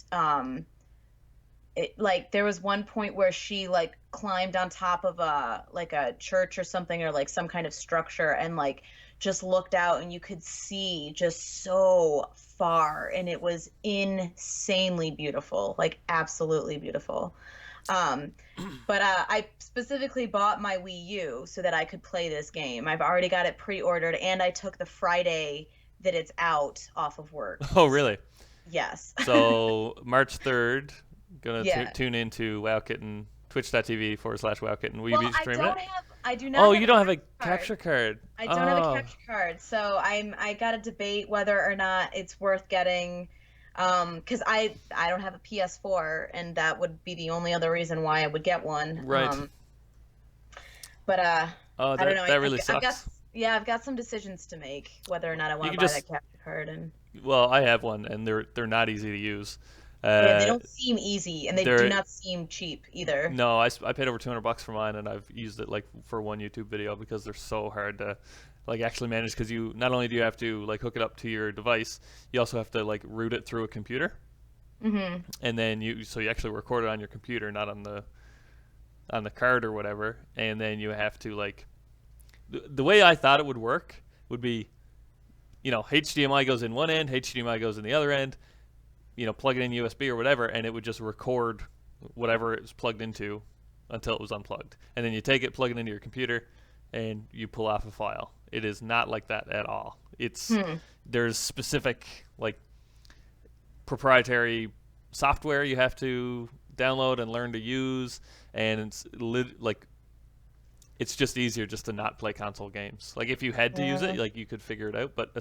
it, like, there was one point where she like climbed on top of a like a church or something, or like some kind of structure, and like just looked out, and you could see just so far, and it was insanely beautiful, like absolutely beautiful. um but I specifically bought my Wii U so that I could play this game. I've already got it pre-ordered, and I took the Friday that it's out off of work. Oh, really? Yes. So March 3rd, gonna Yeah. tune into WowKitten, twitch.tv/WowKitten. Will you Well, be streaming it? I do not Oh, have you a don't have a capture capture card. card. I don't have a Oh, capture card, so I gotta debate whether or not it's worth getting. Because I don't have a PS4, and that would be the only other reason why I would get one. right. But Oh, I don't know. that really I've got, sucks. yeah, I've got some decisions to make whether or not I You want to can buy that just, capture card. And well, I have one, and they're not easy to use. yeah, they Uh, don't seem easy, and they do they're not seem cheap either. no, I paid over $200 for mine, and I've used it like for one YouTube video because they're so hard to like actually manage. Because you not only do you have to like hook it up to your device, you also have to like route it through a computer, Mm-hmm. and then you actually record it on your computer, not on the card or whatever, and then you have to like the way I thought it would work would be, HDMI goes in one end, HDMI goes in the other end, plug it in USB or whatever, and it would just record whatever it was plugged into until it was unplugged. And then you take it, plug it into your computer, and you pull off a file. It is not like that at all. Hmm. There's specific like proprietary software you have to download and learn to use, and it's just easier just to not play console games. Like if you had to use it, Yeah. like you could figure it out. But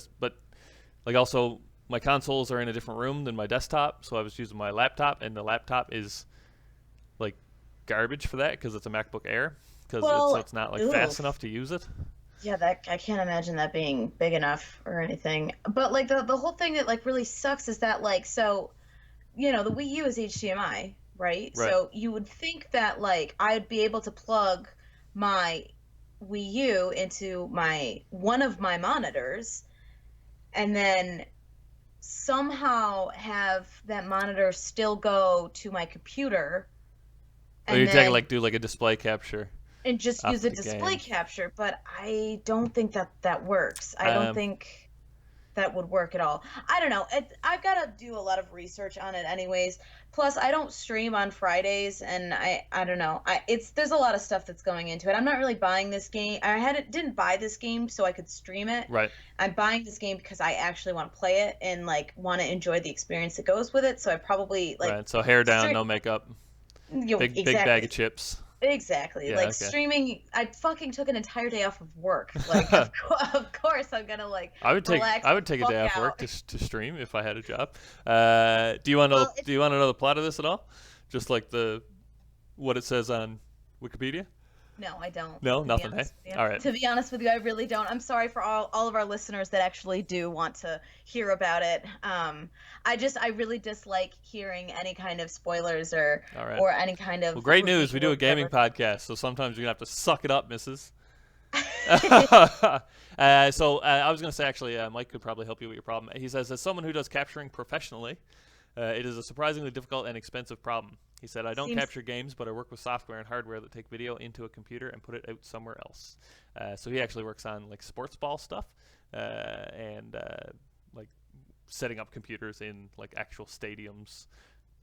like also my consoles are in a different room than my desktop, so I was using my laptop, and the laptop is like garbage for that because it's a MacBook Air, because Well, it's not like fast oof. enough to use it. Yeah, that I can't imagine that being big enough or anything. But like the whole thing that like really sucks is that, like, so the Wii U is HDMI, right? Right. So you would think that like I'd be able to plug my Wii U into my one of my monitors, and then somehow have that monitor still go to my computer, Or and you take then do like a display capture and just off use of a the display game. capture. But I don't think that works. I don't Um, think that would work at all. I don't know. I've got to do a lot of research on it anyways. Plus, I don't stream on Fridays, and I don't know. There's a lot of stuff that's going into it. I'm not really buying this game. Didn't buy this game so I could stream it. right. I'm buying this game because I actually want to play it and like want to enjoy the experience that goes with it. So I probably like Right. So hair down, stream. no makeup, big bag of Exactly. chips. Exactly. Yeah. Like Okay. streaming, I fucking took an entire day off of work. Like, of course I'm gonna like relax I the would take a fuck day off work out. to stream if I had a job. Do you want to Well, do you want to know the plot of this at all? Just like what it says on Wikipedia? no, I don't. No, To be nothing. Hey. honest with you. All right. To be honest with you, I really don't. I'm sorry for all of our listeners that actually do want to hear about it. I really dislike hearing any kind of spoilers or All right. or any kind of Well, great news. We reveal do or a gaming whatever. podcast, so sometimes you're gonna have to suck it up, missus. I was going to say, actually, Mike could probably help you with your problem. He says, as someone who does capturing professionally, it is a surprisingly difficult and expensive problem. He said, I don't Seems capture games, but I work with software and hardware that take video into a computer and put it out somewhere else. So he actually works on like sports ball stuff and like setting up computers in like actual stadiums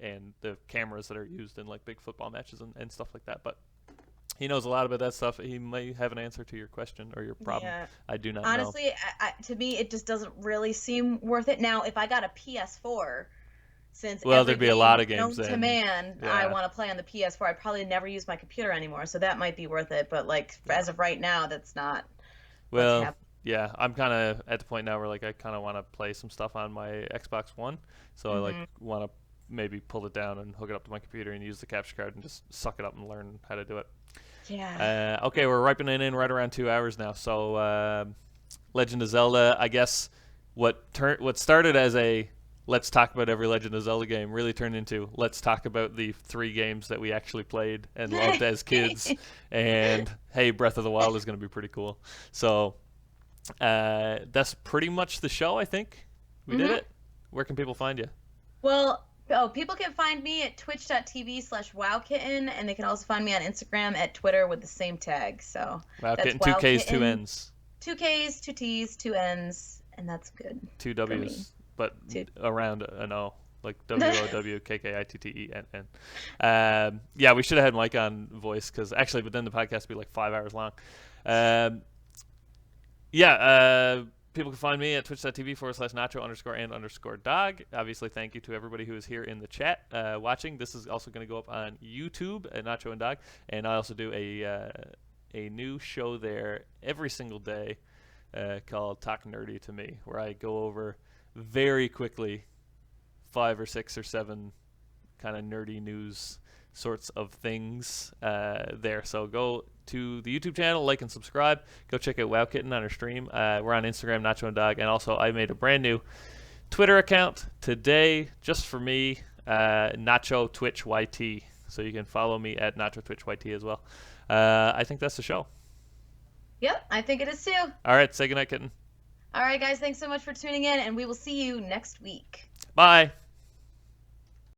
and the cameras that are used in like big football matches and stuff like that. But he knows a lot about that stuff. He may have an answer to your question or your problem. yeah. I do not know. Honestly, to me, it just doesn't really seem worth it. Now, if I got a PS4, since Well, every there'd be a game lot of games known to then. man I Yeah. want to play on the PS4, I'd probably never use my computer anymore. So that might be worth it. But like Yeah. as of right now, that's not what's Well, happening. yeah, I'm kind of at the point now where like I kind of want to play some stuff on my Xbox One, so I like Hmm. want to maybe pull it down and hook it up to my computer and use the capture card and just suck it up and learn how to do it. Yeah. Okay, we're ripening in right around 2 hours now. So Legend of Zelda, I guess what started as a let's talk about every Legend of Zelda game really turned into let's talk about the three games that we actually played and loved as kids. And hey, Breath of the Wild is going to be pretty cool. So that's pretty much the show. I think we did Hmm. it. Where can people find you? Well, oh, people can find me at twitch.tv/wowkitten, and they can also find me on Instagram at Twitter with the same tag. So Wow, that's getting two Ks, two wowkitten, Ns, two Ks, two T's, two N's, and that's good two for me. Ws, but Two. around an O, like WOWKKITTENN. Yeah, we should have had Mike on voice because actually, but then the podcast would be like 5 hours long. Um, yeah, people can find me at twitch.tv/nacho_and_dog. Obviously, thank you to everybody who is here in the chat watching. This is also going to go up on YouTube at Nacho and Dog, and I also do a new show there every single day called Talk Nerdy to Me, where I go over very quickly 5 or 6 or 7 kind of nerdy news sorts of things there. So go to the YouTube channel, like and subscribe. Go check out Wow Kitten on her stream. We're on Instagram, Nacho and Dog, and also I made a brand new Twitter account today just for me, Nacho Twitch YT. So you can follow me at Nacho Twitch YT as well. I think that's the show. Yep, I think it is too. All right, say goodnight, Kitten. All right, guys, thanks so much for tuning in, and we will see you next week. Bye.